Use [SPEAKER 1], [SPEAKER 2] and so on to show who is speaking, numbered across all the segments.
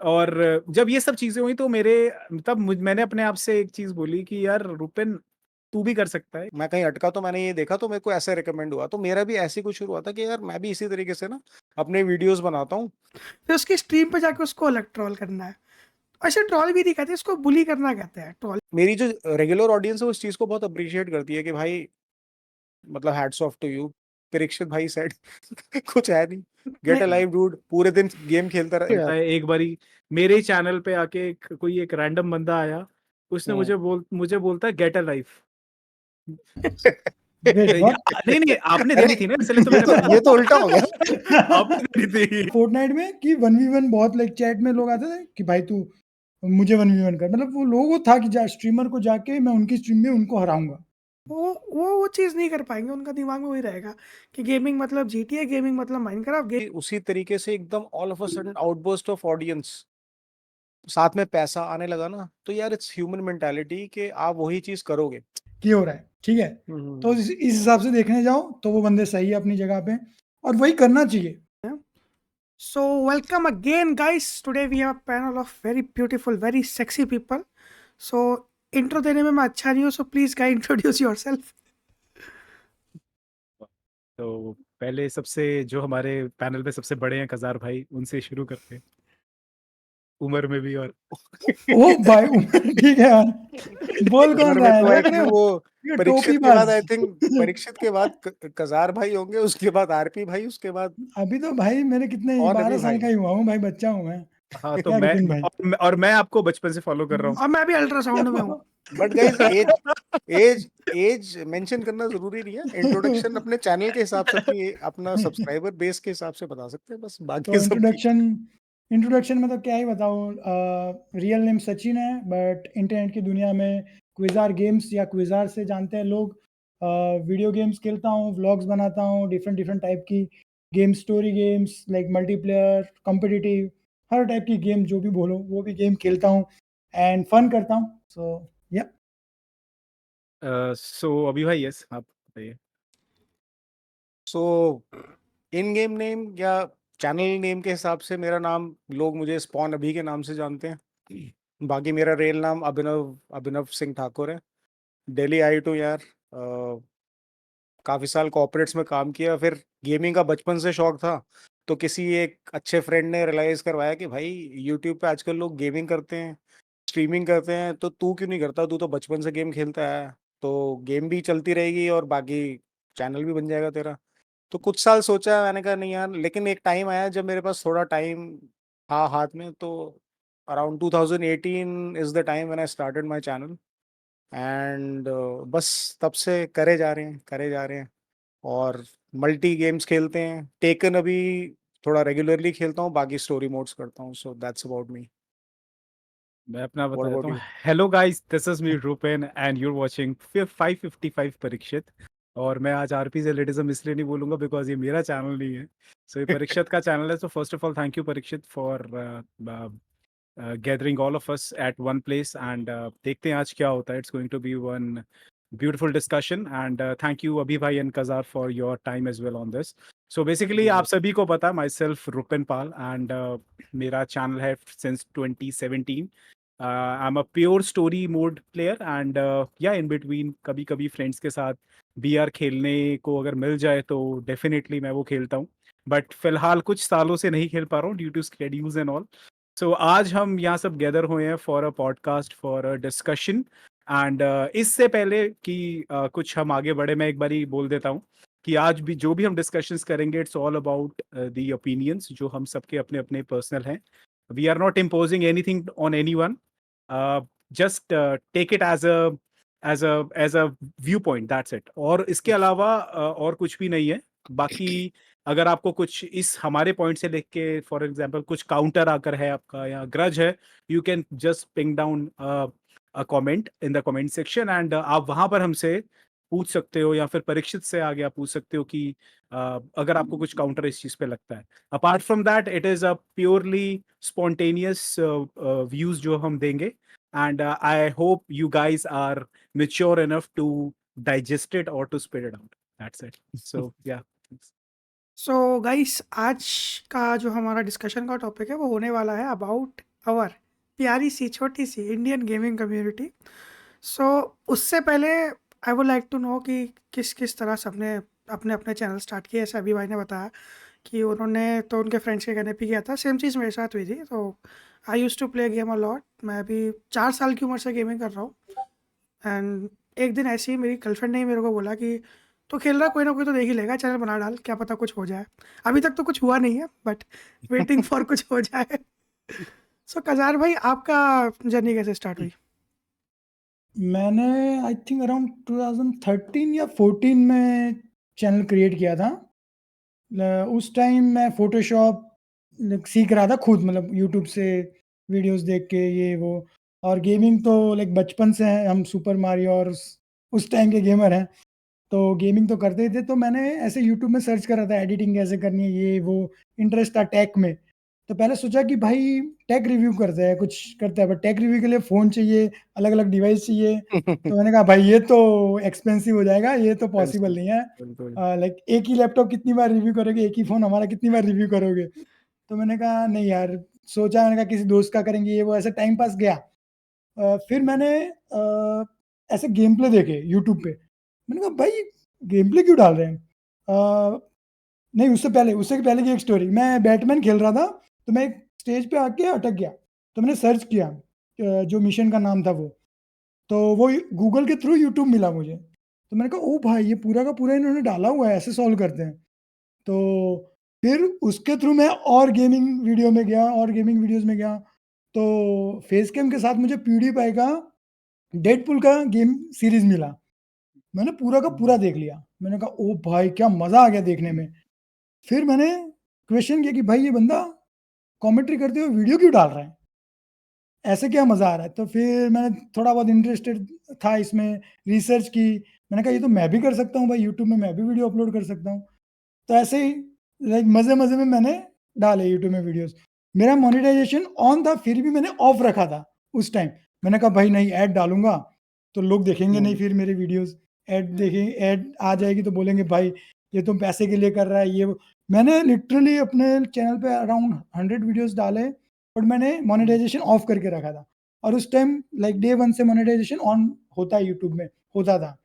[SPEAKER 1] और जब ये सब चीज़ें हुई तो मैंने अपने आप से एक चीज़ बोली कि यार रुपेन, तू भी कर सकता है।
[SPEAKER 2] मैं कहीं अटका तो मैंने ये देखा तो मेरे को ऐसे रिकमेंड हुआ, तो मेरा भी ऐसे ही कुछ शुरू हुआ था कि यार मैं भी इसी तरीके से ना अपने वीडियोस बनाता हूँ।
[SPEAKER 3] फिर उसकी स्ट्रीम पे जाके उसको अलग ट्रोल करना है। ऐसे ट्रोल भी नहीं कहते, इसको बुली करना कहते हैं ट्रोल।
[SPEAKER 2] मेरी जो रेगुलर ऑडियंस है उस चीज को बहुत अप्रिशिएट करती है कि भाई मतलब hats off to you. Parikshit भाई सेड कुछ है नहीं, गेट अ
[SPEAKER 3] नहीं,
[SPEAKER 2] लाइफ डूड, पूरे दिन गेम खेलता रहे
[SPEAKER 1] बोलता है एक बारी मेरे चैनल पे आके कोई एक रैंडम बंदा आया, उसने मुझे बोलता है get a life.
[SPEAKER 4] Wait what?
[SPEAKER 1] नहीं नहीं, आपने
[SPEAKER 2] अरे
[SPEAKER 1] देनी थी ना, इसलिए तो
[SPEAKER 2] ये
[SPEAKER 1] मैंने
[SPEAKER 2] तो ये तो उल्टा हो गया।
[SPEAKER 1] आपने देनी थी।
[SPEAKER 4] फोर्टनाइट में कि 1v1 बहुत लाइक चैट में लोग आते थे कि भाई तू मुझे 1v1 कर, मतलब वो लोगों था कि स्ट्रीमर को जाके मैं उनकी स्ट्रीम में उनको हराऊंगा।
[SPEAKER 3] वो चीज़ नहीं कर पाएंगे, उनका दिमाग में वही रहेगा कि गेमिंग मतलब जीटीए, गेमिंग मतलब माइनक्राफ्ट।
[SPEAKER 2] उसी तरीके से एकदम all of a sudden outburst of audience, साथ में पैसा आने लगा ना, तो यार इट्स ह्यूमन मेंटालिटी कि आप वही चीज करोगे।
[SPEAKER 4] कि हो रहा है, ठीक है। तो इस हिसाब से देखने जाओ तो वो बंदे सही है अपनी जगह पे, और वही करना चाहिए।
[SPEAKER 3] So welcome again, guys. Today we have a panel of very beautiful, very sexy people. So intro देने में मैं अच्छा नहीं हूँ, so please guys introduce yourself.
[SPEAKER 1] तो पहले सबसे जो हमारे पैनल पे सबसे बड़े हैं कजार भाई, उनसे शुरू करते हैं, उम्र में भी और
[SPEAKER 4] ओ भाई उमर, ठीक है यार, बोल कौन
[SPEAKER 2] उम्र
[SPEAKER 4] रहा
[SPEAKER 2] में
[SPEAKER 4] है,
[SPEAKER 2] तो आई
[SPEAKER 4] देख रहे
[SPEAKER 2] थिंक
[SPEAKER 4] हो
[SPEAKER 2] वो
[SPEAKER 4] ये टोपी
[SPEAKER 2] परीक्षित के बाद,
[SPEAKER 4] बाज।
[SPEAKER 2] आई थिंक परीक्षित के बाद कजार भाई होंगे, उसके बाद आरपी भाई, उसके बाद
[SPEAKER 4] अभी तो भाई मेरे कितने
[SPEAKER 2] और अभी
[SPEAKER 4] 12 साल
[SPEAKER 2] भाई।
[SPEAKER 4] का ही हुआ हूँ भाई, बच्चा हूँ मैं।
[SPEAKER 1] हाँ, तो
[SPEAKER 4] क्या रुपिन भाई।
[SPEAKER 1] और मैं आपको बचपन से फॉलो कर रहा हूँ।
[SPEAKER 3] और मैं भी अल्ट्रासाउंड में हूँ।
[SPEAKER 2] But guys as as as mention करना जरूरी नहीं है, इंट्रोडक्शन अपने चैनल के हिसाब से, अपनी अपना सब्सक्राइबर बेस के हिसाब से बता सकते हैं, बस बाकी
[SPEAKER 4] तो
[SPEAKER 2] सब ठीक है।
[SPEAKER 4] इंट्रोडक्शन में तो क्या ही बताऊँ, रियल नेम सचिन है, बट इंटरनेट की दुनिया में क्विजार गेम्स या क्विजार से जानते हैं लोग। वीडियो गेम्स खेलता हूँ, व्लॉग्स बनाता हूँ, डिफरेंट डिफरेंट टाइप की game, story games like multiplayer, competitive, हर टाइप की गेम जो भी बोलो वो भी गेम खेलता हूँ एंड फन करता हूँ। सो या
[SPEAKER 1] सो अभी भाई, यस आप बताइए।
[SPEAKER 2] सो इन गेम नेम या चैनल नेम के हिसाब से मेरा नाम, लोग मुझे स्पॉन अभी के नाम से जानते हैं, बाकी मेरा रियल नाम अभिनव अभिनव सिंह ठाकुर है। दिल्ली आई टू यार, काफ़ी साल कॉर्पोरेट्स में काम किया, फिर गेमिंग का बचपन से शौक था, तो किसी एक अच्छे फ्रेंड ने रियलाइज़ करवाया कि भाई यूट्यूब पे आजकल लोग गेमिंग करते हैं, स्ट्रीमिंग करते हैं, तो तू क्यों नहीं करता, तू तो बचपन से गेम खेलता है, तो गेम भी चलती रहेगी और बाकी चैनल भी बन जाएगा तेरा। तो कुछ साल सोचा, मैंने कहा नहीं यार, लेकिन एक टाइम आया जब मेरे पास थोड़ा टाइम था हाथ में, तो around 2018 is the time when I started my channel, and बस तब से करे जा रहे हैं, करे जा रहे हैं, और मल्टी गेम्स खेलते हैं। टेकन अभी थोड़ा रेगुलरली खेलता हूँ, बाकी स्टोरी मोड्स करता हूँ, सो दैट्स अबाउट मी।
[SPEAKER 1] मैं अपना
[SPEAKER 2] व्हाट
[SPEAKER 1] बता
[SPEAKER 2] अबाउट
[SPEAKER 1] देता हूँ।
[SPEAKER 2] You?
[SPEAKER 1] Hello guys, this is me Rupen and you are watching 555 Parikshit. और मैं आज आरपी जेलेटिज्म इसलिए नहीं बोलूंगा बिकॉज ये मेरा चैनल नहीं है, सो ये परीक्षित का चैनल है। So first of all thank you Parikshit for gathering all of us at one place, and देखते हैं आज क्या होता है. It's going to be one beautiful discussion, and thank you Abhi bhai and Kazar for your time as well on this. So basically आप सभी को पता, myself Rupen Pal, and मेरा channel है since 2017. I'm a pure story mode player, and yeah, in between कभी कभी friends के साथ VR खेलने को अगर मिल जाए तो definitely मैं वो खेलता हूँ, बट फिलहाल कुछ सालों से नहीं खेल पा रहा हूँ due to schedules and all. So आज हम यहाँ सब गैदर हुए हैं for a podcast, for a discussion, and इससे पहले कि कुछ हम आगे बढ़े, मैं एक बारी बोल देता हूँ कि आज भी जो भी हम डिस्कशंस करेंगे, it's all about the opinions जो हम सबके अपने अपने पर्सनल हैं. We are not imposing anything on anyone, just take it as a view point, that's it. और इसके अलावा और कुछ भी नहीं है. बाकी अगर आपको कुछ इस हमारे पॉइंट से लेके, फॉर एग्जांपल कुछ काउंटर आकर है आपका या ग्रज है, you can just ping down a comment in the comment section, and आप वहां पर हमसे पूछ सकते हो, या फिर परीक्षित से आगे आप पूछ सकते हो कि अगर आपको कुछ काउंटर इस चीज पे लगता है. Apart from that, it is a purely spontaneous views जो हम देंगे, and I hope you guys are mature enough to digest it or to spit it out. That's it. So yeah.
[SPEAKER 3] So guys आज का जो हमारा discussion का topic है वो होने वाला है अबाउट आवर प्यारी सी छोटी सी इंडियन गेमिंग कम्युनिटी। सो उससे पहले I would like to know कि किस किस तरह सबने अपने अपने चैनल स्टार्ट किए। ऐसे अभी भाई ने बताया कि उन्होंने तो उनके फ्रेंड्स के कहने पे किया था, सेम चीज़ मेरे साथ हुई थी। तो I use to play game a lot. मैं अभी 4 साल की उम्र से गेमिंग कर रहा हूँ। एंड एक दिन ऐसे ही मेरी गर्लफ्रेंड ने ही मेरे को बोला कि तो खेल रहा, कोई ना कोई तो देख ही लेगा, चैनल बना डाल, क्या पता कुछ हो जाए। अभी तक तो कुछ हुआ नहीं है बट वेटिंग फॉर कुछ हो जाए। सो कजार भाई आपका जर्नी कैसे स्टार्ट हुई?
[SPEAKER 4] मैंने आई थिंक अराउंड 2013 या 14 में चैनल क्रिएट किया था। उस टाइम मैं फ़ोटोशॉप सीख रहा था खुद, मतलब यूट्यूब से वीडियोस देख के ये वो। और गेमिंग तो लाइक बचपन से है, हम सुपर मारियो और उस टाइम के गेमर हैं, तो गेमिंग तो करते ही थे। तो मैंने ऐसे यूट्यूब में सर्च करा था एडिटिंग कैसे करनी है, ये वो इंटरेस्ट था टेक में। तो पहले सोचा कि भाई टेक रिव्यू करते हैं, कुछ करते हैं, बट टेक रिव्यू के लिए फ़ोन चाहिए, अलग-अलग डिवाइस चाहिए। तो मैंने कहा भाई ये तो एक्सपेंसिव हो जाएगा, ये तो पॉसिबल नहीं है।
[SPEAKER 1] बिल्कुल।
[SPEAKER 4] लाइक एक ही लैपटॉप कितनी बार रिव्यू करोगे, एक ही फ़ोन हमारा कितनी बार रिव्यू करोगे? तो मैंने कहा नहीं यार, सोचा, मैंने कहा किसी दोस्त का करेंगे, ये वो, ऐसे टाइम पास गया। फिर मैंने ऐसे गेम प्ले देखे यूट्यूब पे। मैंने कहा भाई गेम प्ले क्यों डाल रहे हैं? नहीं, उससे पहले की एक स्टोरी, मैं बैटमैन खेल रहा था, तो मैं एक स्टेज पे आके अटक गया। तो मैंने सर्च किया जो मिशन का नाम था वो, तो वो गूगल के थ्रू यूट्यूब मिला मुझे। तो मैंने कहा ओह भाई, ये पूरा का पूरा इन्होंने डाला हुआ है, ऐसे सॉल्व करते हैं। तो फिर उसके थ्रू मैं और गेमिंग वीडियो में गया और गेमिंग वीडियोज़ में गया। तो फेस कैम के साथ मुझे प्यूडीपाई का डेडपूल का गेम सीरीज़ मिला। मैंने पूरा का पूरा देख लिया। मैंने कहा ओह भाई, क्या मज़ा आ गया देखने में। फिर मैंने क्वेश्चन किया कि भाई ये बंदा कमेंट्री करते हुए वीडियो क्यों डाल रहा है? ऐसे क्या मज़ा आ रहा है? तो फिर मैंने थोड़ा बहुत इंटरेस्टेड था इसमें, रिसर्च की। मैंने कहा ये तो मैं भी कर सकता हूँ भाई, यूट्यूब में मैं भी वीडियो अपलोड कर सकता हूँ। तो ऐसे ही लाइक मज़े-मज़े में मैंने डाले यूट्यूब में वीडियोज़। मेरा मोनेटाइज़ेशन ऑन था, फिर भी मैंने ऑफ रखा था उस टाइम। मैंने कहा भाई नहीं, ऐड डालूँगा तो लोग देखेंगे नहीं फिर मेरे वीडियोज़। ऐड आ जाएगी तो बोलेंगे भाई ये तो पैसे के लिए कर रहा है, ये वो। मैंने लिटरली अपने चैनल पे अराउंड 100 वीडियोज़ डाले, बट मैंने मोनेटाइज़ेशन ऑफ करके रखा था। और उस टाइम लाइक डे 1 से मोनेटाइज़ेशन ऑन होता है यूट्यूब में, होता था।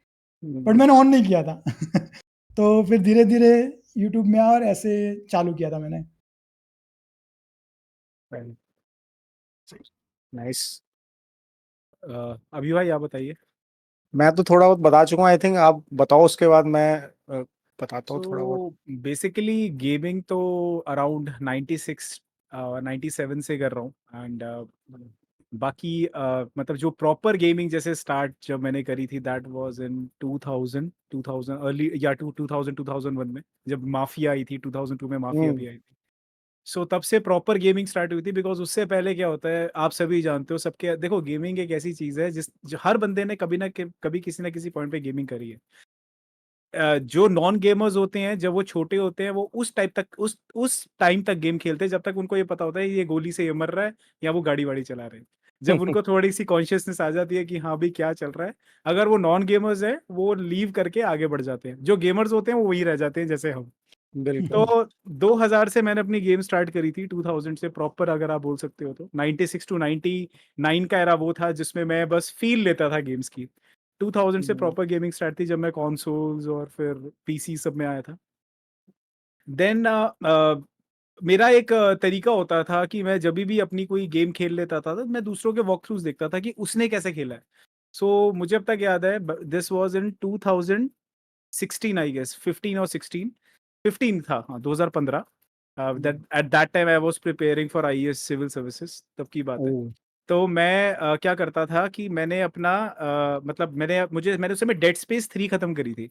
[SPEAKER 4] बट मैंने ऑन नहीं किया था। तो फिर धीरे-धीरे यूट्यूब में आया और ऐसे चालू किया था मैंने।
[SPEAKER 2] नाइस।
[SPEAKER 1] अभी भाई आप बताइए।
[SPEAKER 2] मैं तो थोड़ा बहुत बता चुका हूँ, आई थिंक आप बताओ, उसके बाद मैं बताता हूँ थोड़ा बहुत।
[SPEAKER 1] सो बेसिकली गेमिंग तो अराउंड 96 97 से कर रहा हूँ। एंड बाकी मतलब जो प्रॉपर गेमिंग जैसे स्टार्ट जब मैंने करी थी दैट वाज इन 2000 अर्ली या 2001 में, जब माफिया आई थी। 2002 में माफिया भी आई थी। सो तब से प्रॉपर गेमिंग स्टार्ट हुई थी। बिकॉज उससे पहले क्या होता है आप सभी जानते हो, सबके देखो गेमिंग एक ऐसी चीज है जो हर बंदे ने कभी किसी ना किसी पॉइंट पे गेमिंग करी है। जो नॉन गेमर्स होते हैं जब वो छोटे होते हैं वो उस टाइम तक गेम खेलते हैं जब तक उनको ये पता होता है ये गोली से ये मर रहा है या वो गाड़ी वाड़ी चला रहे हैं। जब उनको थोड़ी सी कॉन्शियसनेस आ जाती है कि हाँ भाई क्या चल रहा है, अगर वो नॉन गेमर्स है वो लीव करके आगे बढ़ जाते हैं। जो गेमर्स होते हैं वो वही रह जाते हैं जैसे हम।
[SPEAKER 2] बिल्कुल।
[SPEAKER 1] तो 2000 से मैंने अपनी गेम स्टार्ट करी थी। 2000 से प्रॉपर अगर आप बोल सकते हो तो 96 टू 99 का एरा वो था जिसमें मैं बस फील लेता था गेम्स की। 2000 से प्रॉपर गेमिंग स्टार्ट थी जब मैं कंसोल्स और फिर पीसी सब में आया था। देन मेरा एक तरीका होता था कि मैं जब भी अपनी कोई गेम खेल लेता था तो मैं दूसरों के वॉक थ्रूज देखता था कि उसने कैसे खेला है। सो मुझे अब तक याद है this was in 2016 I guess, 15 और 16। 15 था, हाँ 2015। That at that time I was preparing for IAS civil services, तब की बात है।
[SPEAKER 2] ओह।
[SPEAKER 1] तो मैं क्या करता था कि मैंने अपना मतलब मैंने उस समय डेड स्पेस 3 खत्म करी थी।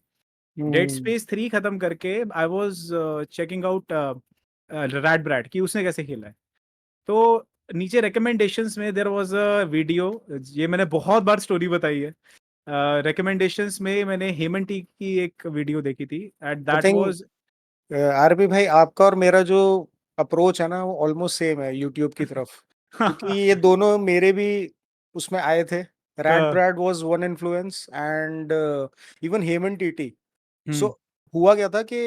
[SPEAKER 1] डेड स्पेस 3 खत्म करके I was checking out rat brat कि उसने कैसे खेला है। तो नीचे रिकमेंडेशंस में देयर वाज अ वीडियो। ये मैंने बहुत बार स्टोरी बताई है। रिकमेंडेशंस में मैंने हेमंत की एक वीडियो देखी थी at
[SPEAKER 2] I
[SPEAKER 1] that
[SPEAKER 2] think
[SPEAKER 1] was
[SPEAKER 2] RP भाई, आपका और मेरा जो अप्रोच है ना वो ऑलमोस्ट सेम है यूट्यूब की तरफ, क्योंकि ये दोनों मेरे भी उसमें आए थे। Rad Brad was one influence and even Heman TT. So हुआ क्या था कि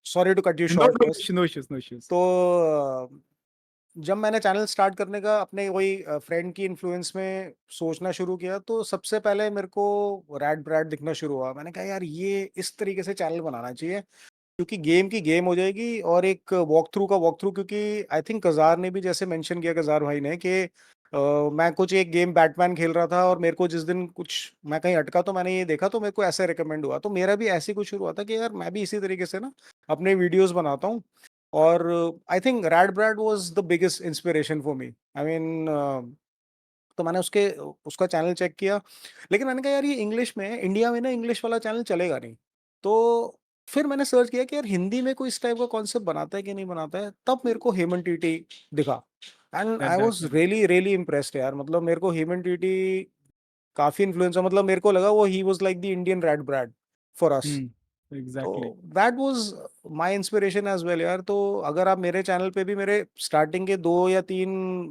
[SPEAKER 2] sorry to cut you
[SPEAKER 1] no
[SPEAKER 2] short
[SPEAKER 1] no
[SPEAKER 2] बस।
[SPEAKER 1] No issues no issues.
[SPEAKER 2] तो जब मैंने चैनल स्टार्ट करने का अपने वही फ्रेंड की इन्फ्लुएंस में सोचना शुरू किया, तो सबसे पहले मेरे को रैड ब्रैड दिखना शुरू हुआ। मैंने कहा यार ये इस तरीके से चैनल बनाना चाहिए, क्योंकि गेम की गेम हो जाएगी और एक वॉक थ्रू का वॉक थ्रू। क्योंकि आई थिंक कजार ने भी जैसे मेंशन किया, कजार भाई ने, कि मैं कुछ एक गेम बैटमैन खेल रहा था और मेरे को जिस दिन कुछ मैं कहीं अटका तो मैंने ये देखा, तो मेरे को ऐसे रिकमेंड हुआ। तो मेरा भी ऐसे कुछ शुरू हुआ था कि यार मैं भी इसी तरीके से ना अपने वीडियोस बनाता हूँ। और I think Rad Brad was the biggest inspiration for me. I mean तो मैंने उसका चैनल चेक किया, लेकिन मैंने कहा यार ये इंग्लिश में है, इंडिया में ना इंग्लिश वाला चैनल चलेगा नहीं। तो फिर मैंने सर्च किया कि यार हिंदी में कोई इस टाइप का कॉन्सेप्ट बनाता है कि नहीं बनाता है। तब मेरे को हेमन टीटी दिखा, and I was
[SPEAKER 1] that
[SPEAKER 2] really really impressed यार। मतलब मेरे को हेमन टीटी काफी इन्फ्लुएंस है। मतलब मेरे को लगा वो ही was like the Indian Rad Brad for us. तो
[SPEAKER 1] exactly.
[SPEAKER 2] That was my inspiration as well यार। तो अगर आप मेरे चैनल पे भी मेरे स्टार्टिंग के 2 या 3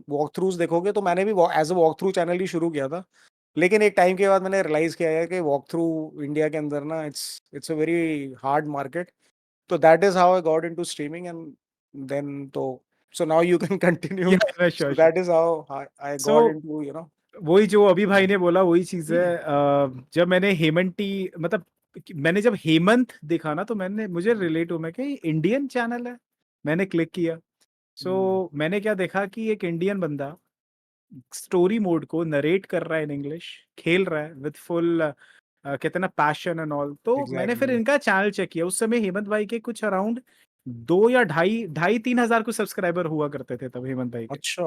[SPEAKER 2] वॉक थ्रूज देखोगे, तो मैंने भी as a walk through channel ही शुरू किया था। लेकिन एक टाइम के बाद मैंने रियलाइज किया है कि वॉक थ्रू इंडिया के अंदर ना it's a very hard market. तो that is how I got into streaming, and then तो so now you can continue.
[SPEAKER 1] Yeah
[SPEAKER 2] so
[SPEAKER 1] sure sure.
[SPEAKER 2] That is how I
[SPEAKER 1] so
[SPEAKER 2] got into you know.
[SPEAKER 1] वही जो अभी भाई ने बोला वही चीज है। जब मैंने हेमंती मतलब मैंने जब हेमंत देखा ना, तो मैंने मुझे रिलेट हुआ मैं कि इंडियन चैनल है। मैंने क्लिक किया। सो मैंने क्या देखा कि एक इंडियन बंदा स्टोरी मोड को नरेट कर रहा है इन इंग्लिश, खेल रहा है विद फुल कहते हैं ना पैशन एंड ऑल। तो मैंने फिर
[SPEAKER 2] एग्जैक्टली।
[SPEAKER 1] इनका चैनल चेक किया। उस समय हेमंत भाई के कुछ अराउंड 2 या ढाई ढाई 3 हजार कुछ सब्सक्राइबर हुआ करते थे तब हेमंत भाई के।
[SPEAKER 2] अच्छा,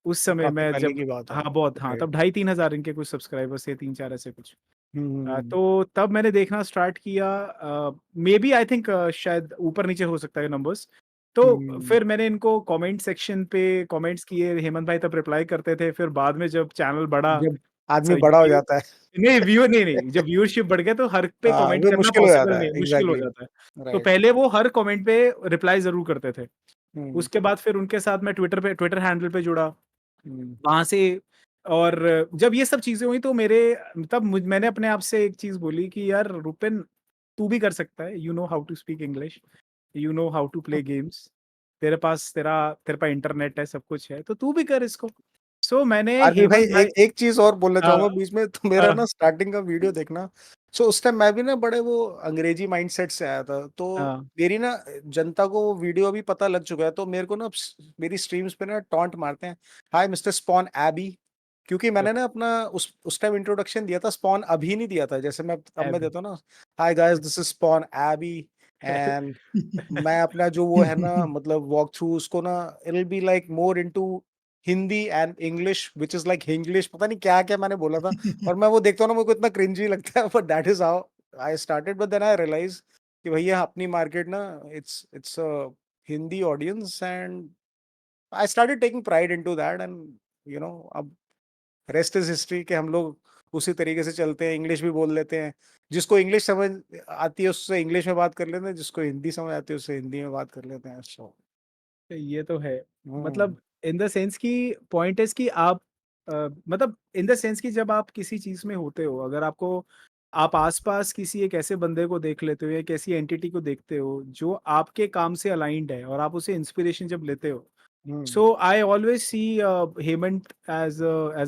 [SPEAKER 1] उस
[SPEAKER 2] तो
[SPEAKER 1] समय
[SPEAKER 2] काफी
[SPEAKER 1] मैं
[SPEAKER 2] पहले
[SPEAKER 1] जब
[SPEAKER 2] की बात है।
[SPEAKER 1] हाँ बहुत, हाँ
[SPEAKER 2] ओके।
[SPEAKER 1] तब 2,500-3 हजार इनके कुछ सब्सक्राइबर्स थे, 3-4 ऐसे कुछ।
[SPEAKER 2] हम्म।
[SPEAKER 1] तो तब मैंने देखना स्टार्ट किया। मे बी आई थिंक शायद ऊपर नीचे हो सकता है नंबर्स। तो
[SPEAKER 2] हम्म।
[SPEAKER 1] फिर मैंने इनको कमेंट सेक्शन पे कमेंट्स किए, हेमंत भाई तब रिप्लाई करते थे। फिर बाद में जब चैनल बढ़ा,
[SPEAKER 2] जब आदमी
[SPEAKER 1] जब
[SPEAKER 2] बड़ा हो
[SPEAKER 1] व्यू
[SPEAKER 2] जाता है,
[SPEAKER 1] नहीं व्यू नहीं नहीं जब व्यूअरशिप बढ़ गया तो हर पे
[SPEAKER 2] हाँ,
[SPEAKER 1] कमेंट
[SPEAKER 2] फिर
[SPEAKER 1] करना
[SPEAKER 2] मुश्किल हो
[SPEAKER 1] पॉसिबल
[SPEAKER 2] जाता है।
[SPEAKER 1] नहीं, मुश्किल हो
[SPEAKER 2] एग्जैक्टली।
[SPEAKER 1] जाता है। तो
[SPEAKER 2] राइट।
[SPEAKER 1] पहले वो हर कमेंट पे रिप्लाई जरूर करते थे।
[SPEAKER 2] हम्म।
[SPEAKER 1] उसके बाद फिर उनके साथ मैं ट्विटर हैंडल पे जुड़ा,
[SPEAKER 2] हम्म।
[SPEAKER 1] वहां से। और जब ये सब चीजें हुई तो मेरे तब मैंने अपने आप से एक चीज बोली कि यार रुपेन, तू भी कर सकता है। You know how to speak English, you know how to play games, तेरे पास इंटरनेट है, सब कुछ है, तो तू भी कर इसको। सो मैंने
[SPEAKER 2] आरपी भाई,
[SPEAKER 1] हेमंत भाई।
[SPEAKER 2] एक एक चीज और बोलना
[SPEAKER 1] हाँ
[SPEAKER 2] चाहूंगा बीच में। तो मेरा
[SPEAKER 1] हाँ
[SPEAKER 2] ना स्टार्टिंग का वीडियो देखना, सो उस टाइम मैं भी ना बड़े वो अंग्रेजी माइंडसेट से आया था। तो
[SPEAKER 1] हाँ
[SPEAKER 2] मेरी ना जनता को वो वीडियो अभी पता लग चुका है, तो मेरे को ना मेरी स्ट्रीम्स पे ना टॉन्ट मारते हैं, हाय मिस्टर स्पॉन एबी। क्योंकि मैंने ना अपना उस टाइम इंट्रोडक्शन दिया था, स्पॉन अभी नहीं दिया था जैसे मैं अब मैं
[SPEAKER 1] एबी।
[SPEAKER 2] देता हूँ ना, hi guys this is Spawn AB. And मैं अपना जो वो है ना मतलब वॉक थ्रू उसको ना, it will be like more into Hindi and English which is like Hinglish. पता नहीं क्या क्या मैंने बोला था। और मैं वो देखता हूँ ना, मेरे को इतना क्रिंजी लगता है, but that is how I started. But then I realise कि भैया अपनी मार्केट ना, it's Hindi audience, and I started taking pride into that. And you know अब रेस्ट इज हिस्ट्री, कि हम लोग उसी तरीके से चलते हैं, इंग्लिश भी बोल लेते हैं। जिसको इंग्लिश समझ आती है उससे इंग्लिश में बात कर लेते हैं, जिसको हिंदी समझ आती है उससे हिंदी में बात कर लेते हैं। सो
[SPEAKER 1] ये तो है।
[SPEAKER 2] हम्म।
[SPEAKER 1] मतलब इन द सेंस कि पॉइंट इज कि आप मतलब इन द सेंस कि जब आप किसी चीज में होते हो, अगर आपको आप आसपास किसी एक ऐसे बंदे को देख लेते हो या एक ऐसी एंटिटी को देखते हो जो आपके काम से अलाइंड है और आप उसे इंस्पिरेशन जब लेते हो।
[SPEAKER 2] Hmm.
[SPEAKER 1] So I always see Hemant as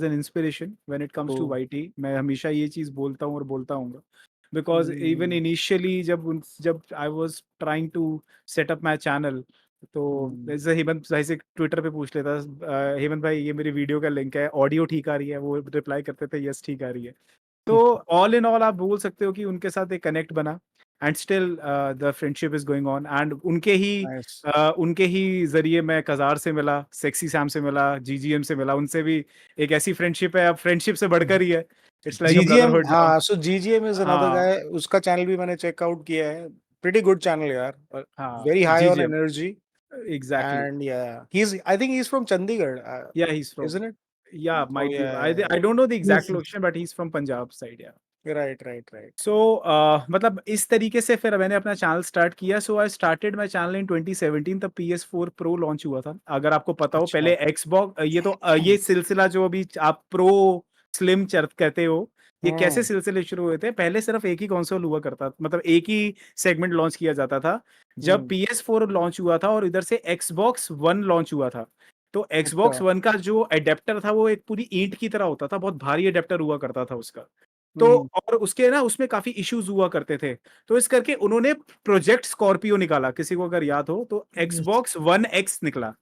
[SPEAKER 1] an inspiration when it comes to
[SPEAKER 2] to
[SPEAKER 1] YT. मैं हमेशा ये चीज बोलता हूँ और बोलता हूँ, बिकॉज इवन
[SPEAKER 2] हम्म।
[SPEAKER 1] इनिशियली जब I was trying to set up my channel, तो
[SPEAKER 2] हम्म।
[SPEAKER 1] जैसे हेमंत भाई से ट्विटर पे पूछ लेता, हेमंत भाई ये मेरी वीडियो का लिंक है, ऑडियो ठीक आ रही है, वो रिप्लाई करते थे यस ठीक आ रही है। तो ऑल इन ऑल आप बोल सकते हो कि उनके साथ एक कनेक्ट बना, and still the friendship is going on. And
[SPEAKER 2] nice.
[SPEAKER 1] उनके ही जरिए मैं कजार से मिला, सेक्सी सैम से मिला, जीजीएम से मिला, उनसे भी एक ऐसी फ्रेंडशिप है, अब फ्रेंडशिप से बढ़कर ही है। It's like a
[SPEAKER 2] GGM,
[SPEAKER 1] brotherhood now.
[SPEAKER 2] हाँ, सो जीजीएम इज अनदर
[SPEAKER 1] हाँ
[SPEAKER 2] गाय। उसका चैनल भी मैंने चेकआउट किया है। प्रीटी गुड चैनल यार,
[SPEAKER 1] हाँ
[SPEAKER 2] very high on
[SPEAKER 1] GGM
[SPEAKER 2] energy.
[SPEAKER 1] Exactly.
[SPEAKER 2] And yeah he is, I think he is from Chandigarh,
[SPEAKER 1] Yeah, he's from.
[SPEAKER 2] isn't it?
[SPEAKER 1] Yeah,
[SPEAKER 2] Oh
[SPEAKER 1] might be.
[SPEAKER 2] yeah,
[SPEAKER 1] I don't know the exact
[SPEAKER 4] Yes,
[SPEAKER 1] location, but he's from Punjab side. Yeah.
[SPEAKER 2] right, right, right.
[SPEAKER 1] सो मतलब इस तरीके से फिर मैंने अपना चैनल start किया। So I started my channel in 2017, तब PS4 प्रो लॉन्च हुआ था, अगर आपको पता हो।
[SPEAKER 2] अच्छा।
[SPEAKER 1] पहले एक्सबॉक्स, ये तो ये सिलसिला जो अभी आप प्रो स्लिम कहते हो, ये कैसे
[SPEAKER 2] हम्म
[SPEAKER 1] सिलसिले शुरू हुए थे? पहले सिर्फ एक ही कंसोल हुआ करता, मतलब एक ही सेगमेंट लॉन्च किया जाता था। जब
[SPEAKER 2] हम्म
[SPEAKER 1] PS4 लॉन्च हुआ था और इधर से Xbox One लॉन्च हुआ था, तो
[SPEAKER 2] अच्छा
[SPEAKER 1] Xbox One का जो एडेप्टर था वो एक पूरी ईंट की तरह होता था, बहुत भारी एडेप्टर हुआ करता था उसका। तो
[SPEAKER 2] हम्म
[SPEAKER 1] और उसके ना उसमें काफ़ी इश्यूज़ हुआ करते थे। तो इस करके उन्होंने प्रोजेक्ट स्कॉर्पियो निकाला, किसी को अगर याद हो तो
[SPEAKER 4] यस
[SPEAKER 1] Xbox One X निकला।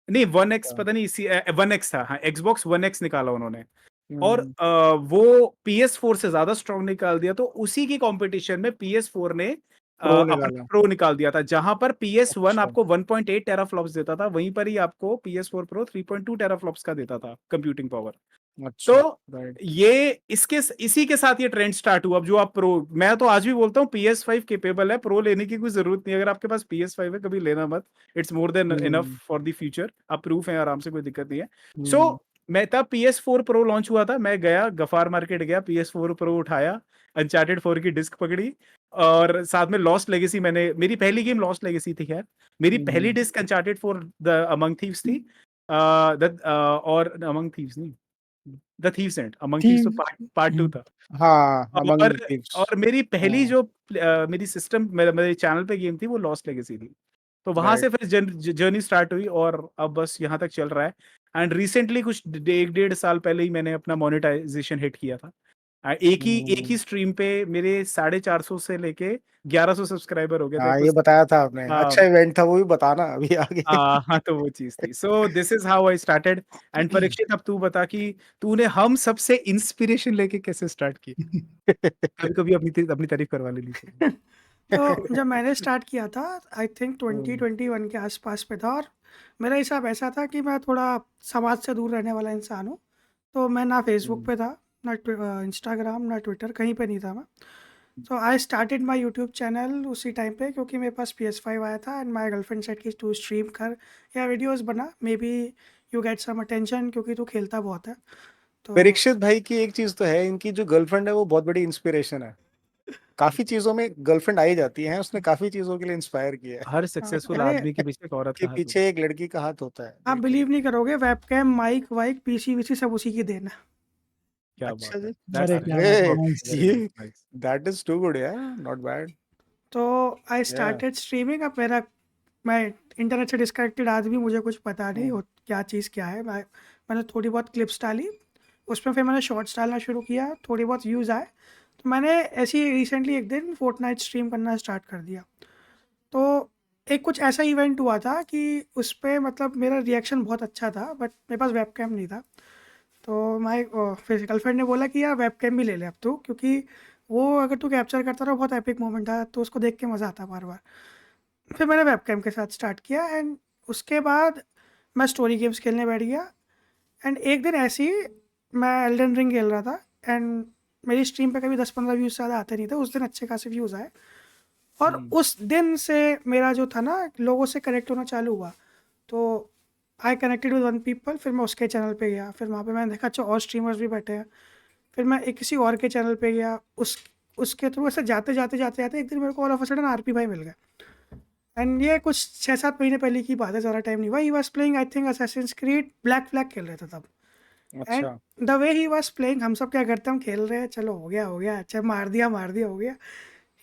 [SPEAKER 1] नहीं 1X
[SPEAKER 2] अच्छा
[SPEAKER 1] पता नहीं, इसी 1X था, हाँ, Xbox One X निकाला उन्होंने। और
[SPEAKER 2] हम्म
[SPEAKER 1] वो PS4 से ज़्यादा स्ट्रॉन्ग निकाल दिया, तो उसी की कॉम्पिटिशन में PS4 ने
[SPEAKER 2] प्रो
[SPEAKER 1] अपना
[SPEAKER 2] निकाला
[SPEAKER 1] प्रो निकाल दिया था। जहाँ पर PS1
[SPEAKER 2] अच्छा
[SPEAKER 1] आपको 1.8 टेराफ्लॉप्स देता था, वहीं पर ही आपको PS4 Pro 3.2 टेराफ्लॉप्स का देता था कंप्यूटिंग पावर।
[SPEAKER 2] अच्छा
[SPEAKER 1] तो
[SPEAKER 2] राइट
[SPEAKER 1] ये इसी के साथ ये ट्रेंड स्टार्ट हुआ। अब जो आप प्रो, मैं तो आज भी बोलता हूँ PS5 केपेबल है, प्रो लेने की कोई जरूरत नहीं है। अगर आपके पास PS5 है, कभी लेना मत, it's more than enough
[SPEAKER 2] hmm
[SPEAKER 1] for the future. आप प्रूफ है आराम से, कोई दिक्कत नहीं है। सो
[SPEAKER 2] हम्म
[SPEAKER 1] मैं तब PS4 प्रो लॉन्च हुआ था, मैं गया गफार मार्केट गया, PS4 प्रो उठाया, अनचार्टेड 4 की डिस्क पकड़ी, और साथ में लॉस्ट लेगेसी, मैंने, मेरी पहली गेम लॉस्ट लेगेसी थी। खैर मेरी पहली
[SPEAKER 2] हम्म
[SPEAKER 1] disc Uncharted 4 the among thieves थी। और अमंग थीव्स नहीं, the thieves and among thieves तो
[SPEAKER 4] थीव
[SPEAKER 1] पार्ट 2 था।
[SPEAKER 2] हाँ
[SPEAKER 1] और
[SPEAKER 2] अमंग थीव्स
[SPEAKER 1] और मेरी पहली
[SPEAKER 2] हाँ
[SPEAKER 1] जो मेरी सिस्टम मेरे चैनल पे गेम थी वो लॉस्ट लेगेसी थी। तो वहां से
[SPEAKER 2] राइट
[SPEAKER 1] फिर जर्नी स्टार्ट हुई और अब बस यहाँ तक चल रहा है। एंड रिसेंटली कुछ 1.5 साल पहले ही मैंने अपना मोनेटाइजेशन हिट किया था। एक ही स्ट्रीम पे मेरे 450 से लेके 1100 सब्सक्राइबर हो गए थे
[SPEAKER 2] हाँ ये
[SPEAKER 1] कुछ।
[SPEAKER 2] बताया था आपने
[SPEAKER 1] हाँ,
[SPEAKER 2] अच्छा इवेंट था वो भी बताना अभी आगे
[SPEAKER 1] हाँ, तो वो चीज थी। सो this is how I started. And Parikshit, अब तू बता कि तूने हम सबसे इंस्पिरेशन लेके कैसे स्टार्ट की? कभी कभी अपनी तारीफ करवा लेनी चाहिए।
[SPEAKER 3] तो जब मैंने स्टार्ट किया था, आई थिंक
[SPEAKER 2] हम्म
[SPEAKER 3] 2021 के आसपास पे था, और मेरा हिसाब ऐसा था कि मैं थोड़ा समाज से दूर रहने वाला इंसान हूँ। तो मैं ना फेसबुक
[SPEAKER 2] हम्म
[SPEAKER 3] पे था, ना इंस्टाग्राम, ना ट्विटर, कहीं पे नहीं था मैं। So I started my YouTube channel उसी टाइम पे, क्योंकि मेरे पास PS5 आया था एंड माई गर्लफ्रेंड सेड कि तू स्ट्रीम कर या वीडियोस बना, maybe you get some attention, क्योंकि तू खेलता बहुत है। तो
[SPEAKER 2] परीक्षित भाई की एक चीज तो है इनकी जो गर्लफ्रेंड है वो बहुत बड़ी इंस्पिरेशन है काफी चीजों में गर्लफ्रेंड आ ही जाती है उसने काफी चीजों के लिए इंस्पायर किया है
[SPEAKER 1] हर
[SPEAKER 3] हाँ,
[SPEAKER 1] सक्सेसफुल
[SPEAKER 3] अरे
[SPEAKER 1] आदमी के पीछे एक औरत
[SPEAKER 2] के
[SPEAKER 1] का हाथ होता
[SPEAKER 2] पीछे एक लड़की का हाथ होता है
[SPEAKER 3] आप
[SPEAKER 2] देखिए
[SPEAKER 3] बिलीव नहीं करोगे, वेबकैम, माइक वाइक, पीसी वीसी सब उसी की देन है।
[SPEAKER 1] है। क्या
[SPEAKER 2] अच्छा
[SPEAKER 1] बात है,
[SPEAKER 2] जी
[SPEAKER 1] दैट्स
[SPEAKER 4] अरे
[SPEAKER 1] नाइस,
[SPEAKER 4] क्या बात है,
[SPEAKER 2] अरे
[SPEAKER 4] नाइस।
[SPEAKER 1] वेरी
[SPEAKER 2] ये
[SPEAKER 1] nice, nice.
[SPEAKER 2] That is too good यार नॉट बैड
[SPEAKER 3] तो आई
[SPEAKER 2] या
[SPEAKER 3] स्टार्टेड स्ट्रीमिंग। अब मैं इंटरनेट से डिस्कनेक्टेड आदमी, मुझे कुछ पता नहीं हो क्या चीज़ क्या है। मैंने थोड़ी बहुत क्लिप्स डाली उसमें, फिर मैंने शॉर्ट्स डालना शुरू किया, थोड़ी बहुत व्यूज़ आए, तो मैंने ऐसे ही रिसेंटली एक दिन फोर्टनाइट स्ट्रीम करना स्टार्ट कर दिया। तो एक कुछ ऐसा इवेंट हुआ था कि उस पे मतलब मेरा रिएक्शन बहुत अच्छा था, बट मेरे पास वेबकैम नहीं था। तो माई फिर गर्लफ्रेंड ने बोला कि यार वेबकैम भी ले ले अब तू, क्योंकि वो अगर तू कैप्चर करता रहो, बहुत एपिक मोमेंट था, तो उसको देख के मज़ा आता बार बार। फिर मैंने वेबकैम के साथ स्टार्ट किया, एंड उसके बाद मैं स्टोरी गेम्स खेलने बैठ गया। एंड एक दिन ऐसे ही मैं एल्डन रिंग खेल रहा था, एंड मेरी स्ट्रीम पे कभी 10-15 व्यूज़ ज़्यादा आते नहीं थे, उस दिन अच्छे खासे व्यूज़ आए। और उस दिन से मेरा जो था ना, लोगों से कनेक्ट होना चालू हुआ। तो I connected with one people, फिर मैं उसके चैनल पे गया, फिर वहाँ पे मैंने देखा अच्छा और स्ट्रीमर्स भी बैठे हैं। फिर मैं एक किसी और के चैनल पे गया, उसके थ्रू ऐसे जाते जाते जाते जाते एक दिन मेरे को all of a sudden RP भाई मिल गए। एंड ये कुछ 6-7 महीने पहले की बात है, ज़्यादा टाइम नहीं हुआ। He was playing I think Assassin's creed black flag खेल रहे थे तब। एंड
[SPEAKER 2] अच्छा
[SPEAKER 3] the way he was playing, हम सब क्या करते हैं, हम खेल रहे हैं, चलो हो गया, अच्छा मार दिया हो गया।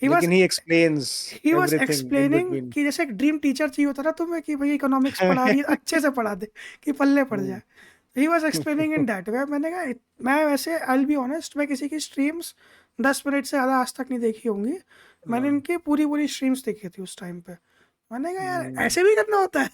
[SPEAKER 3] ही वॉज
[SPEAKER 2] लेकिन ही explains
[SPEAKER 3] he was
[SPEAKER 2] everything in
[SPEAKER 3] explaining
[SPEAKER 2] between
[SPEAKER 3] कि जैसे एक ड्रीम टीचर चाहिए होता ना तुम्हें, कि भाई इकोनॉमिक्स पढ़ा रही है, अच्छे से पढ़ा दे कि पल्ले पड़ जाए। He was explaining in that way. मैंने कहा मैं वैसे आई विल बी ऑनेस्ट, मैं किसी की स्ट्रीम्स 10 मिनट से ज़्यादा आज तक नहीं देखी होंगी। मैंने इनकी पूरी पूरी स्ट्रीम्स देखी थी उस टाइम पे। मैंने कहा यार ऐसे भी करना होता है।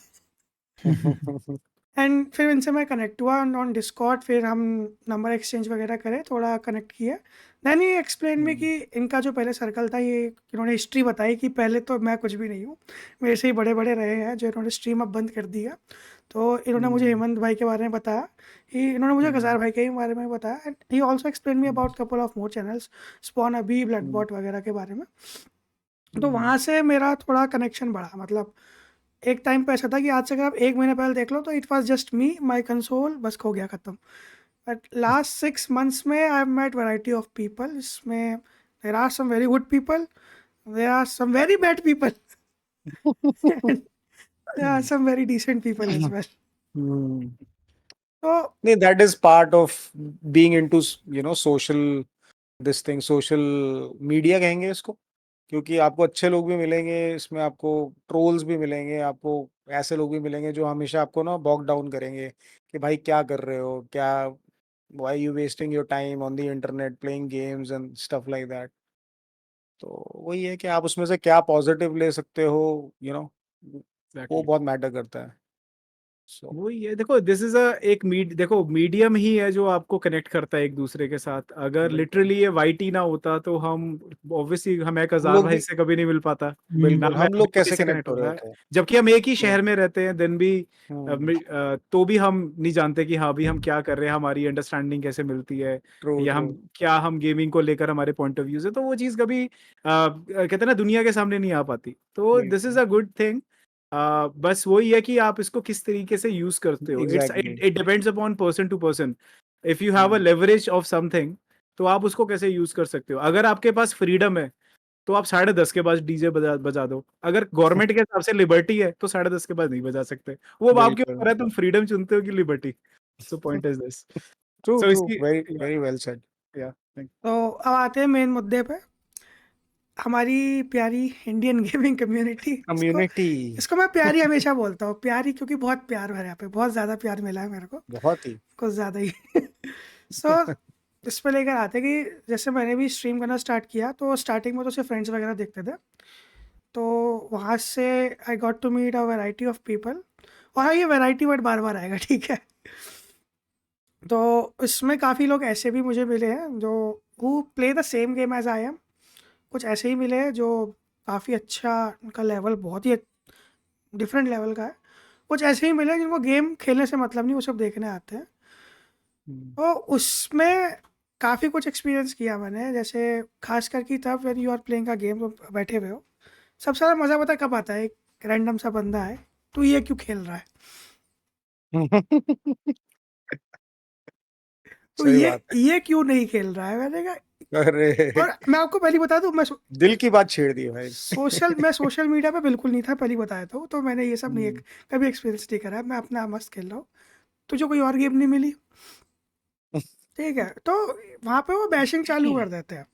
[SPEAKER 3] एंड फिर इनसे मैं कनेक्ट हुआ ऑन डिस्कॉर्ड, फिर हम नंबर एक्सचेंज वगैरह करे, थोड़ा कनेक्ट किया। देन ही एक्सप्लेन मी कि इनका जो पहले सर्कल था, ये इन्होंने हिस्ट्री बताई कि पहले तो मैं कुछ भी नहीं हूँ, मेरे से ही बड़े बड़े रहे हैं, जो इन्होंने स्ट्रीम अब बंद कर दिया। तो इन्होंने मुझे हेमंत भाई के बारे में बताया, इन्होंने मुझे गजार भाई के बारे में बताया, and he also explain me about couple of more channels, spawn अभी, ब्लड बॉट वगैरह के बारे में। तो वहाँ से मेरा थोड़ा कनेक्शन बढ़ा। मतलब एक टाइम पे ऐसा था कि आज से अगर आप 1 महीने पहले देख लो, तो it was just me, my console, बस हो गया ख़त्म। बट लास्ट 6 मंथ्स में I have met variety of people. इसमें there are some very good people, there are some very bad people, there are some very decent people as well. तो
[SPEAKER 2] नहीं that is part of being into social this thing social media कहेंगे इसको, क्योंकि आपको अच्छे लोग भी मिलेंगे, इसमें आपको ट्रोल्स भी मिलेंगे, आपको ऐसे लोग भी मिलेंगे जो हमेशा आपको ना बॉग डाउन करेंगे कि भाई क्या कर रहे हो, क्या why you wasting your time on the internet playing games and stuff like that. तो वही है कि आप उसमें से क्या पॉजिटिव ले सकते हो, वो
[SPEAKER 1] एग्जैक्टली
[SPEAKER 2] बहुत मैटर करता है। सो
[SPEAKER 1] वही है। देखो दिस इज देखो मीडियम ही है जो आपको कनेक्ट करता है एक दूसरे के साथ। अगर
[SPEAKER 2] बिल्कुल
[SPEAKER 1] लिटरली ये वाईटी ना होता तो हम ऑब्वियसली हमें
[SPEAKER 2] हम
[SPEAKER 1] अजार
[SPEAKER 2] लोग
[SPEAKER 1] भाई
[SPEAKER 2] भी
[SPEAKER 1] से कभी नहीं मिल पाता, ना
[SPEAKER 2] बिल्कुल
[SPEAKER 1] मैं
[SPEAKER 2] हम
[SPEAKER 1] अभी
[SPEAKER 2] लोग
[SPEAKER 1] भाई
[SPEAKER 2] कैसे
[SPEAKER 1] से
[SPEAKER 2] कनेक्ट
[SPEAKER 1] कनेक्ट
[SPEAKER 2] हो रहे
[SPEAKER 1] होता है।
[SPEAKER 2] होते हैं।
[SPEAKER 1] जबकि हम एक ही
[SPEAKER 2] हम्म,
[SPEAKER 1] शहर में रहते हैं देन भी
[SPEAKER 2] हम्म,
[SPEAKER 1] तो भी हम नहीं जानते कि हाँ भी हम क्या कर रहे हैं, हमारी अंडरस्टैंडिंग कैसे मिलती है,
[SPEAKER 2] ट्रू
[SPEAKER 1] या
[SPEAKER 2] ट्रू।
[SPEAKER 1] हम गेमिंग को लेकर हमारे पॉइंट ऑफ व्यू से, तो वो चीज़ कभी कहते हैं ना दुनिया के सामने नहीं आ पाती। तो दिस इज
[SPEAKER 2] बिल्कुल
[SPEAKER 1] अ गुड थिंग। बस वही है कि आप इसको किस तरीके से यूज करते हो।
[SPEAKER 2] Exactly.
[SPEAKER 1] It depends upon person to person. If you have a leverage of something तो आप उसको कैसे यूज कर सकते हो। अगर आपके पास फ्रीडम है तो आप 10:30 के बाद डीजे बजा दो। अगर गवर्नमेंट के हिसाब से लिबर्टी है तो 10:30 के बाद नहीं बजा सकते। वो अब आपके
[SPEAKER 2] बिल्कुल
[SPEAKER 1] ऊपर है, तुम फ्रीडम चुनते हो कि liberty. So point is this.
[SPEAKER 2] True
[SPEAKER 1] so
[SPEAKER 2] true,
[SPEAKER 1] इसकी
[SPEAKER 2] वेरी
[SPEAKER 1] या
[SPEAKER 2] वेरी वेल सेड।
[SPEAKER 1] या
[SPEAKER 3] तो अब आते हैं मेन मुद्दे पे। हमारी प्यारी इंडियन गेमिंग कम्युनिटी, इसको
[SPEAKER 2] कम्युनिटी
[SPEAKER 3] इसको मैं प्यारी हमेशा बोलता हूँ, प्यारी क्योंकि बहुत प्यार है यहाँ पे, बहुत ज़्यादा प्यार मिला है मेरे को,
[SPEAKER 2] बहुत ही।
[SPEAKER 3] कुछ ज़्यादा ही। सो इस पे लेकर आते हैं कि जैसे मैंने भी स्ट्रीम करना स्टार्ट किया तो स्टार्टिंग में तो सिर्फ फ्रेंड्स वगैरह देखते थे, तो वहाँ से I got to meet a variety of people. और हाँ, ये वैरायटी वर्ड बार बार आएगा, ठीक है। तो इसमें काफ़ी लोग ऐसे भी मुझे मिले हैं जो who play the same game as I am. कुछ ऐसे ही मिले हैं जो काफ़ी अच्छा, उनका लेवल बहुत ही डिफरेंट लेवल का है। कुछ ऐसे ही मिले हैं जिनको गेम खेलने से मतलब नहीं, वो सब देखने आते हैं। तो उसमें काफ़ी कुछ एक्सपीरियंस किया मैंने, जैसे खासकर कि तब when you are playing a game, तो बैठे हुए हो, सबसे ज़्यादा मज़ा पता है कब आता है? एक रैंडम सा बंदा है, तो ये क्यों खेल रहा है, तो
[SPEAKER 2] सही बात
[SPEAKER 3] ये क्यों नहीं खेल रहा है, मैंने कहा।
[SPEAKER 2] है। अरे
[SPEAKER 3] और मैं आपको पहले बता दूं,
[SPEAKER 2] दिल की बात छेड़ दी भाई।
[SPEAKER 3] मैं सोशल मीडिया पे बिल्कुल नहीं था, पहले बताया तो मैंने ये सब नहीं
[SPEAKER 2] हम्म,
[SPEAKER 3] कभी एक्सपीरियंस नहीं करा है। मैं अपना मस्त खेल रहा हूँ, तुझे कोई और गेम नहीं मिली, ठीक है। तो वहाँ पे वो बैशिंग चालू कर देते हैं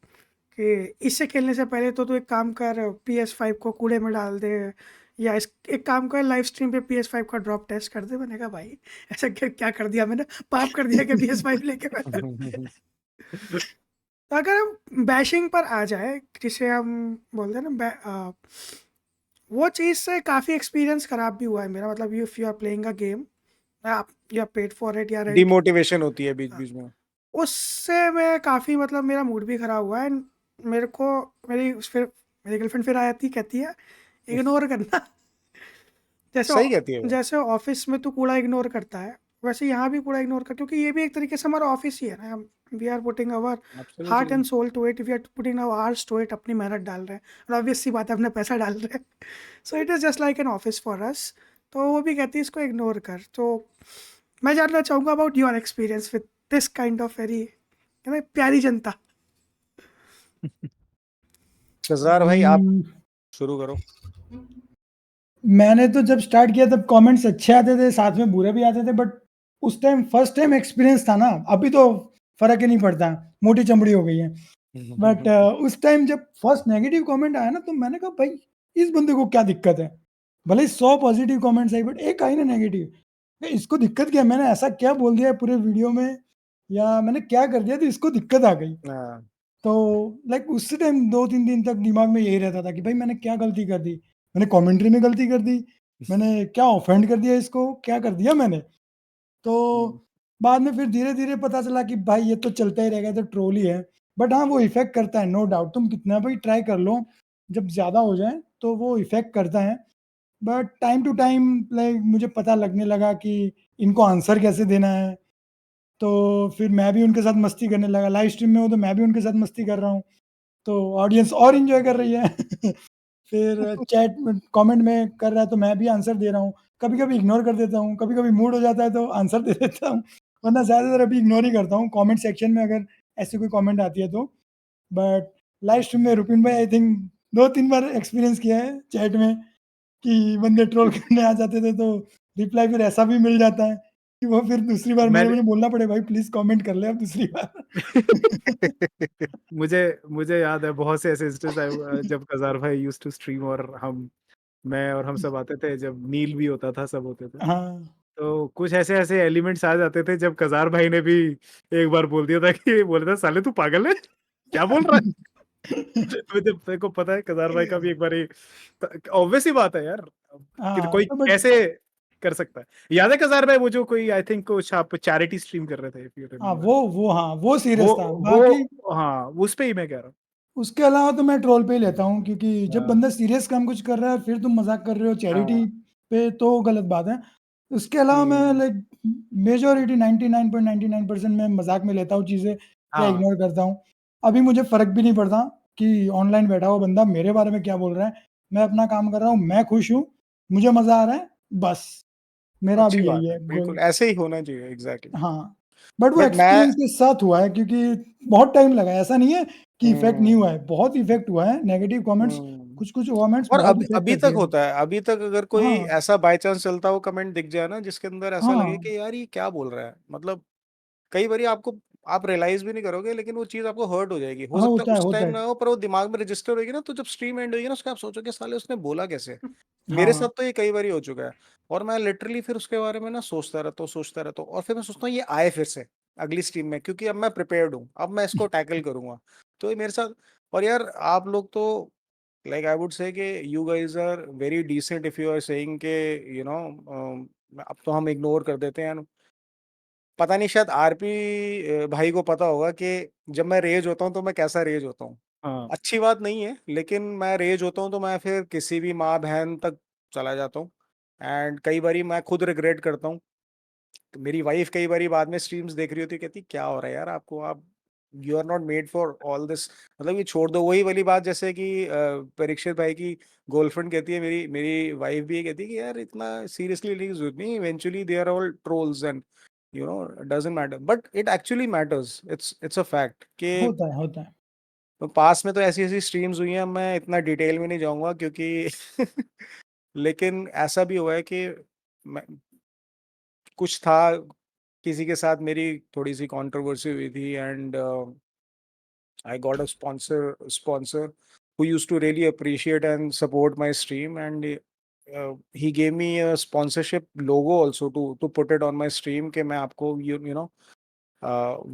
[SPEAKER 3] कि इससे खेलने से पहले तो तू एक काम कर, PS5 को कूड़े में डाल दे, या इस एक काम कर, लाइव स्ट्रीम पे PS5 का ड्रॉप टेस्ट कर दे। मैंने कहा भाई, ऐसा क्या कर दिया मैंने, पाप कर दिया कि PS5 लेके बैठा। तो अगर हम बैशिंग पर आ जाए, जिसे हम बोलते हैं ना वो चीज़ से काफ़ी एक्सपीरियंस ख़राब भी हुआ है मेरा। मतलब if you are playing a game, आप you are paid for it या रेंट,
[SPEAKER 2] डिमोटिवेशन होती है बीच बीच में।
[SPEAKER 3] उससे मैं काफ़ी, मतलब मेरा मूड भी ख़राब हुआ है। मेरे को फिर मेरी गर्लफ्रेंड फिर आ जाती, कहती है इग्नोर करना। जैसे
[SPEAKER 2] सही कहती है वो।
[SPEAKER 3] जैसे ऑफिस में तू कूड़ा इग्नोर करता है, वैसे यहाँ भी कूड़ा इग्नोर कर, क्योंकि ये भी एक तरीके से हमारा ऑफिस ही है ना। We are putting our heart
[SPEAKER 2] absolutely.
[SPEAKER 3] And soul to it, we are putting our hours to it, अपनी मेहनत डाल रहे हैं, और ऑब्वियस सी बात है अपना पैसा डाल रहे हैं। So it is just like an office for us. तो वो भी कहती है इसको इग्नोर कर। तो मैं जानना चाहूँगा about your experience with this kind of very प्यारी जनता।
[SPEAKER 2] शज़ार भाई आप
[SPEAKER 4] हम्म,
[SPEAKER 2] शुरू करो।
[SPEAKER 4] मैंने तो जब स्टार्ट किया तब कमेंट्स अच्छे आते थे, साथ में बुरे भी आते थे, बट उस टाइम फर्स्ट टाइम एक्सपीरियंस था ना, अभी तो फर्क ही नहीं पड़ता, मोटी चमड़ी हो गई है। बट उस टाइम जब फर्स्ट नेगेटिव कमेंट आया ना, तो मैंने कहा भाई इस बंदे को क्या दिक्कत है। भले ही 100 पॉजिटिव कमेंट्स आई, बट एक आई ना नेगेटिव, इसको दिक्कत क्या है? मैंने ऐसा क्या बोल दिया है पूरे वीडियो में, या मैंने क्या कर दिया तो इसको दिक्कत आ गई।
[SPEAKER 2] हाँ,
[SPEAKER 4] तो लाइक उसी टाइम 2-3 दिन तक दिमाग में यही रहता था कि भाई मैंने क्या गलती कर दी? मैंने कमेंट्री में गलती कर दी? मैंने क्या ऑफेंड कर दिया इसको? क्या कर दिया मैंने?
[SPEAKER 2] हम्म,
[SPEAKER 4] तो बाद में फिर धीरे-धीरे पता चला कि भाई ये तो चलता ही रहेगा, ये तो ट्रोल ही है। बट हाँ, वो इफ़ेक्ट करता है, नो डाउट। तुम कितना भी ट्राई कर लो, जब ज़्यादा हो जाए तो वो इफ़ेक्ट करता है। But time to time like मुझे पता लगने लगा कि इनको आंसर कैसे देना है। तो फिर मैं भी उनके साथ मस्ती करने लगा। लाइव स्ट्रीम में हूँ तो मैं भी उनके साथ मस्ती कर रहा हूँ। तो ऑडियंस और एन्जॉय कर रही है। फिर चैट में कमेंट में कर रहा है तो मैं भी आंसर दे रहा हूँ। कभी-कभी इग्नोर कर देता हूँ, कभी-कभी मूड हो जाता है तो आंसर दे देता हूँ, वरना ज़्यादातर अभी इग्नोर ही करता हूँ कमेंट सेक्शन में अगर ऐसी कोई कमेंट आती है तो। बट लाइव स्ट्रीम में रुपिन भाई आई थिंक 2-3 बार एक्सपीरियंस किया है चैट में कि बंदे ट्रोल करने आ जाते थे, तो रिप्लाई फिर ऐसा भी मिल जाता है। कि वो फिर दूसरी बार
[SPEAKER 1] मैंने
[SPEAKER 4] मुझे बोलना पड़े, भाई प्लीज़ कमेंट कर ले अब दूसरी बार।
[SPEAKER 1] मुझे मुझे याद है बहुत से ऐसे इंस्टेंस आए जब कज़ार भाई यूज्ड टू स्ट्रीम और मैं और हम सब आते थे, जब नील भी होता था, सब होते थे।
[SPEAKER 4] हाँ।
[SPEAKER 1] तो कुछ ऐसे-ऐसे एलिमेंट्स आ जाते थे जब कज़ार भाई ने भी एक बार बोल दिया था कि बोला था, "साले तू पागल है? क्या बोल रहा है?" मुझे तेरे को पता है कज़ार भाई का भी एक बारी त ऑब्वियस सी बात है यार, कि
[SPEAKER 4] हाँ,
[SPEAKER 1] कोई
[SPEAKER 4] तो बट
[SPEAKER 1] कैसे कर सकता है। याद है कज़ार भाई वो जो कोई आई थिंक कुछ आप चैरिटी स्ट्रीम कर रहे थे इफ यू
[SPEAKER 4] हाँ,
[SPEAKER 1] रिमेंबर?
[SPEAKER 4] वो हाँ, वो सीरियस था। बाकी
[SPEAKER 1] वो हाँ, उस पे ही मैं कह रहा हूँ।
[SPEAKER 4] उसके अलावा तो मैं ट्रोल पे ही लेता हूँ, क्योंकि जब
[SPEAKER 1] हाँ,
[SPEAKER 4] बंदा सीरियस काम कुछ कर रहा है फिर तुम मज़ाक कर रहे हो चैरिटी
[SPEAKER 1] हाँ।
[SPEAKER 4] पे, तो गलत बात है। उसके अलावा मैं
[SPEAKER 1] हुँ,
[SPEAKER 4] लाइक मेजॉरिटी 99.99% मैं मज़ाक में लेता हूँ चीज़ें या
[SPEAKER 1] हाँ,
[SPEAKER 4] इग्नोर करता हूँ। अभी मुझे फ़र्क भी नहीं पड़ता कि ऑनलाइन बैठा हुआ बंदा मेरे बारे में क्या बोल रहा है। मैं अपना काम कर रहा हूँ, मैं खुश हूँ, मुझे मज़ा आ रहा है, बस मेरा
[SPEAKER 2] अच्छी
[SPEAKER 4] अभी
[SPEAKER 2] बात
[SPEAKER 4] यही
[SPEAKER 2] है,
[SPEAKER 4] है गोल।
[SPEAKER 2] बिल्कुल ऐसे ही होना चाहिए, एग्ज़ैक्टली।
[SPEAKER 4] हाँ, बट वो
[SPEAKER 2] बट मैं
[SPEAKER 4] एक्सपीरियंस के साथ हुआ है, क्योंकि बहुत टाइम लगा है, ऐसा नहीं है कि इफ़ेक्ट नहीं
[SPEAKER 2] हुँ,
[SPEAKER 4] हुआ है, बहुत इफ़ेक्ट हुआ है, नेगेटिव कमेंट्स,
[SPEAKER 2] हुँ।
[SPEAKER 4] कुछ-कुछ कमेंट्स
[SPEAKER 2] और
[SPEAKER 4] बहुत
[SPEAKER 2] अभी
[SPEAKER 4] इफ़ेक्ट
[SPEAKER 2] अभी
[SPEAKER 4] करते
[SPEAKER 2] तक
[SPEAKER 4] हैं।
[SPEAKER 2] होता है, अभी तक अगर कोई
[SPEAKER 4] हाँ,
[SPEAKER 2] ऐसा बाय चांस चलता हुआ कमेंट दिख जाए ना, जिसके अंदर ऐसा लगे
[SPEAKER 4] हाँ,
[SPEAKER 2] कि यार ये क्या बोल रहा है? मतलब कई बारी आप रियलाइज़ भी नहीं करोगे, लेकिन वो चीज़ आपको हर्ट हो जाएगी। हो
[SPEAKER 4] हाँ,
[SPEAKER 2] सकता है
[SPEAKER 4] होता है,
[SPEAKER 2] उस
[SPEAKER 4] होता
[SPEAKER 2] टाइम
[SPEAKER 4] है।
[SPEAKER 2] ना हो, पर वो दिमाग में रजिस्टर होएगी ना, तो जब स्ट्रीम एंड होएगी ना, उसके आप सोचोगे साले उसने बोला कैसे? मेरे साथ
[SPEAKER 4] हाँ,
[SPEAKER 2] तो ये कई बारी हो चुका है, और मैं लिटरली फिर उसके बारे में ना सोचता रहता हूँ, और फिर मैं सोचता हूँ ये आए फिर से अगली स्ट्रीम में, क्योंकि अब मैं प्रिपेयर्ड हूँ, अब मैं इसको टैकल करूँगा। तो ये मेरे साथ, और यार आप लोग तो लाइक आई वुड से कि you guys are very decent if you are saying के यू नो अब तो हम इग्नोर कर देते हैं। पता नहीं, शायद आरपी भाई को पता होगा कि जब मैं रेज होता हूँ तो मैं कैसा रेज होता हूँ।
[SPEAKER 1] हाँ,
[SPEAKER 2] अच्छी बात नहीं है, लेकिन मैं रेज होता हूँ तो मैं फिर किसी भी माँ-बहन तक चला जाता हूँ, एंड कई बारी मैं खुद रिग्रेट करता हूँ। तो मेरी वाइफ़ कई बारी बाद में स्ट्रीम्स देख रही होती है, कहती क्या हो रहा है यार आपको, आप you are not made for all this, मतलब ये छोड़ दो। वही वाली बात जैसे कि परीक्षित भाई की गर्लफ्रेंड कहती है, मेरी मेरी वाइफ़ भी ये कहती है कि यार इतना सीरियसली नहीं ज़रूरत नहीं, eventually they are all trolls and doesn't matter, but it actually matters, it's a fact कि
[SPEAKER 4] होता है, होता है।
[SPEAKER 2] पास्ट में तो ऐसी-ऐसी स्ट्रीम्स हुई हैं, मैं इतना डिटेल में नहीं जाऊँगा क्योंकि लेकिन ऐसा भी हुआ है कि मैं कुछ था, किसी के साथ मेरी थोड़ी-सी कंट्रोवर्सी हुई थी, and I got a sponsor who used to really appreciate and support my stream, and he gave me a sponsorship logo also to put it on my stream कि मैं आपको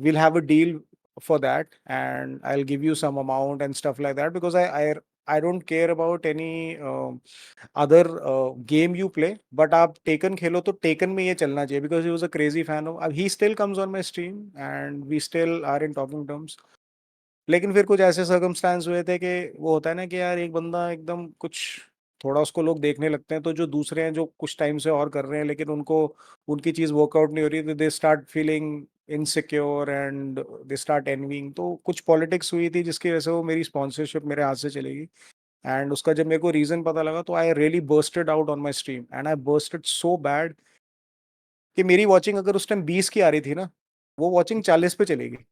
[SPEAKER 2] we'll have a deal for that, and I'll give you some amount and stuff like that, because I don't care about any other game you play, but आप taken खेलो तो taken में ये चलना चाहिए, because he was a crazy fan of, he still comes on my stream and we still are in talking terms. लेकिन फिर कुछ ऐसे सर्कमस्टेंस हुए थे कि वो होता है ना कि यार एक बंदा एकदम कुछ थोड़ा उसको लोग देखने लगते हैं, तो जो दूसरे हैं जो कुछ टाइम से और कर रहे हैं लेकिन उनको उनकी चीज़ वर्कआउट नहीं हो रही, तो they start feeling insecure and they start envying. तो कुछ पॉलिटिक्स हुई थी जिसकी वजह से वो मेरी स्पॉन्सरशिप मेरे हाथ से चली गई, एंड उसका जब मेरे को रीज़न पता लगा तो I really bursted out on my stream, and I bursted so bad कि मेरी वॉचिंग अगर उस टाइम 20 की आ रही थी ना, वो वॉचिंग 40 पे चली गई,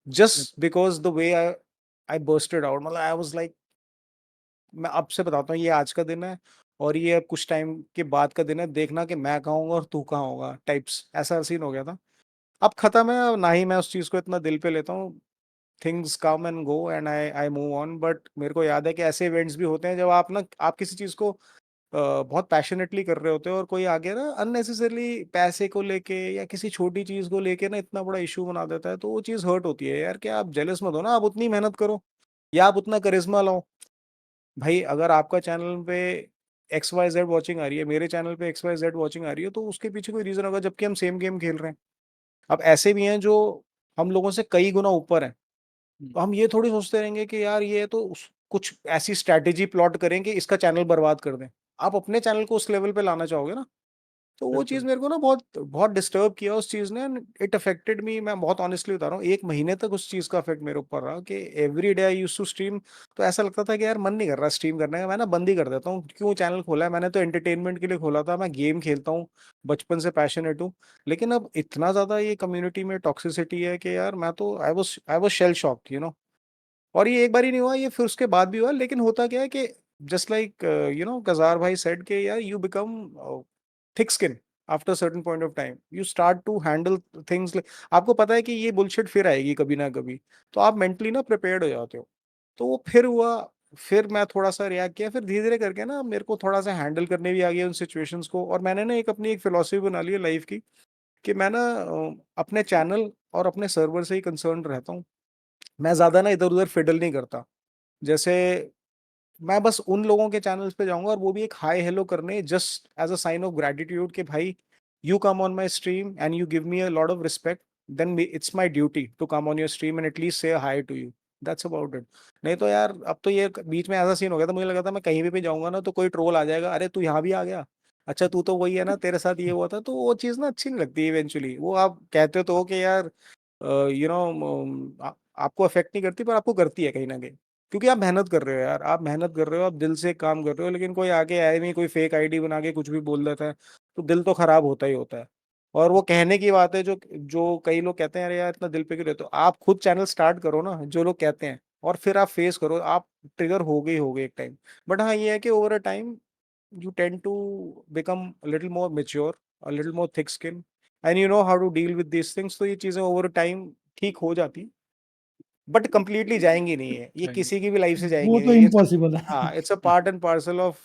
[SPEAKER 2] just because the way I bursted out. मतलब आई वाज़ लाइक, मैं अब से बताता हूँ, ये आज का दिन है और ये अब कुछ टाइम के बाद का दिन है, देखना कि मैं कहाँ होऊँगा और तू कहाँ होगा टाइप्स, ऐसा सीन हो गया था। अब खत्म है, अब ना ही मैं उस चीज़ को इतना दिल पे लेता हूँ। Things come and go and I I move on, but मेरे को याद है कि ऐसे इवेंट्स भी होते हैं जब आप किसी चीज़ को बहुत पैशनेटली कर रहे होते हो और कोई आगे ना अननेसेसरली पैसे को लेके या किसी छोटी चीज़ को लेके ना इतना बड़ा इश्यू बना देता है, तो वो चीज़ हर्ट होती है यार। कि आप जेलस मत हो ना, आप उतनी मेहनत करो या आप उतना करिश्मा लाओ। भाई अगर आपका चैनल पे एक्स वाई जेड वॉचिंग आ रही है, मेरे चैनल पे एक्स वाई जेड वॉचिंग आ रही है, तो उसके पीछे कोई रीज़न होगा, जबकि हम सेम गेम खेल रहे हैं। अब ऐसे भी हैं जो हम लोगों से कई गुना ऊपर हैं,
[SPEAKER 1] हुँ,
[SPEAKER 2] तो हम ये थोड़ी सोचते रहेंगे कि यार ये तो कुछ ऐसी स्ट्रैटेजी प्लॉट करें कि इसका चैनल बर्बाद कर दें। आप अपने चैनल को उस लेवल पे लाना चाहोगे ना? तो वो चीज़
[SPEAKER 1] बिल्कुल।
[SPEAKER 2] मेरे को ना बहुत बहुत डिस्टर्ब किया उस चीज़ ने, एंड इट अफेक्टेड मी। मैं बहुत ऑनेस्टली बता रहा हूँ, 1 महीने तक उस चीज़ का इफ़ेक्ट मेरे ऊपर रहा कि every day I used to stream. तो ऐसा लगता था कि यार मन नहीं कर रहा स्ट्रीम करने का, मैं ना बंद ही कर देता हूँ। क्यों चैनल खोला है? मैंने तो एंटरटेनमेंट के लिए खोला था, मैं गेम खेलता हूँ, बचपन से पैशनेट हूँ। लेकिन अब इतना ज़्यादा ये कम्युनिटी में टॉक्सिसिटी है कि यार मैं तो आई वाज़ शेल शॉक्ड, और ये एक बार ही नहीं हुआ, ये फिर उसके बाद भी हुआ। लेकिन होता क्या है कि जस्ट लाइक कज़ार भाई सेड कि यार you become thick skin. After certain point of time you start to handle things. आपको पता है कि ये बुलशिट फिर आएगी कभी ना कभी, तो आप मेंटली ना प्रिपेयर्ड हो जाते हो। तो वो फिर हुआ, फिर मैं थोड़ा सा रिएक्ट किया, फिर धीरे धीरे करके ना मेरे को थोड़ा सा हैंडल करने भी आ गया उन सिचुएशंस को। और मैंने ना एक अपनी एक फिलॉसफी बना ली है लाइफ की, कि मैं ना अपने चैनल और अपने सर्वर से ही कंसर्न रहता हूँ। मैं ज्यादा ना इधर उधर फिडल नहीं करता। जैसे मैं बस उन लोगों के चैनल्स पे जाऊंगा और वो भी एक हाय हेलो करने, just as a sign of gratitude कि भाई you come on my stream and you give me a lot of respect, then it's my duty to come on your stream and at least say hi to you. That's about it. नहीं तो यार अब तो ये बीच में ऐसा scene हो गया था, मुझे लगा था मैं कहीं भी जाऊंगा ना तो कोई ट्रोल आ जाएगा, अरे तू यहाँ भी आ गया, अच्छा तू तो वही है ना, तेरे साथ ये हुआ था। तो वो चीज़ ना अच्छी नहीं लगती इवेंचुअली। वो आप कहते तो हो कि यार यू नो आपको अफेक्ट नहीं करती, पर आपको करती है कहीं ना कहीं, क्योंकि आप मेहनत कर रहे हो यार, आप मेहनत कर रहे हो, आप दिल से काम कर रहे हो। लेकिन कोई आके आए नहीं, कोई फेक आईडी बना के कुछ भी बोल देता है, तो दिल तो खराब होता ही होता है। और वो कहने की बात है, जो जो कई लोग कहते हैं अरे यार इतना दिल पे क्यों रहते हो, आप खुद चैनल स्टार्ट करो ना जो लोग कहते हैं, और फिर आप फेस करो, आप ट्रिगर हो गए एक टाइम। बट हाँ ये है कि over a time you tend to become a little more mature, a little more thick skin, and you know how to deal with these things। तो ये चीजें ओवर टाइम ठीक हो जाती, बट कंप्लीटली जाएंगी नहीं है, ये
[SPEAKER 1] जाएंगे।
[SPEAKER 2] किसी की भी लाइफ से
[SPEAKER 4] वो
[SPEAKER 2] जाएंगी
[SPEAKER 4] तो
[SPEAKER 2] नहीं।
[SPEAKER 4] इम्पॉसिबल है।
[SPEAKER 2] हाँ it's a part and parcel of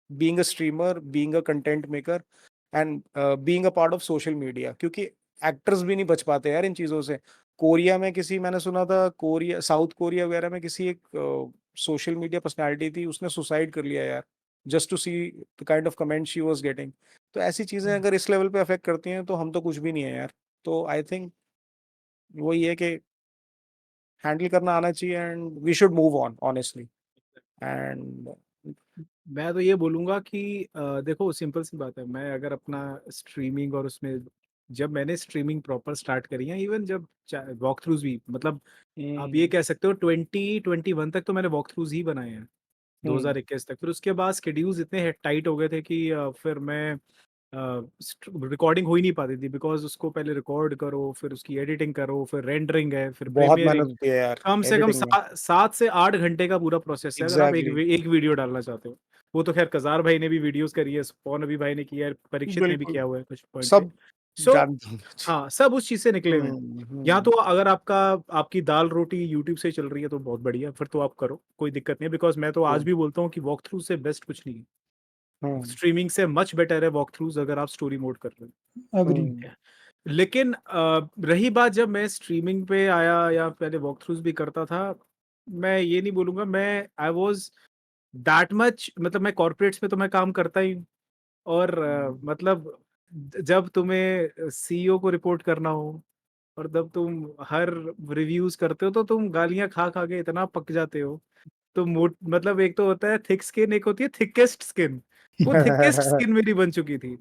[SPEAKER 2] being a streamer, being a content maker, and being a part of social media. क्योंकि एक्टर्स भी नहीं बच पाते यार इन चीजों से। कोरिया में किसी, मैंने सुना था कोरिया, साउथ कोरिया वगैरह में किसी एक सोशल मीडिया पर्सनालिटी थी, उसने सुसाइड कर लिया यार, just to see the kind of comment she was getting. तो ऐसी चीजें अगर इस लेवल पे अफेक्ट करती हैं तो हम तो कुछ भी नहीं है यार। तो आई थिंक वही है कि हैंडल करना आना चाहिए, and we should move on honestly. And
[SPEAKER 1] मैं तो ये बोलूँगा कि देखो सिंपल सी बात है, मैं अगर अपना स्ट्रीमिंग और उसमें जब मैंने स्ट्रीमिंग प्रॉपर स्टार्ट करी है, इवन जब वॉक थ्रूज भी, मतलब आप ये कह सकते हो 2021 तक तो मैंने वॉक थ्रूज ही बनाए हैं, 2021 तक। फिर उसके बाद शेड्यूल्स इतने टाइट हो गए थे कि फिर मैं रिकॉर्डिंग हो ही नहीं पाती थी, बिकॉज उसको पहले रिकॉर्ड करो, फिर उसकी एडिटिंग करो, फिर रेंडरिंग है, फिर
[SPEAKER 2] बहुत मेहनत
[SPEAKER 1] प्रीमियरिंग,
[SPEAKER 2] होती है यार
[SPEAKER 1] कम से कम
[SPEAKER 2] एडिटिंग में।
[SPEAKER 1] 7 से 8 घंटे का पूरा प्रोसेस है अगर आप
[SPEAKER 2] एग्जैक्टली।
[SPEAKER 1] एक वीडियो डालना चाहते हो। वो तो खैर कजार भाई ने भी वीडियोस करी है, पौन अभी भाई ने किया है, परीक्षित ने भी
[SPEAKER 2] बिल्कुल।
[SPEAKER 1] किया हुआ है कुछ पॉइंट पे।
[SPEAKER 2] सब
[SPEAKER 1] सो
[SPEAKER 2] जानते हैं।
[SPEAKER 1] हाँ, सब उस चीज से निकले हुए हैं। यहाँ तो अगर आपकी दाल रोटी यूट्यूब से चल रही है तो बहुत बढ़िया, फिर तो आप करो, कोई दिक्कत नहीं है। बिकॉज मैं तो आज भी बोलता हूँ कि वॉक थ्रू से बेस्ट कुछ नहीं है, स्ट्रीमिंग से मच बेटर है वॉक थ्रूज अगर आप स्टोरी मोड कर रहे हो।
[SPEAKER 4] अग्री।
[SPEAKER 1] लेकिन रही बात जब मैं स्ट्रीमिंग पे आया या पहले वॉक थ्रूज भी करता था, मैं ये नहीं बोलूंगा मैं आई वॉज दैट मच, मतलब मैं कॉर्पोरेट्स में तो मैं काम करता ही हूँ। और मतलब जब तुम्हें सीईओ को रिपोर्ट करना हो और जब तुम हर रिव्यूज करते हो तो तुम गालियां खा खा के इतना पक जाते हो। तो मतलब एक तो होता है थिक स्किन, एक होती है थिकेस्ट स्किन। वो थिकेस्ट स्किन मेरी बन चुकी थी।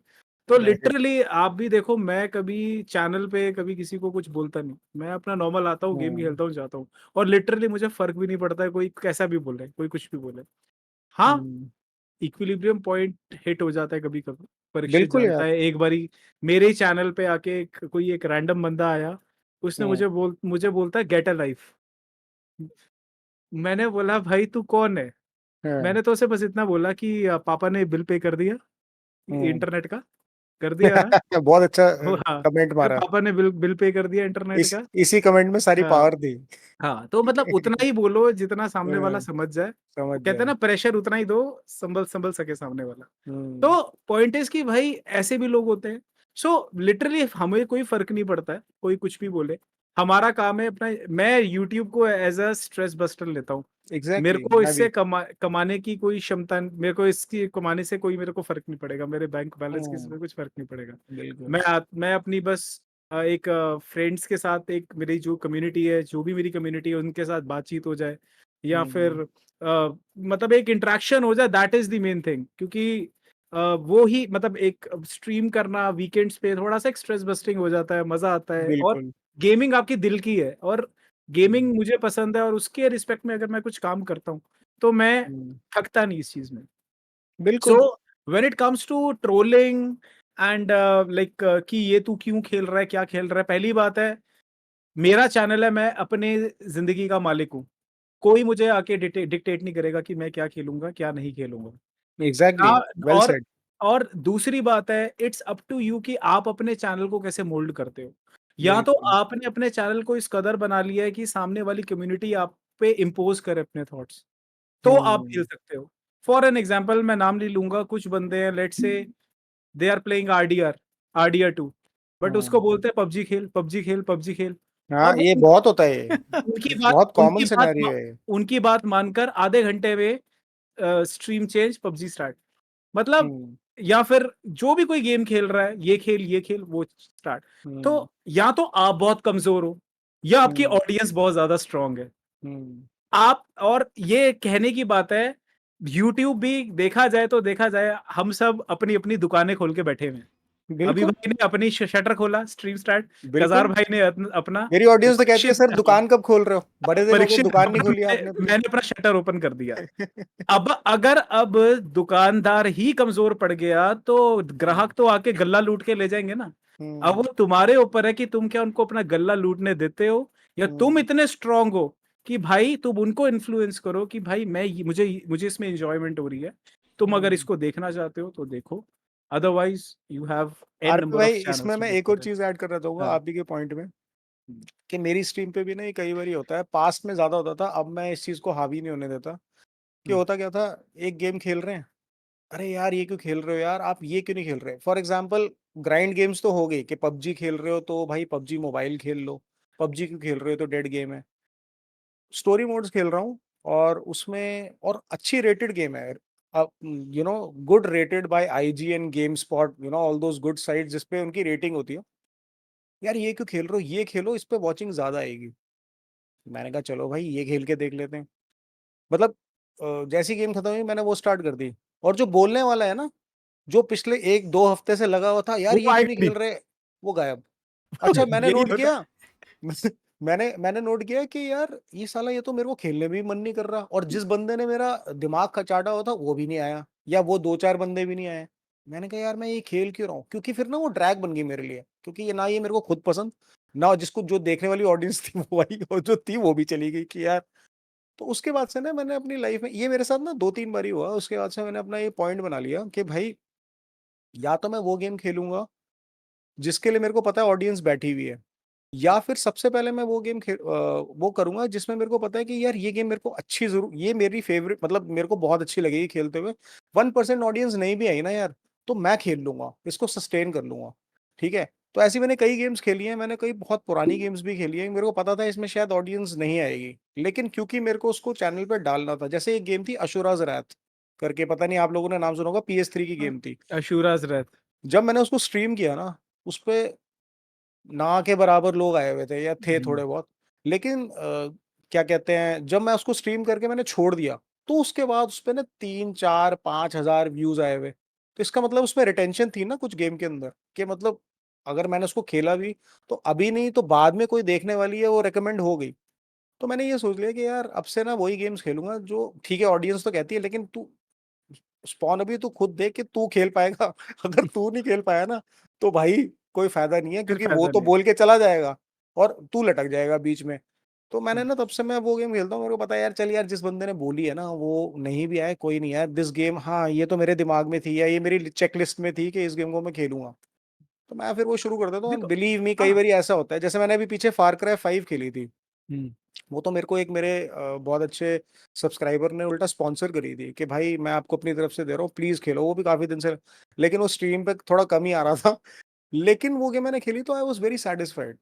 [SPEAKER 1] तो
[SPEAKER 2] Right.
[SPEAKER 1] लिटरली आप भी देखो, मैं कभी चैनल पे कभी किसी को कुछ बोलता नहीं, मैं अपना नॉर्मल आता हूँ, गेम खेलता हूँ, जाता हूँ। और लिटरली मुझे फर्क भी नहीं पड़ता है कोई कैसा भी बोले, कोई कुछ भी बोले। हाँ, इक्विलिब्रियम पॉइंट हिट हो जाता है कभी कभी। परीक्षित
[SPEAKER 2] बिल्कुल
[SPEAKER 1] जानता
[SPEAKER 2] यार।
[SPEAKER 1] है, एक बारी मेरे ही चैनल पे आके कोई एक रैंडम बंदा आया, उसने
[SPEAKER 2] हम्म,
[SPEAKER 1] मुझे बोलता है गेट अ लाइफ। मैंने बोला भाई तू कौन है?
[SPEAKER 2] हाँ,
[SPEAKER 1] मैंने तो उसे बस इतना बोला कि पापा ने बिल पे कर दिया
[SPEAKER 2] हम्म।
[SPEAKER 1] इंटरनेट का, कर दिया ना।
[SPEAKER 2] बहुत अच्छा
[SPEAKER 1] वो हाँ,
[SPEAKER 2] कमेंट
[SPEAKER 1] तो
[SPEAKER 2] मारा।
[SPEAKER 1] पापा ने बिल बिल पे कर दिया इंटरनेट का।
[SPEAKER 2] इसी कमेंट में सारी
[SPEAKER 1] हाँ
[SPEAKER 2] पावर थी।
[SPEAKER 1] हाँ, तो मतलब उतना ही बोलो जितना सामने वाला
[SPEAKER 2] हाँ,
[SPEAKER 1] समझ जाए।
[SPEAKER 2] समझ
[SPEAKER 1] वो कहते हैं
[SPEAKER 2] जाए।
[SPEAKER 1] ना, प्रेशर उतना ही दो, संभल संभल सके सामने वाला।
[SPEAKER 2] हम्म,
[SPEAKER 1] तो पॉइंट इज कि भाई ऐसे भी लोग होते हैं। सो लिटरली हमें कोई फर्क नहीं पड़ता है कोई कुछ भी बोले। हमारा काम है अपना, मैं यूट्यूब को एज अ स्ट्रेस बस्टर लेता हूँ। मेरे
[SPEAKER 2] एग्जैक्टली
[SPEAKER 1] को
[SPEAKER 2] मैं
[SPEAKER 1] इससे
[SPEAKER 2] भी।
[SPEAKER 1] कमाने की कोई क्षमता, मेरे को इसकी कमाने से कोई मेरे को फर्क नहीं पड़ेगा, मेरे बैंक बैलेंस की
[SPEAKER 2] हम्म,
[SPEAKER 1] इसमें कुछ फर्क नहीं पड़ेगा।
[SPEAKER 2] बिल्कुल।
[SPEAKER 1] मैं अपनी बस एक फ्रेंड्स के साथ, एक मेरी जो कम्युनिटी है, जो भी मेरी कम्युनिटी है उनके साथ बातचीत हो जाए, या फिर मतलब एक इंटरेक्शन हो जाए, that is the main thing. क्योंकि वो ही मतलब एक स्ट्रीम करना वीकेंड्स पे थोड़ा सा स्ट्रेस बस्टिंग हो जाता है, मजा आता है। और
[SPEAKER 2] बिल्कुल।
[SPEAKER 1] गेमिंग आपकी दिल की है, और
[SPEAKER 2] हम्म,
[SPEAKER 1] गेमिंग मुझे पसंद है, और उसके रिस्पेक्ट में अगर मैं कुछ काम करता हूँ तो मैं
[SPEAKER 2] हम्म,
[SPEAKER 1] थकता नहीं इस चीज में। सो
[SPEAKER 2] बिल्कुल।
[SPEAKER 1] When it comes to trolling and like कि ये तू क्यों खेल रहा है, क्या खेल रहा है, पहली बात है मेरा चैनल है, मैं अपने जिंदगी का मालिक हूँ। कोई मुझे आके डिक्टेट नहीं करेगा कि मैं क्या खेलूंगा क्या नहीं खेलूंगा।
[SPEAKER 2] एग्जैक्टली।
[SPEAKER 1] ना,
[SPEAKER 2] वेल
[SPEAKER 1] और
[SPEAKER 2] सेड।
[SPEAKER 1] और दूसरी बात है, इट्स अप टू यू कि आप अपने चैनल को कैसे मोल्ड करते हो। या तो
[SPEAKER 2] बिल्कुल।
[SPEAKER 1] आपने अपने चैनल को इस कदर बना लिया है कि सामने वाली कम्युनिटी आप पे इम्पोज करे अपने थॉट्स, तो आप खेल सकते हो। फॉर एन एग्जांपल मैं नाम नहीं लूंगा, कुछ बंदे हैं, let's say they are playing RDR 2, but उसको बोलते हैं पबजी खेल, पबजी खेल, पबजी खेल।
[SPEAKER 2] हाँ,
[SPEAKER 1] अब
[SPEAKER 2] ये
[SPEAKER 1] वो
[SPEAKER 2] बहुत होता है ये।
[SPEAKER 1] उनकी बात
[SPEAKER 2] बहुत कॉमन
[SPEAKER 1] उनकी बात
[SPEAKER 2] सिनेरियो
[SPEAKER 1] मा
[SPEAKER 2] है ये।
[SPEAKER 1] उनकी बात मानकर आधे घंटे में स्ट्रीम चेंज, पबजी स्टार्ट। मतलब
[SPEAKER 2] हुँ,
[SPEAKER 1] या फिर जो भी कोई गेम खेल रहा है, ये खेल, वो स्टार्ट।
[SPEAKER 2] हुँ,
[SPEAKER 1] तो या तो आप बहुत कमज़ोर हो या आपकी
[SPEAKER 2] हुँ,
[SPEAKER 1] ऑडियंस बहुत ज़्यादा स्ट्रॉन्ग है।
[SPEAKER 2] हुँ।
[SPEAKER 1] आप और ये कहने की बात है, यूट्यूब भी देखा जाए, हम सब अपनी-अपनी दुकानें खोल के बैठे हुए हैं। अभी
[SPEAKER 2] बिल्कुल,
[SPEAKER 1] भाई ने अपनी शटर खोला, स्ट्रीम स्टार्ट, कज़ार
[SPEAKER 2] बिल्कुल।
[SPEAKER 1] भाई ने अपना
[SPEAKER 2] मेरी ऑडियंस तो कहती है,
[SPEAKER 1] परीक्षित
[SPEAKER 2] "सर दुकान कब खोल रहे हो? बड़े दिन हो गए,
[SPEAKER 1] परीक्षित
[SPEAKER 2] दुकान नहीं खोली
[SPEAKER 1] मैंने
[SPEAKER 2] आपने अपनी।"
[SPEAKER 1] मैंने अपना शटर ओपन कर दिया। अब दुकानदार ही कमज़ोर पड़ गया, तो
[SPEAKER 2] हुँ,
[SPEAKER 1] ग्राहक तो आके गल्ला लूट के ले जाएँगे ना। अब वो
[SPEAKER 2] हुँ,
[SPEAKER 1] तुम्हारे ऊपर है कि तुम क्या उनको अपना गल्ला लूटने देते हो, या तुम
[SPEAKER 2] हुँ,
[SPEAKER 1] इतने स्ट्रॉन्ग हो कि भाई तुम उनको इन्फ्लुएंस करो कि भाई मैं ये मुझे इसमें एन्जॉयमेंट हो रही है। तुम अगर
[SPEAKER 2] हुँ।
[SPEAKER 1] इसको देखना चाहते हो तो देखो, otherwise you have an
[SPEAKER 2] RP
[SPEAKER 1] number of
[SPEAKER 2] भाई, इसमें
[SPEAKER 1] चैनल्स टू
[SPEAKER 2] मैं
[SPEAKER 1] गेट
[SPEAKER 2] एक और
[SPEAKER 1] कंटेंट।
[SPEAKER 2] चीज़ ऐड करना चाहूँगा
[SPEAKER 1] हाँ।
[SPEAKER 2] आप ही के पॉइंट में,
[SPEAKER 1] हुँ,
[SPEAKER 2] कि मेरी स्ट्रीम पे भी ना ये कई बारी होता है, पास्ट में ज़्यादा होता था, अब मैं इस चीज़ को हावी नहीं होने देता। कि
[SPEAKER 1] हुँ,
[SPEAKER 2] होता क्या था, एक गेम खेल रहे हैं, "अरे यार, ये क्यों खेल रहे हो यार? आप ये क्यों नहीं खेल रहे?" फॉर एग्ज़ाम्पल ग्राइंड गेम्स तो हो गई कि पबजी खेल रहे हो तो भाई पबजी मोबाइल खेल लो, पबजी क्यों खेल रहे हो, तो डेड गेम है। स्टोरी मोड्स खेल रहा हूँ और उसमें और अच्छी रेटेड गेम है। Good rated by IGN, GameSpot, all those good sites जिस पे उनकी रेटिंग होती है। यार ये क्यों खेल रहे हो? ये खेलो, इस पे वॉचिंग ज़्यादा आएगी। मैंने कहा चलो भाई ये खेल के देख लेते हैं। मतलब जैसी गेम खत्म हुई मैंने वो स्टार्ट कर दी और जो बोलने वाला है ना, जो पिछले 1-2 हफ्ते से लगा हुआ था, यार
[SPEAKER 1] वो
[SPEAKER 2] ये क्यों नहीं
[SPEAKER 1] आएगा
[SPEAKER 2] खेल
[SPEAKER 1] नहीं।
[SPEAKER 2] रहे? वो गायब। अच्छा मैंने
[SPEAKER 1] यही
[SPEAKER 2] नोट
[SPEAKER 1] होता
[SPEAKER 2] किया मैंने नोट किया कि यार ये साला ये तो मेरे को खेलने में भी मन नहीं कर रहा और जिस बंदे ने मेरा दिमाग का चाटा हुआ था वो भी नहीं आया या वो 2-4 बंदे भी नहीं आए। मैंने कहा यार मैं ये खेल क्यों रहा हूँ? क्योंकि फिर ना वो ड्रैग बन गई मेरे लिए क्योंकि ये ना ये मेरे को खुद पसंद, ना जिसको जो देखने वाली ऑडियंस थी वो आई और जो थी वो भी चली गई कि यार। तो उसके बाद से ना मैंने अपनी लाइफ में ये मेरे साथ ना 2-3 बार ही हुआ, उसके बाद से मैंने अपना ये पॉइंट बना लिया कि भाई या तो मैं वो गेम खेलूँगा जिसके लिए मेरे को पता है ऑडियंस बैठी हुई है। या फिर सबसे पहले मैं वो करूँगा जिसमें मेरे को पता है कि यार ये गेम मेरे को अच्छी ज़रूर ये मेरी फ़ेवरेट मतलब मेरे को बहुत अच्छी लगेगी खेलते हुए। 1% ऑडियंस नहीं भी आई ना यार, तो मैं खेल लूँगा, इसको सस्टेन कर लूँगा, ठीक है? तो ऐसी मैंने कई गेम्स खेली हैं, मैंने कई बहुत पुरानी गेम्स भी खेली हैं, मेरे को पता था इसमें शायद ऑडियंस नहीं आएगी। लेकिन क्योंकि मेरे को उसको चैनल पे डालना था, जैसे एक गेम थी अशुराज़ रैथ करके, पता नहीं आप लोगों ने नाम सुना होगा, PS3 की
[SPEAKER 1] हाँ,
[SPEAKER 2] गेम थी।
[SPEAKER 1] अशूराज़ रेथ।
[SPEAKER 2] जब मैंने उसको स्ट्रीम किया ना, उसपे ना के बराबर लोग आए हुए थे या थे
[SPEAKER 1] हुँ।
[SPEAKER 2] थोड़े बहुत। लेकिन क्या कहते हैं, जब मैं उसको स्ट्रीम करके मैंने छोड़ दिया, तो उसके बाद उसपे ना 3, 4, 5,000 व्यूज़ आए हुए। तो इसका मतलब उसमें रिटेंशन थी ना कुछ गेम के अंदर, कि मतलब अगर मैंने उसको खेला भी, तो अभी नहीं तो बाद में कोई देखने वाली है, वो रिकमेंड हो गई। तो मैंने ये सोच लिया कि यार अब से ना वही गेम्स खेलूँगा जो ठीक है ऑडियंस तो कहती है लेकिन तू स्पॉन अभी तू खुद देख कि तू खेल पाएगा। अगर तू नहीं खेल पाया ना, तो भाई कोई फ़ायदा नहीं है
[SPEAKER 1] फिर
[SPEAKER 2] क्योंकि वो
[SPEAKER 1] फ़ायदा
[SPEAKER 2] तो
[SPEAKER 1] नहीं है।
[SPEAKER 2] बोल के चला जाएगा और तू लटक जाएगा बीच में। तो मैंने
[SPEAKER 1] हुँ।
[SPEAKER 2] ना तब से मैं वो गेम खेलता हूँ, मेरे को पता है यार चल यार जिस बंदे ने बोली है ना वो नहीं भी आए कोई नहीं है, दिस गेम हाँ, ये तो मेरे दिमाग में थी या ये मेरी चेकलिस्ट में थी कि इस गेम को मैं खेलूँगा। तो मैं फिर वो शुरू कर देता हूँ और
[SPEAKER 1] देखो
[SPEAKER 2] बिलीव मी कई
[SPEAKER 1] हाँ।
[SPEAKER 2] बारी ऐसा होता है, जैसे मैंने अभी पीछे फार क्राई 5 खेली थी।
[SPEAKER 1] हुँ।
[SPEAKER 2] वो तो मेरे को एक मेरे बहुत अच्छे सब्सक्राइबर ने उल्टा स्पॉन्सर करी थी कि भाई मैं आपको अपनी तरफ से दे रहा हूँ, प्लीज़ खेलो। वो भी काफ़ी दिन से, लेकिन वो स्ट्रीम पे थोड़ा कम ही आ रहा था। लेकिन वो गेम मैंने खेली तो I was very satisfied.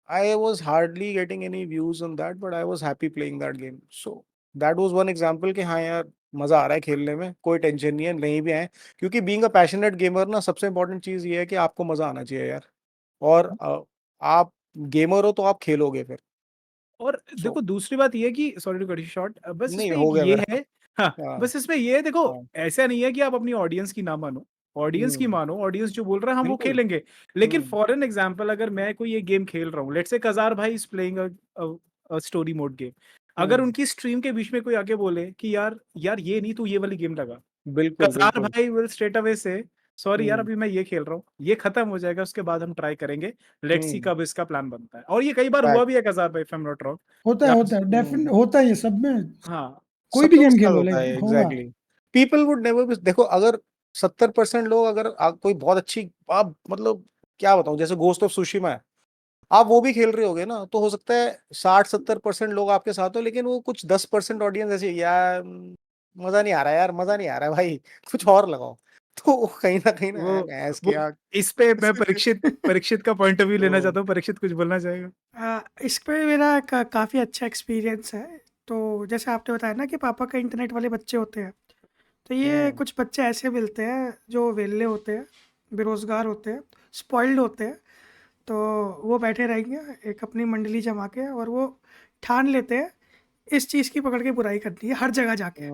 [SPEAKER 2] I was hardly getting any views on that but I was happy playing that game. So that was one example कि हाँ यार, मज़ा आ रहा है खेलने में, कोई टेंशन नहीं है, नहीं भी आए। क्योंकि बीइंग अ पैशनेट गेमर ना सबसे इम्पोर्टेंट चीज़ ये है कि आपको मज़ा आना चाहिए यार। और आप गेमर हो तो आप खेलोगे फिर।
[SPEAKER 1] और
[SPEAKER 2] सो
[SPEAKER 1] देखो दूसरी बात ये है कि sorry to cut you short, बस
[SPEAKER 2] नहीं
[SPEAKER 1] इसमें एक
[SPEAKER 2] हो गया
[SPEAKER 1] ये
[SPEAKER 2] मेरा।
[SPEAKER 1] है। हाँ,
[SPEAKER 2] हाँ,
[SPEAKER 1] बस इसमें ये है, देखो
[SPEAKER 2] हाँ।
[SPEAKER 1] ऐसा नहीं है कि आप अपनी ऑडियंस की ना मानो, ऑडियंस की
[SPEAKER 2] हुँ,
[SPEAKER 1] मानो, ऑडियंस जो बोल रहा है हम वो
[SPEAKER 2] बिल्कुल।
[SPEAKER 1] खेलेंगे। लेकिन
[SPEAKER 2] हुँ,
[SPEAKER 1] फॉर एन एग्जांपल अगर मैं कोई ये गेम खेल रहा हूँ, लेट्स से कज़ार भाई is playing a story mode game. अगर
[SPEAKER 2] हुँ।
[SPEAKER 1] उनकी स्ट्रीम के बीच में कोई आके बोले कि यार ये नहीं, तू ये वाली गेम लगा।
[SPEAKER 2] बिल्कुल,
[SPEAKER 1] कज़ार
[SPEAKER 2] बिल्कुल।
[SPEAKER 1] भाई विल स्ट्रेट अवे से सॉरी यार
[SPEAKER 2] हुँ,
[SPEAKER 1] अभी मैं ये खेल रहा हूँ, ये खत्म हो जाएगा उसके बाद हम ट्राई करेंगे, लेट्स सी
[SPEAKER 2] हुँ।
[SPEAKER 1] कब इसका प्लान बनता है। और ये कई बार हुआ
[SPEAKER 2] फैक्ट।
[SPEAKER 1] भी है कज़ार भाई, if I am not wrong.
[SPEAKER 4] होता है,
[SPEAKER 2] हुँ।
[SPEAKER 4] डेफ़िन होता है ये सब में,
[SPEAKER 1] हाँ,
[SPEAKER 4] कोई भी
[SPEAKER 2] सबके
[SPEAKER 4] गेम
[SPEAKER 2] साथ
[SPEAKER 4] खेलो
[SPEAKER 2] होता
[SPEAKER 4] लाइक
[SPEAKER 2] है
[SPEAKER 4] होगा।
[SPEAKER 2] Exactly. People would never be देखो अगर 70% लोग अगर कोई बहुत अच्छी आप मतलब क्या बताऊँ जैसे गोस्ट ऑफ सुशिमा है, आप वो भी खेल रहे होगे ना तो हो सकता है 60-70% लोग आपके साथ हो लेकिन वो कुछ 10% ऑडियंस ऐसी यार मज़ा नहीं आ रहा यार, मज़ा नहीं आ रहा है भाई कुछ और लगाओ। तो कहीं न कहीं ना
[SPEAKER 1] वो
[SPEAKER 2] भैंस
[SPEAKER 1] वो
[SPEAKER 2] की आँख
[SPEAKER 1] इस पे मैं परीक्षित का पॉइंट ऑफ व्यू लेना
[SPEAKER 2] तो
[SPEAKER 1] चाहता हूँ। परीक्षित कुछ बोलना चाहेगा?
[SPEAKER 3] इस पे मेरा काफ़ी अच्छा एक्सपीरियंस है। तो जैसे आपने बताया ना कि पापा का इंटरनेट वाले बच्चे होते हैं, तो ये
[SPEAKER 2] हुँ,
[SPEAKER 3] कुछ बच्चे ऐसे मिलते हैं जो वेले होते हैं, बेरोज़गार होते हैं, स्पॉइल्ड होते हैं। तो वो बैठे रहेंगे एक अपनी मंडली जमा के और वो ठान लेते हैं इस चीज़ की पकड़ के बुराई करनी है हर जगह जाके।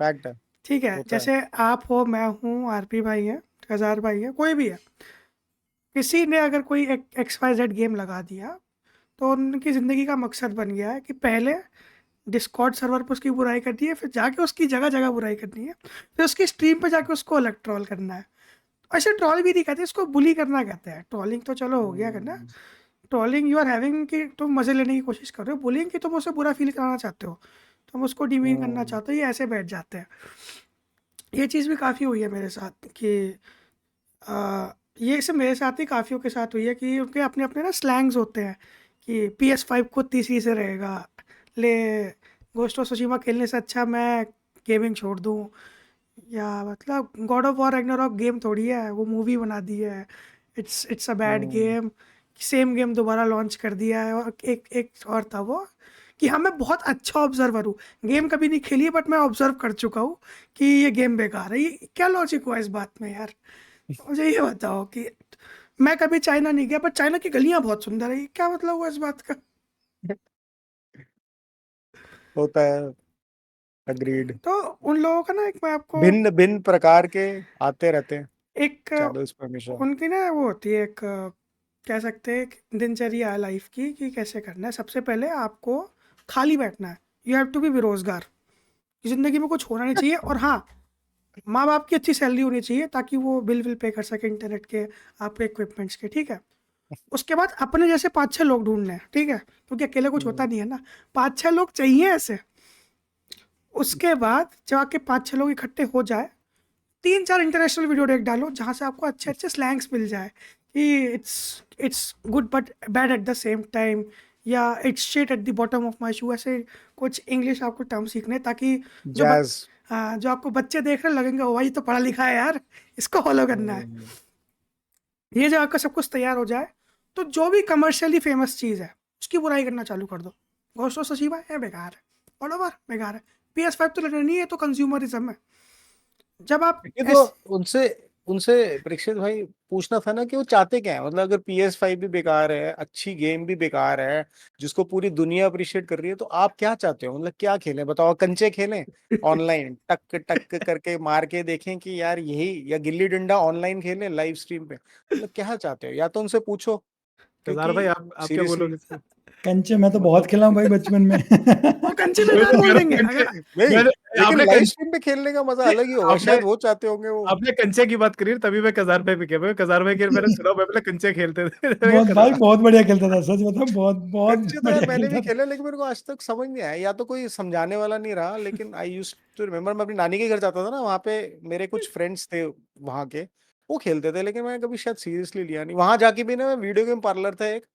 [SPEAKER 2] फैक्ट है,
[SPEAKER 3] ठीक है,
[SPEAKER 2] होता है।
[SPEAKER 3] जैसे आप हो, मैं हूँ, आरपी भाई है, हज़ार भाई है, कोई भी है। किसी ने अगर कोई एक XYZ गेम लगा दिया, तो उनकी ज़िंदगी का मकसद बन गया है कि पहले डिस्कॉर्ड सर्वर पे उसकी बुराई करनी है, फिर जाके उसकी जगह-जगह बुराई करनी है, फिर उसकी स्ट्रीम पे जाके उसको अलग ट्रोल करना है। ऐसे ट्रोल भी नहीं कहते, इसको बुली करना कहते हैं। ट्रोलिंग तो चलो हो गया करना,
[SPEAKER 2] हुँ,
[SPEAKER 3] ट्रोलिंग यू आर हैविंग कि तुम मज़े लेने की कोशिश कर रहे हो, बुलिंग कि तुम उसे बुरा फ़ील कराना चाहते हो, तुम उसको डिमीन करना
[SPEAKER 2] हुँ,
[SPEAKER 3] चाहते हो, ये ऐसे बैठ जाते हैं। ये चीज़ भी काफ़ी हुई है मेरे साथ कि ये सिर्फ़ मेरे साथ नहीं काफ़ियों के साथ हुई है कि उनके अपने-अपने ना स्लैंग्स होते हैं कि PS5 खुद तीसरी से रहेगा, ले गोस्ट ऑफ त्सुशिमा खेलने से अच्छा मैं गेमिंग छोड़ दूँ या मतलब God of war Ragnarok game थोड़ी है, वो मूवी बना दी है। It's a bad
[SPEAKER 2] hmm,
[SPEAKER 3] game, same game दोबारा लॉन्च कर दिया है और एक एक और था वो कि हाँ, मैं बहुत अच्छा ऑब्ज़र्वर हूँ। गेम कभी नहीं खेली है बट मैं ऑब्ज़र्व कर चुका हूँ कि ये गेम बेकार है। ये क्या लॉजिक हुआ इस बात में यार? मुझे ये बताओ कि मैं कभी चाइना नहीं गया पर चाइना की गलियाँ बहुत सुंदर है, ये क्या मतलब हुआ इस बात का?
[SPEAKER 2] होता है, एग्रीड।
[SPEAKER 3] तो उन लोगों का ना एक मैं आपको
[SPEAKER 2] भिन्न-भिन्न प्रकार के आते रहते हैं
[SPEAKER 3] एक
[SPEAKER 2] चैनल्स पे हमेशा।
[SPEAKER 3] उनकी ना वो होती है एक कह सकते हैं एक दिनचर्या है लाइफ की कि कैसे करना है। सबसे पहले आपको खाली बैठना है, यू हैव टू बी बेरोज़गार। ज़िंदगी में कुछ होना नहीं चाहिए और हाँ, माँ बाप की अच्छी सैलरी होनी चाहिए ताकि वो बिल विल पे कर सके इंटरनेट के, आपके इक्विपमेंट्स के, ठीक है। उसके बाद अपने जैसे 5-6 लोग ढूँढने हैं, ठीक है? क्योंकि अकेले कुछ होता
[SPEAKER 2] हुँ,
[SPEAKER 3] नहीं है ना, 5-6 लोग चाहिए ऐसे। उसके बाद जब आपके 5-6 लोग इकट्ठे हो जाए, 3-4 इंटरनेशनल वीडियो डेक डालो जहाँ से आपको अच्छे-अच्छे स्लैंग्स मिल जाए कि it's good but bad at the same time या it's shit at the bottom of my shoe, ऐसे कुछ इंग्लिश आपको टर्म सीखने हैं ताकि जो बच
[SPEAKER 2] जैज़।
[SPEAKER 3] हाँ, जो आपको बच्चे देख रहे हैं लगेंगे ओ भाई ये तो पढ़ा लिखा है यार, इसको फॉलो करना है।
[SPEAKER 2] हुँ,
[SPEAKER 3] ये जब आपका सब कुछ तैयार हो जाए, तो जो भी कमर्शियली फेमस चीज़ है, उसकी बुराई करना चालू कर दो। गोस्ट ऑफ त्सुशिमा है बेकार है, गॉड ऑफ वॉर बेकार है, PS5 तो लेना नहीं है, ये तो कंज्यूमरिज़्म है। जब आप
[SPEAKER 2] ये तो
[SPEAKER 3] ऐस
[SPEAKER 2] उनसे उनसे परीक्षित भाई पूछना था ना कि वो चाहते क्या है? मतलब अगर PS5 भी बेकार है, अच्छी गेम भी बेकार है, जिसको पूरी दुनिया अप्रिशिएट कर रही है, तो आप क्या चाहते हो? मतलब क्या खेलें बताओ? कंचे खेलें ऑनलाइन टक टक करके मार के देखें कि यार यही या गिल्ली डंडा ऑनलाइन खेलें लाइव स्ट्रीम पे? मतलब क्या चाहते हो? या तो उनसे पूछो
[SPEAKER 1] कज़ार भाई
[SPEAKER 2] क्योंकि
[SPEAKER 1] आप क्या
[SPEAKER 2] सीरियसली
[SPEAKER 1] बोलोगे इस पे?
[SPEAKER 4] कंचे मैं तो बहुत
[SPEAKER 2] मतलब
[SPEAKER 4] खेला हूँ भाई बचपन में।
[SPEAKER 3] वो कंचे
[SPEAKER 1] वही
[SPEAKER 3] बेकार
[SPEAKER 1] तो कह
[SPEAKER 3] बोल
[SPEAKER 1] रहा हूँ
[SPEAKER 3] देंगे
[SPEAKER 1] कंचे।
[SPEAKER 3] अगर
[SPEAKER 2] नहीं,
[SPEAKER 1] मैंने
[SPEAKER 2] लेकिन
[SPEAKER 1] आपने
[SPEAKER 2] लाइव
[SPEAKER 1] कंचे
[SPEAKER 2] स्ट्रीम पे खेलने का मजा
[SPEAKER 1] नहीं,
[SPEAKER 2] अलग ही होगा,
[SPEAKER 1] आपने
[SPEAKER 2] शायद वो चाहते होंगे वो।
[SPEAKER 1] आपने कंचे की बात करी तभी मैं कज़ार भाई पे गया। मैं कज़ार भाई के मैंने सुना मैं बोला कंचे खेलते थे। मैंने
[SPEAKER 4] बहुत
[SPEAKER 1] कहा
[SPEAKER 4] भाई
[SPEAKER 1] कज़ार
[SPEAKER 4] बहुत बढ़िया खेलता था, सच बताऊँ बहुत बहुत
[SPEAKER 2] कंचे तो यार
[SPEAKER 4] बढ़िया
[SPEAKER 2] मैंने भी
[SPEAKER 4] खेलता था।
[SPEAKER 2] खेला लेकिन मेरे को आज तक समझ नहीं आया या तो कोई समझाने वाला नहीं रहा लेकिन आई यूज्ड टू रिमेम्बर मैं अपनी नानी के घर जाता था ना वहाँ पे मेरे कुछ फ्रेंड्स थे वहाँ के वो खेलते थे लेकिन मैंने कभी शायद सीरियसली लिया नहीं वहां जाके भी ना मैं वीडियो गेम पार्लर था एक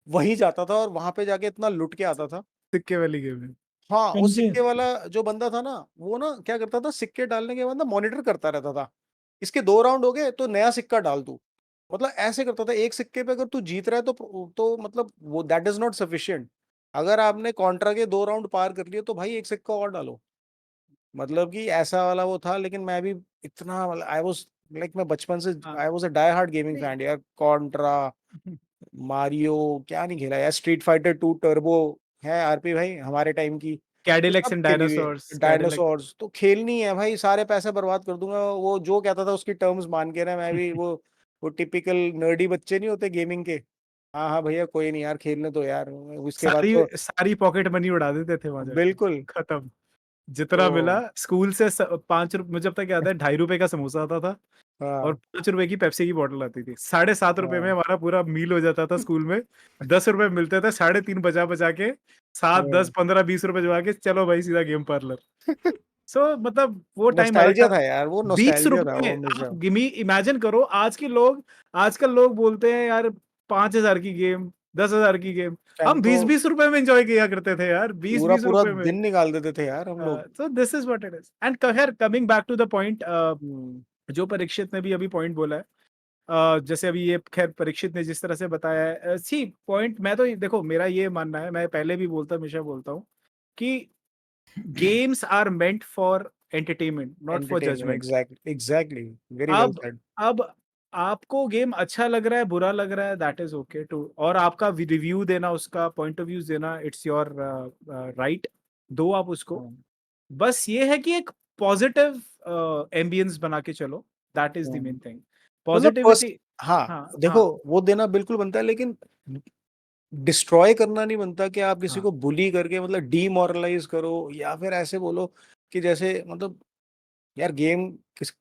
[SPEAKER 2] वहीं जाता था और वहां पे जाके इतना लुट के आता था
[SPEAKER 1] सिक्के वाली गेम है।
[SPEAKER 2] हाँ वो
[SPEAKER 4] कंचे
[SPEAKER 2] सिक्के वाला जो बंदा था ना वो ना क्या करता था सिक्के डालने के बाद ना मॉनिटर करता रहता था इसके 2 राउंड हो गए तो नया सिक्का डाल तू मतलब ऐसे करता था एक सिक्के पे अगर तू जीत रहा है तो मतलब वो दैट इज नॉट सफिशिएंट अगर आपने कॉन्ट्रा के 2 राउंड पार कर लिए तो भाई एक सिक्का और डालो मतलब कि ऐसा वाला वो था लेकिन मैं भी इतना मतलब आई वाज लाइक मैं बचपन से
[SPEAKER 1] हाँ,
[SPEAKER 2] I was a die hard gaming
[SPEAKER 1] नहीं
[SPEAKER 2] फैन यार कॉन्ट्रा मारियो क्या नहीं खेला यार स्ट्रीट फाइटर 2 टर्बो है आरपी भाई हमारे टाइम की तो
[SPEAKER 1] कैडिलैक्स
[SPEAKER 2] सब
[SPEAKER 1] एंड
[SPEAKER 2] खेली हुई है
[SPEAKER 1] डायनासोर्स कैडिलैक
[SPEAKER 2] डायनासोर्स तो खेलनी है भाई सारे पैसे बर्बाद कर दूंगा वो जो कहता था उसकी टर्म्स मान के ना मैं भी वो टिपिकल नर्डी बच्चे नहीं होते गेमिंग के हाँ हाँ भैया कोई नहीं यार खेलने दो यार उसके बाद
[SPEAKER 1] सारी
[SPEAKER 2] तो
[SPEAKER 1] सारी पॉकेट मनी उड़ा देते थे वहां जाके।
[SPEAKER 2] बिल्कुल
[SPEAKER 1] खत्म।
[SPEAKER 2] तो
[SPEAKER 1] जितना मिला स्कूल से 5 रुपए मुझे अब तक याद है, ₹2.5 का समोसा आता था और
[SPEAKER 2] हाँ
[SPEAKER 1] ₹5 की पेप्सी की बॉटल आती थी। ₹7.5 में
[SPEAKER 2] हाँ
[SPEAKER 1] हमारा पूरा मील हो जाता था स्कूल में। ₹10 मिलते थे, 3.5 बजा बजा के 7, 10,
[SPEAKER 2] हाँ।
[SPEAKER 1] 15, ₹20 जुड़ा के चलो भाई सीधा गेम पार्लर। सो मतलब वो टाइम अलग
[SPEAKER 2] नॉस्टैल्जिया
[SPEAKER 1] था।
[SPEAKER 2] था यार, वो
[SPEAKER 1] 20
[SPEAKER 2] नॉस्टैल्जिया था
[SPEAKER 1] रुपए
[SPEAKER 2] वो
[SPEAKER 1] में
[SPEAKER 2] हमेशा।
[SPEAKER 1] आप इमेजिन करो, आजकल लोग बोलते हैं यार 5,000 की गेम, 10,000 की गेम,
[SPEAKER 2] टाइम
[SPEAKER 1] हम
[SPEAKER 2] तो
[SPEAKER 1] 20-20 रुपए में एंजॉय किया करते थे यार, 20-20
[SPEAKER 2] पूरा-पूरा
[SPEAKER 1] रुपए में।
[SPEAKER 2] दिन निकाल देते थे यार हम लोग।
[SPEAKER 1] So this is what it is. And खैर coming back to the point,
[SPEAKER 2] hmm,
[SPEAKER 1] जो परीक्षित ने भी अभी पॉइंट बोला है, जैसे अभी ये खैर परीक्षित ने जिस तरह से बताया है, सी पॉइंट, मैं तो देखो मेरा ये मानना है, मैं पहले भी बोलता हमेशा बोलता हूँ कि games are meant for entertainment not for
[SPEAKER 2] entertainment
[SPEAKER 1] judgment.
[SPEAKER 2] Exactly, very well
[SPEAKER 1] अब
[SPEAKER 2] सेड।
[SPEAKER 1] अब आपको गेम अच्छा लग रहा है, बुरा लग रहा है, दैट इज ओके टू, और आपका रिव्यू देना, उसका पॉइंट ऑफ व्यूज देना, इट्स योर राइट, दो आप उसको।
[SPEAKER 2] हुँ,
[SPEAKER 1] बस ये है कि एक पॉजिटिव एम्बियंस बना के चलो, that is the
[SPEAKER 2] hmm.
[SPEAKER 1] Main thing,
[SPEAKER 2] मतलब पर्स
[SPEAKER 1] पॉजिटिविटी।
[SPEAKER 2] हाँ,
[SPEAKER 1] हाँ
[SPEAKER 2] देखो
[SPEAKER 1] हाँ
[SPEAKER 2] वो देना बिल्कुल बनता है, लेकिन डिस्ट्रॉय करना नहीं बनता कि आप किसी
[SPEAKER 1] हाँ
[SPEAKER 2] को बुली करके मतलब डीमोरलाइज़ करो, या फिर ऐसे बोलो कि जैसे मतलब यार गेम किस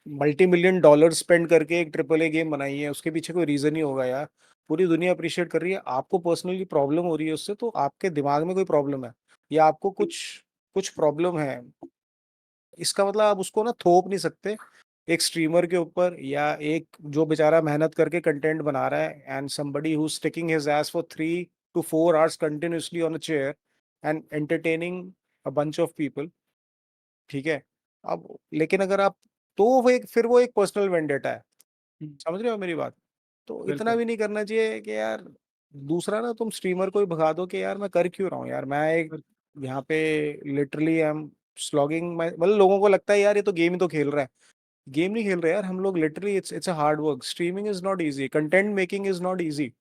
[SPEAKER 2] मल्टी मिलियन डॉलर स्पेंड करके एक ट्रिपल ए गेम बनाई है, उसके पीछे कोई रीज़न ही होगा यार। पूरी दुनिया अप्रिशिएट कर रही है, आपको पर्सनली प्रॉब्लम हो रही है उससे, तो आपके दिमाग में कोई प्रॉब्लम है, या आपको कुछ कुछ प्रॉब्लम है। इसका मतलब आप उसको ना थोप नहीं सकते एक स्ट्रीमर के ऊपर, या एक जो बेचारा मेहनत करके कंटेंट बना रहा है, and somebody who sticking his ass for 3 to 4 hours continuously on a chair and entertaining a bunch of people, ठीक है? अब लेकिन अगर आप, तो वो एक पर्सनल वेंडेटा है।
[SPEAKER 1] हम्म,
[SPEAKER 2] समझ रहे हो मेरी बात? तो इतना
[SPEAKER 1] बिल्कुल
[SPEAKER 2] भी नहीं करना चाहिए कि यार दूसरा ना तुम स्ट्रीमर को ही भगा दो कि यार मैं कर क्यों रहा हूँ यार, मैं एक यहाँ पे literally I am slogging my, मतलब लोगों को लगता है यार ये तो गेम ही तो खेल रहा है। गेम नहीं खेल रहे यार हम लोग, literally it's a hard work, streaming is not easy, content making is not easy,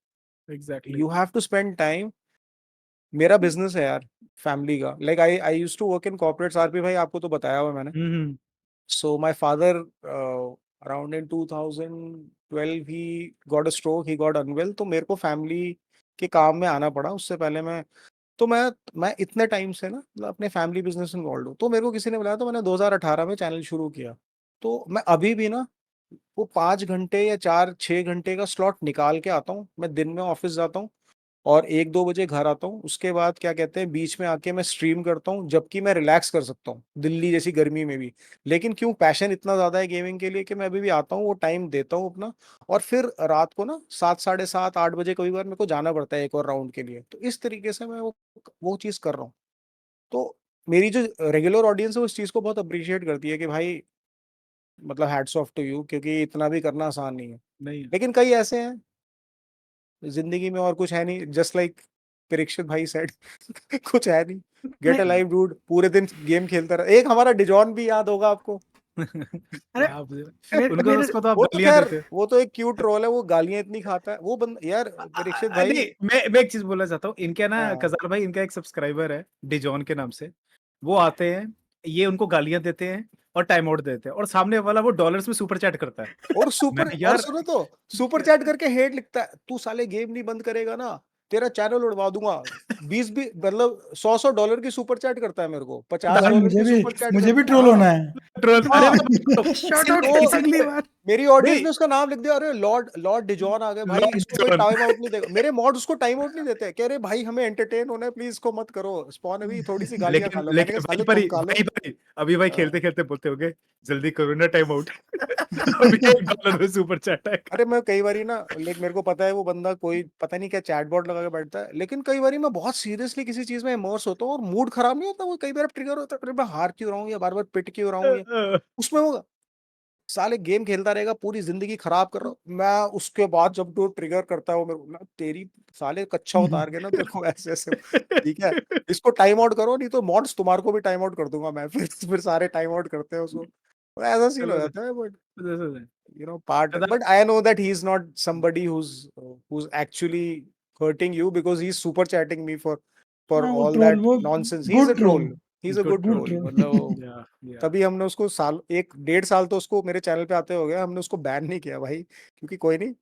[SPEAKER 1] exactly.
[SPEAKER 2] You have to spend time. मेरा बिजनेस है यार फैमिली का, like I used to work in corporates, RP भाई आपको तो बताया हुआ है मैंने।
[SPEAKER 1] हम्म।
[SPEAKER 2] So my father, around in 2012 he got a stroke, he got unwell, तो मेरे को फैमिली के काम में आना पड़ा। उससे पहले मैं इतने टाइम से ना मतलब अपने फैमिली बिजनेस में इन्वॉल्व हूँ, तो मेरे को किसी ने बुलाया, तो मैंने 2018 में चैनल शुरू किया। तो मैं अभी भी ना वो 5 घंटे या 4-6 घंटे का स्लॉट निकाल के आता हूँ, मैं दिन में ऑफिस जाता हूँ और 1-2 बजे घर आता हूँ। उसके बाद क्या कहते हैं, बीच में आके मैं स्ट्रीम करता हूँ, जबकि मैं रिलैक्स कर सकता हूँ, दिल्ली जैसी गर्मी में भी। लेकिन क्यों, पैशन इतना ज़्यादा है गेमिंग के लिए कि मैं अभी भी आता हूँ, वो टाइम देता हूँ अपना, और फिर रात को ना 7, साढ़े 7, 8 बजे कभी बार मेरे को जाना पड़ता है एक और राउंड के लिए। तो इस तरीके से मैं वो चीज़ कर रहा हूँ। तो मेरी जो रेगुलर ऑडियंस है, वो इस चीज़ को बहुत अप्रिशिएट करती है कि भाई मतलब हैट्स ऑफ टू यू, क्योंकि इतना भी करना आसान नहीं है।
[SPEAKER 1] नहीं है।
[SPEAKER 2] लेकिन कई ऐसे हैं जिंदगी में और कुछ है नहीं, जस्ट लाइक परीक्षित भाई सेड कुछ है नहीं, गेट अ
[SPEAKER 3] नहीं
[SPEAKER 2] लाइफ डूड, पूरे दिन गेम खेलता रहा। एक हमारा डिजॉन भी याद होगा आपको।
[SPEAKER 3] अरे
[SPEAKER 1] क्या
[SPEAKER 3] मेरे
[SPEAKER 1] उनको,
[SPEAKER 3] मेरे
[SPEAKER 1] उसको तो आप
[SPEAKER 2] वो तो
[SPEAKER 1] गालियां
[SPEAKER 2] खैर
[SPEAKER 1] देते।
[SPEAKER 2] वो तो एक क्यूट रोल है, वो गालियां इतनी खाता है वो बंद यार, परीक्षित भाई।
[SPEAKER 1] नहीं, मैं एक चीज बोलना चाहता हूँ, इनके ना
[SPEAKER 2] हाँ,
[SPEAKER 1] कजार भाई, इनका एक सब्सक्राइबर है डिजॉन के नाम से, वो आते हैं, ये उनको गालियां देते हैं और टाइम आउट देते हैं, और सामने वाला वो डॉलर्स में सुपर चैट करता है। मैंने
[SPEAKER 2] और
[SPEAKER 1] यार
[SPEAKER 2] सुनो तो सुपर चैट करके हेट लिखता है, तू साले गेम नहीं बंद करेगा ना, तेरा चैनल उड़वा दूंगा। 20 भी मतलब 100 डॉलर की सुपर चैट करता है मेरे को,
[SPEAKER 4] तो
[SPEAKER 2] 50
[SPEAKER 4] भाई
[SPEAKER 2] डॉलर की सुपर चैट
[SPEAKER 4] मुझे भी
[SPEAKER 2] करता है।
[SPEAKER 4] ट्रोल
[SPEAKER 2] हाँ
[SPEAKER 4] होना है।
[SPEAKER 1] ट्रोल, अरे
[SPEAKER 2] हाँ,
[SPEAKER 1] मैं बताता हूँ,
[SPEAKER 3] शॉर्ट आउट
[SPEAKER 1] इसीलिए
[SPEAKER 2] तो
[SPEAKER 3] अगली
[SPEAKER 1] इसीलिए
[SPEAKER 3] बार।
[SPEAKER 2] मेरी ऑडियंस
[SPEAKER 1] नहीं,
[SPEAKER 2] ने उसका नाम लिख दिया, अरे लॉर्ड लॉर्ड डिजॉन आ गए भाई,
[SPEAKER 1] लॉर्ड
[SPEAKER 2] इसको कोई
[SPEAKER 1] जॉन।
[SPEAKER 2] टाइम आउट नहीं देगा। मेरे मॉड उसको टाइम आउट नहीं देते, कह रहे भाई हमें एंटरटेन होना है, प्लीज इसको मत करो, स्पॉन अभी थोड़ी सी गालियां खा लो। मैंने कहा
[SPEAKER 1] लेकिन
[SPEAKER 2] साले तुम खा लो।
[SPEAKER 1] वहीं पर ही अभी भाई
[SPEAKER 2] हाँ।
[SPEAKER 1] खेलते खेलते बोलते होगे, जल्दी करो ना टाइम आउट। अभी $1 में सुपर चैट आएगा।
[SPEAKER 2] अरे मैं कई बारी ना, लेकिन मेरे को पता है वो बंदा कोई पता नहीं क्या चैटबॉट लगा के बैठता है, लेकिन कई बारी मैं बहुत सीरियसली किसी चीज में इमर्स होता हूँ और मूड खराब नहीं होता, वो कई बार ट्रिगर होता है, अरे मैं हार क्यों रहा हूँ या बार बार पिट क्यों रहा हूँ, या उसमें वो साले गेम खेलता रहेगा, पूरी जिंदगी खराब कर रहा हूँ मैं। उसके बाद जब वो ट्रिगर करता है वो मेरे को, मैं तेरी साले कच्चा उतार के ना तेरे को ऐसे ऐसे, ठीक है, इसको टाइम आउट करो, नहीं तो मॉड्स तुम्हारे को भी टाइम आउट कर दूंगा मैं। फिर सारे टाइम आउट करते हैं उसको, तो ऐसा सीन हो
[SPEAKER 1] चलो
[SPEAKER 2] जाता है। बट
[SPEAKER 1] चलो,
[SPEAKER 2] part,
[SPEAKER 1] कदर,
[SPEAKER 2] but I know that he's not somebody who's actually hurting you, because he's super chatting me for
[SPEAKER 4] हाँ, वो
[SPEAKER 2] all
[SPEAKER 4] ट्रोल,
[SPEAKER 2] that
[SPEAKER 4] वो
[SPEAKER 2] nonsense. He's a
[SPEAKER 4] good troll,
[SPEAKER 2] troll, he's a
[SPEAKER 1] good
[SPEAKER 2] good
[SPEAKER 4] good
[SPEAKER 1] troll,
[SPEAKER 2] troll,
[SPEAKER 4] troll.
[SPEAKER 2] मतलब
[SPEAKER 1] या या
[SPEAKER 2] तभी हमने उसको साल, 1-1.5 साल तो उसको मेरे चैनल पे आते हो गया, हमने उसको बैन नहीं किया भाई, क्योंकि कोई नहीं,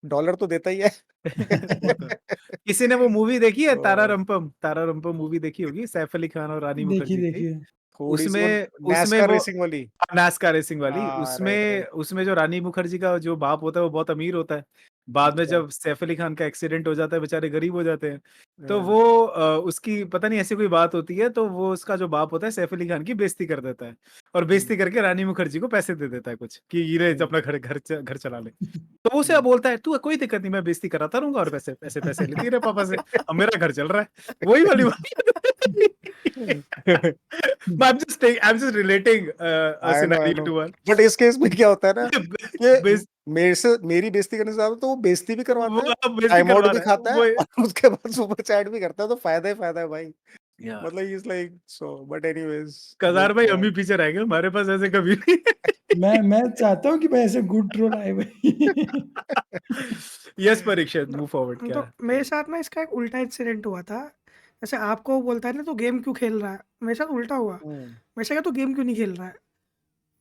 [SPEAKER 2] डॉलर तो देता ही है।
[SPEAKER 1] वो तो है। किसी ने वो मूवी देखी है,
[SPEAKER 2] तो
[SPEAKER 1] तारा रंपम मूवी देखी होगी, सैफ अली खान और रानी
[SPEAKER 4] देखिए
[SPEAKER 1] मुखर्जी की।
[SPEAKER 4] देखिए।
[SPEAKER 2] कोडी सी वो
[SPEAKER 1] उसमें उसमें
[SPEAKER 2] नैस्कार
[SPEAKER 1] वो
[SPEAKER 2] रेसिंग वाली।
[SPEAKER 1] नास्का रेसिंग वाली,
[SPEAKER 2] हाँ, राइट,
[SPEAKER 1] उसमें
[SPEAKER 2] राइट।
[SPEAKER 1] उसमें जो रानी मुखर्जी का जो बाप होता है वो बहुत अमीर होता है। बाद में
[SPEAKER 2] अच्छा।
[SPEAKER 1] जब सैफ अली खान का एक्सीडेंट हो जाता है, बेचारे गरीब हो जाते हैं। तो
[SPEAKER 2] हाँ।
[SPEAKER 1] वो उसकी पता नहीं ऐसी कोई बात होती है, तो वो उसका जो बाप होता है सैफ अली खान की बेइज्जती कर देता है और बेइज्जती करके रानी मुखर्जी को पैसे दे देता है कुछ कि ये ले अपना घर चला ले। तो वो उसे बोलता है तू कोई दिक्कत नहीं, मैं बेइज्जती कराता रहूंगा और पैसे पैसे पैसे लेती रहे पापा से, अब मेरा घर चल रहा है। वही वाली I'm just relating a
[SPEAKER 2] I know, I
[SPEAKER 1] scenario
[SPEAKER 2] know.
[SPEAKER 1] to one.
[SPEAKER 2] But इस केस में क्या होता है ना कि
[SPEAKER 1] बेइज्ज-
[SPEAKER 2] मेरी बेइज्जती करने से ज्यादा तो वो बेइज्जती भी
[SPEAKER 1] वो
[SPEAKER 2] करवाता है,
[SPEAKER 1] आप बेइज्जती
[SPEAKER 2] टाइम आउट
[SPEAKER 1] करवा
[SPEAKER 2] भी
[SPEAKER 1] रहा है
[SPEAKER 2] खाता है
[SPEAKER 1] वो।
[SPEAKER 2] और उसके बाद सुपर चैट भी करता है, तो फायदा ही फायदा है भाई।
[SPEAKER 1] Yeah.
[SPEAKER 2] मतलब he is like so, but anyways
[SPEAKER 1] कजार भाई हम ही पीछे रह गए, हमारे पास ऐसे कभी नहीं।
[SPEAKER 4] मैं चाहता हूँ कि भाई ऐसे गुड ट्रोल आए भाई।
[SPEAKER 1] यस परीक्षित, मूव फॉरवर्ड क्या
[SPEAKER 3] तो
[SPEAKER 1] है?
[SPEAKER 3] मेरे साथ ना इसका एक उल्टा इंसिडेंट हुआ था। जैसे आपको बोलता है ना, तू गेम क्यों खेल रहा है, मेरे साथ उल्टा हुआ। मेरे से कहा तू गेम क्यों नहीं खेल रहा है।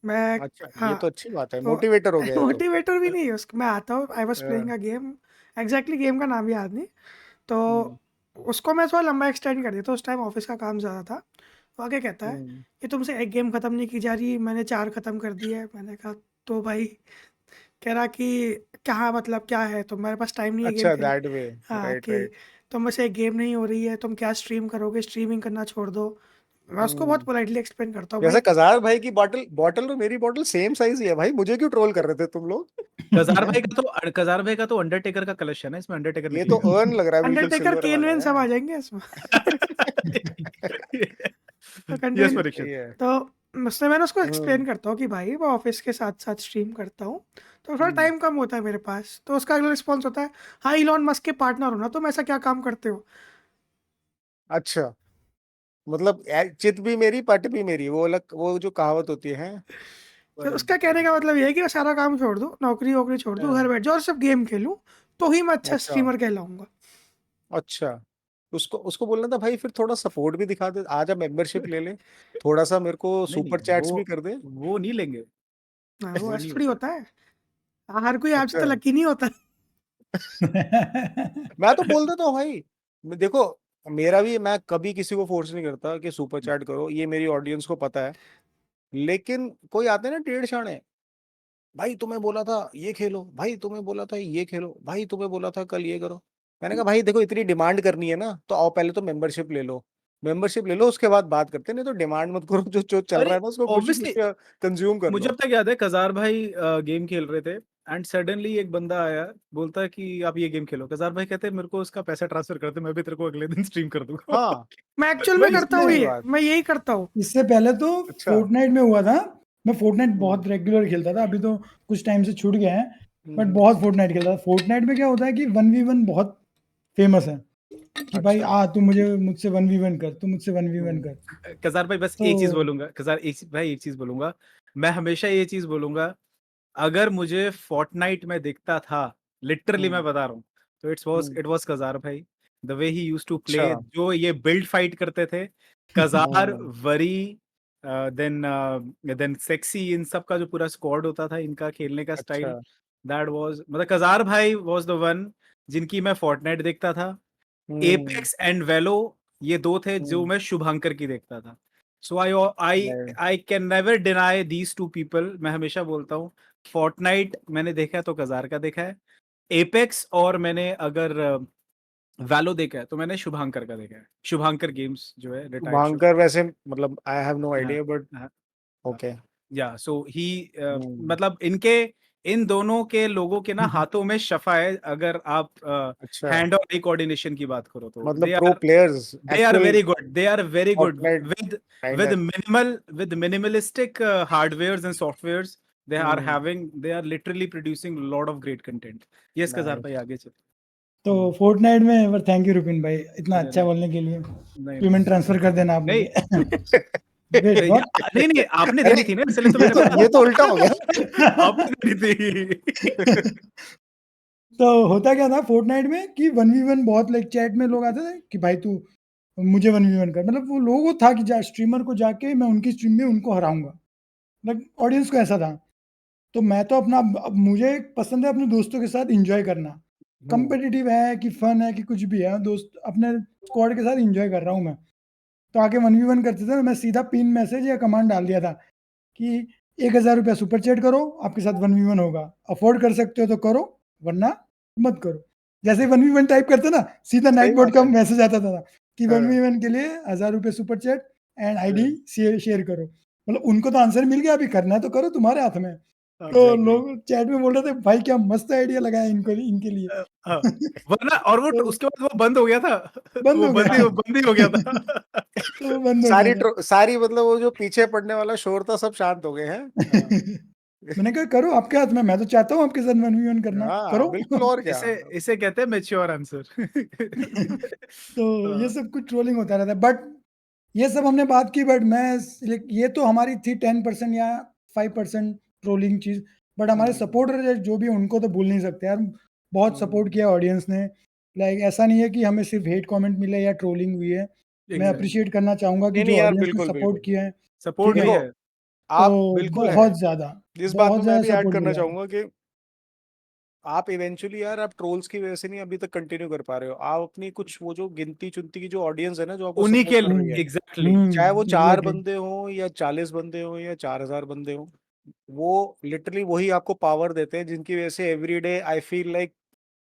[SPEAKER 3] मैं
[SPEAKER 2] अच्छा, ये
[SPEAKER 3] हाँ,
[SPEAKER 2] तो अच्छी बात है,
[SPEAKER 3] तो
[SPEAKER 2] मोटिवेटर हो गया ये तो।
[SPEAKER 3] मोटिवेटर भी नहीं है उसका। मैं आता हूँ, आई वाज प्लेइंग
[SPEAKER 2] हाँ,
[SPEAKER 3] अ गेम, एग्जैक्टली गेम का नाम याद नहीं। तो
[SPEAKER 2] हम्म,
[SPEAKER 3] उसको मैं थोड़ा लंबा एक्सटेंड कर दिया था, उस टाइम ऑफिस का काम ज़्यादा था। तो आगे कहता है
[SPEAKER 2] हम्म।
[SPEAKER 3] कि तुमसे एक गेम ख़त्म नहीं की जा रही, मैंने 4 ख़त्म कर दी है। मैंने कहा तो भाई, कह रहा कि क्या मतलब क्या है, तो मेरे पास टाइम नहीं है गेम
[SPEAKER 2] अच्छा,
[SPEAKER 3] खेलने।
[SPEAKER 2] That way.
[SPEAKER 3] हाँ,
[SPEAKER 2] राइट,
[SPEAKER 3] कि
[SPEAKER 2] राइट।
[SPEAKER 3] तुम से एक गेम नहीं हो रही है, तुम क्या स्ट्रीम करोगे, स्ट्रीमिंग करना छोड़ दो। मैं उसको बहुत पोलाइटली एक्सप्लेन करता हूँ
[SPEAKER 2] जैसे
[SPEAKER 3] भाई।
[SPEAKER 2] कजार भाई की बॉटल बॉटल और मेरी बॉटल सेम साइज ही है भाई, मुझे क्यों ट्रोल कर रहे थे तुम लोग?
[SPEAKER 1] कजार भाई का तो अंडरटेकर का कलेक्शन है, इसमें अंडरटेकर
[SPEAKER 2] ये तो
[SPEAKER 1] निकलेगा।
[SPEAKER 2] अर्न लग रहा है, बिल्कुल
[SPEAKER 3] अंडरटेकर,
[SPEAKER 2] सिल्वर
[SPEAKER 3] केन
[SPEAKER 2] वाला
[SPEAKER 3] वेन सब आ
[SPEAKER 2] है।
[SPEAKER 3] जाएंगे इसमें। तो
[SPEAKER 1] यस
[SPEAKER 3] कंटिन्यू।
[SPEAKER 1] परीक्षित।
[SPEAKER 2] सही है।
[SPEAKER 3] तो उससे मैंने उसको
[SPEAKER 2] हम्म,
[SPEAKER 3] एक्सप्लेन करता हूँ कि भाई मैं ऑफिस के साथ साथ स्ट्रीम करता हूँ, तो थोड़ा
[SPEAKER 2] हम्म।
[SPEAKER 3] टाइम कम होता है मेरे पास। तो उसका अगला रिस्पॉन्स होता है, हाँ इलॉन मस्क के पार्टनर हो ना, तुम ऐसा क्या काम करते हो।
[SPEAKER 2] अच्छा, मतलब चित भी मेरी पट भी मेरी, वो अलग, वो जो कहावत होती है।
[SPEAKER 3] तो उसका कहने का मतलब ये है कि मैं सारा काम छोड़ दूँ, नौकरी वोकरी छोड़ दूँ, घर बैठ जाऊँ और सिर्फ गेम खेलूँ, तो ही मैं अच्छा
[SPEAKER 2] अच्छा,
[SPEAKER 3] स्ट्रीमर कहलाऊंगा।
[SPEAKER 2] अच्छा। उसको उसको बोलना था भाई, फिर थोड़ा सपोर्ट भी दिखा दे, आजा मेंबरशिप ले ले, थोड़ा सा मेरे को
[SPEAKER 1] नहीं नहीं,
[SPEAKER 2] सुपर चैट्स भी
[SPEAKER 1] वो
[SPEAKER 2] कर दे।
[SPEAKER 1] वो नहीं लेंगे,
[SPEAKER 3] हाँ, वो
[SPEAKER 1] वो
[SPEAKER 3] ऐसा
[SPEAKER 1] नहीं
[SPEAKER 3] थोड़ी
[SPEAKER 1] होता।
[SPEAKER 3] होता है। हर कोई आपसे
[SPEAKER 2] अच्छा,
[SPEAKER 3] तो लकी नहीं होता।
[SPEAKER 2] मैं तो बोल देता हूँ भाई। देखो, मेरा भी, मैं कभी किसी को फोर्स नहीं करता कि सुपर चैट करो, ये मेरी ऑडियंस को पता है। लेकिन कोई आते हैं ना टेढ़ शाणे, भाई तुम्हें बोला था ये खेलो, भाई तुम्हें बोला था ये खेलो, भाई तुम्हें बोला था कल ये करो। मैंने कहा भाई देखो, इतनी डिमांड करनी है ना, तो आओ पहले तो मेंबरशिप ले लो। मेंबरशिप ले लो, उसके बाद बात करते हैं, नहीं तो डिमांड मत करो, जो जो चल रहा
[SPEAKER 1] अरे
[SPEAKER 2] है ना उसको खुशी
[SPEAKER 1] ऑब्वियसली,
[SPEAKER 2] खुशी कंज्यूम कर
[SPEAKER 1] मुझे
[SPEAKER 2] लो।
[SPEAKER 1] अब तक याद है कजार भाई गेम खेल रहे थे एंड सडनली एक बंदा आया, बोलता है कि आप ये गेम खेलो। कजार भाई कहते हैं मेरे को उसका पैसा ट्रांसफर कर दे, मैं भी तेरे को अगले दिन स्ट्रीम कर दूंगा।
[SPEAKER 2] हाँ,
[SPEAKER 3] मैं एक्चुअल में
[SPEAKER 1] वही
[SPEAKER 3] करता
[SPEAKER 2] इसमें
[SPEAKER 3] हूँ
[SPEAKER 2] सही
[SPEAKER 3] ये,
[SPEAKER 2] बात।
[SPEAKER 3] मैं यही करता हूँ।
[SPEAKER 4] इससे पहले तो
[SPEAKER 2] अच्छा।
[SPEAKER 4] फोर्टनाइट में हुआ था। मैं फोर्टनाइट
[SPEAKER 2] हम्म,
[SPEAKER 4] बहुत रेगुलर खेलता था, अभी तो कुछ टाइम से छूट गया है, बट
[SPEAKER 2] हम्म।
[SPEAKER 4] बहुत फोर्टनाइट खेलता था। फोर्टनाइट में क्या होता है कि 1v1 बहुत फेमस है, कि भाई
[SPEAKER 2] अच्छा।
[SPEAKER 4] आ तू मुझसे 1v1 कर, तू मुझसे 1v1
[SPEAKER 2] हम्म,
[SPEAKER 4] कर।
[SPEAKER 1] कजार भाई बस
[SPEAKER 4] तो
[SPEAKER 1] एक चीज बोलूंगा, कजार भाई एक चीज बोलूंगा, मैं हमेशा ये चीज बोलूंगा, अगर मुझे फोर्टनाइट में दिखता था, लिटरली मैं
[SPEAKER 2] हम्म,
[SPEAKER 1] बता रहा हूँ, तो
[SPEAKER 2] हम्म।
[SPEAKER 1] इट वाज कजार भाई। The way he used to
[SPEAKER 2] अच्छा।
[SPEAKER 1] प्ले, जो ये बिल्ड फाइट करते थे, कजार,
[SPEAKER 2] hmm,
[SPEAKER 1] worry, then then sexy, इन सब का जो पूरा स्क्वाड होता था, इनका खेलने का
[SPEAKER 2] अच्छा।
[SPEAKER 1] स्टाइल, दैट वाज, मतलब कजार भाई वाज द वन जिनकी मैं फोर्टनाइट देखता था।
[SPEAKER 2] हम्म,
[SPEAKER 1] एपेक्स एंड वेलो, ये दो थे जो
[SPEAKER 2] हम्म।
[SPEAKER 1] मैं शुभांकर की देखता था। सो आई आई
[SPEAKER 2] नहीं।
[SPEAKER 1] I can never deny these two people. मैं हमेशा बोलता हूँ, फोर्टनाइट मैंने देखा है तो कजार का देखा है, एपेक्स और मैंने अगर वैलो देखा है तो मैंने शुभांकर का देखा है। शुभांकर गेम्स जो है रिटायर्ड
[SPEAKER 2] भांकर वैसे, मतलब आई हैव नो
[SPEAKER 1] हाँ
[SPEAKER 2] आइडिया, बट
[SPEAKER 1] हाँ,
[SPEAKER 2] ओके।
[SPEAKER 1] या सो ही
[SPEAKER 2] हम्म,
[SPEAKER 1] मतलब इनके, इन दोनों के लोगों के ना हाथों में शफा है। अगर आप
[SPEAKER 2] अच्छा,
[SPEAKER 1] हैंड और आई कोऑर्डिनेशन की बात करो तो
[SPEAKER 2] मतलब pro players,
[SPEAKER 1] they are
[SPEAKER 2] actual
[SPEAKER 1] very good, they are very good
[SPEAKER 2] Fortnite
[SPEAKER 1] with
[SPEAKER 2] kind.
[SPEAKER 1] minimalistic hardwares and softwares they are
[SPEAKER 2] hmm,
[SPEAKER 1] having, they are literally producing a lot of great content. Yes कजार भाई
[SPEAKER 2] nice.
[SPEAKER 1] आगे चल।
[SPEAKER 4] तो Fortnite में thank you Rupin भाई, इतना
[SPEAKER 1] अरे
[SPEAKER 4] अच्छा
[SPEAKER 1] नहीं
[SPEAKER 4] बोलने के लिए।
[SPEAKER 1] नहीं नहीं
[SPEAKER 4] पेमेंट ट्रांसफर कर देना आप
[SPEAKER 1] नहीं
[SPEAKER 4] मुझे। Wait what?
[SPEAKER 1] नहीं नहीं, आपने
[SPEAKER 2] अरे,
[SPEAKER 1] देनी थी ना, इसलिए तो मैंने
[SPEAKER 2] ये तो
[SPEAKER 1] बताया।
[SPEAKER 2] उल्टा हो गया।
[SPEAKER 1] आपने देनी थी।
[SPEAKER 4] तो होता क्या था फोर्टनाइट में कि 1v1 बहुत, लाइक चैट में लोग आते थे कि भाई तू मुझे 1v1 कर, मतलब वो लोगों था कि जा स्ट्रीमर को जाके मैं उनकी स्ट्रीम में उनको हराऊंगा, मतलब ऑडियंस को ऐसा था। तो मैं तो अपना, अब मुझे पसंद है अपने दोस्तों के साथ एंजॉय करना,
[SPEAKER 2] हम्म,
[SPEAKER 4] कंपेटिटिव है कि फन है कि कुछ भी है, दोस्त अपने स्क्वाड के साथ एंजॉय कर रहा हूँ मैं। तो आके 1v1 करते थे ना, मैं सीधा पिन मैसेज या कमांड डाल दिया था कि 1000 रुपया सुपर चैट करो, आपके साथ 1v1 होगा, अफोर्ड कर सकते हो तो करो, वरना मत करो। जैसे ही 1v1 टाइप करते ना, सीधा
[SPEAKER 2] सही
[SPEAKER 4] नाइट बोर्ड
[SPEAKER 2] बात
[SPEAKER 4] का
[SPEAKER 2] है।
[SPEAKER 4] मैसेज आता था कि
[SPEAKER 2] हाँ,
[SPEAKER 4] 1v1 के लिए 1000 रुपये सुपर चैट एंड आईडी
[SPEAKER 2] हाँ,
[SPEAKER 4] शेयर करो। मतलब उनको तो आंसर मिल गया, अभी करना है तो करो, तुम्हारे हाथ में है। तो
[SPEAKER 2] एग्ज़ैक्टली।
[SPEAKER 4] लोग चैट में बोल रहे थे, भाई क्या मस्त आइडिया लगाया इनको, इनके लिए।
[SPEAKER 1] हाँ, वरना और वो
[SPEAKER 4] तो
[SPEAKER 1] उसके बाद वो बंद हो गया था।
[SPEAKER 4] बंद हो गया था।
[SPEAKER 1] वो बंद ही हो गया था।
[SPEAKER 4] तो वो बंद हो गया था।
[SPEAKER 2] सारी मतलब वो जो पीछे पड़ने वाला शोर था सब शांत हो गए हैं। हाँ।
[SPEAKER 4] मैंने कहा करो, आपके हाथ में, मैं तो चाहता हूँ आपके साथ 1v1 करना,
[SPEAKER 2] हाँ,
[SPEAKER 4] करो।
[SPEAKER 2] बिल्कुल और क्या।
[SPEAKER 1] इसे इसे कहते हैं मैच्योर आंसर।
[SPEAKER 4] तो ये सब कुछ ट्रोलिंग होता रहता है, बट ये सब हमने बात की, बट ये तो हमारी थी 10% या 5% ट्रोलिंग चीज, बट हमारे सपोर्टर जो भी हैं, उनको तो भूल नहीं सकते यार। बहुत सपोर्ट किया ऑडियंस ने। लाइक ऐसा नहीं है कि हमें सिर्फ हेट कमेंट मिले या ट्रोलिंग हुई है। मैं
[SPEAKER 1] एग्जैक्टली,
[SPEAKER 4] अप्रिशिएट करना चाहूंगा कि
[SPEAKER 2] नहीं, नहीं
[SPEAKER 4] जो
[SPEAKER 2] यार,
[SPEAKER 4] ऑडियंस ने
[SPEAKER 2] बिल्कुल,
[SPEAKER 4] सपोर्ट
[SPEAKER 2] बिल्कुल।
[SPEAKER 4] किया है,
[SPEAKER 1] सपोर्ट
[SPEAKER 4] ठीक है,
[SPEAKER 1] भी
[SPEAKER 2] देखो,
[SPEAKER 1] है।
[SPEAKER 4] तो
[SPEAKER 2] आप बिल्कुल है। इस बात में
[SPEAKER 4] बहुत
[SPEAKER 2] मैं
[SPEAKER 4] ज्यादा
[SPEAKER 2] भी ऐड
[SPEAKER 4] सपोर्ट
[SPEAKER 2] करना
[SPEAKER 4] मिला है।
[SPEAKER 2] चाहूँगा कि आप इवेंचुअली यार आप ट्रोल्स की वजह से नहीं अभी तक कंटिन्यू कर पा रहे हो। आप अपनी कुछ वो जो गिनती-चुनती की जो ऑडियंस है ना, जो आपको
[SPEAKER 1] उन्हीं
[SPEAKER 2] सपोर्ट
[SPEAKER 1] के
[SPEAKER 2] कर रही है,
[SPEAKER 1] एग्जैक्टली।
[SPEAKER 2] चाहे वो 4
[SPEAKER 4] एग्जैक्टली।
[SPEAKER 2] बंदे हों या 40 बंदे हों या 4000 बंदे हों, वो लिटरली वही आपको पावर देते हैं जिनकी वजह से every day I feel like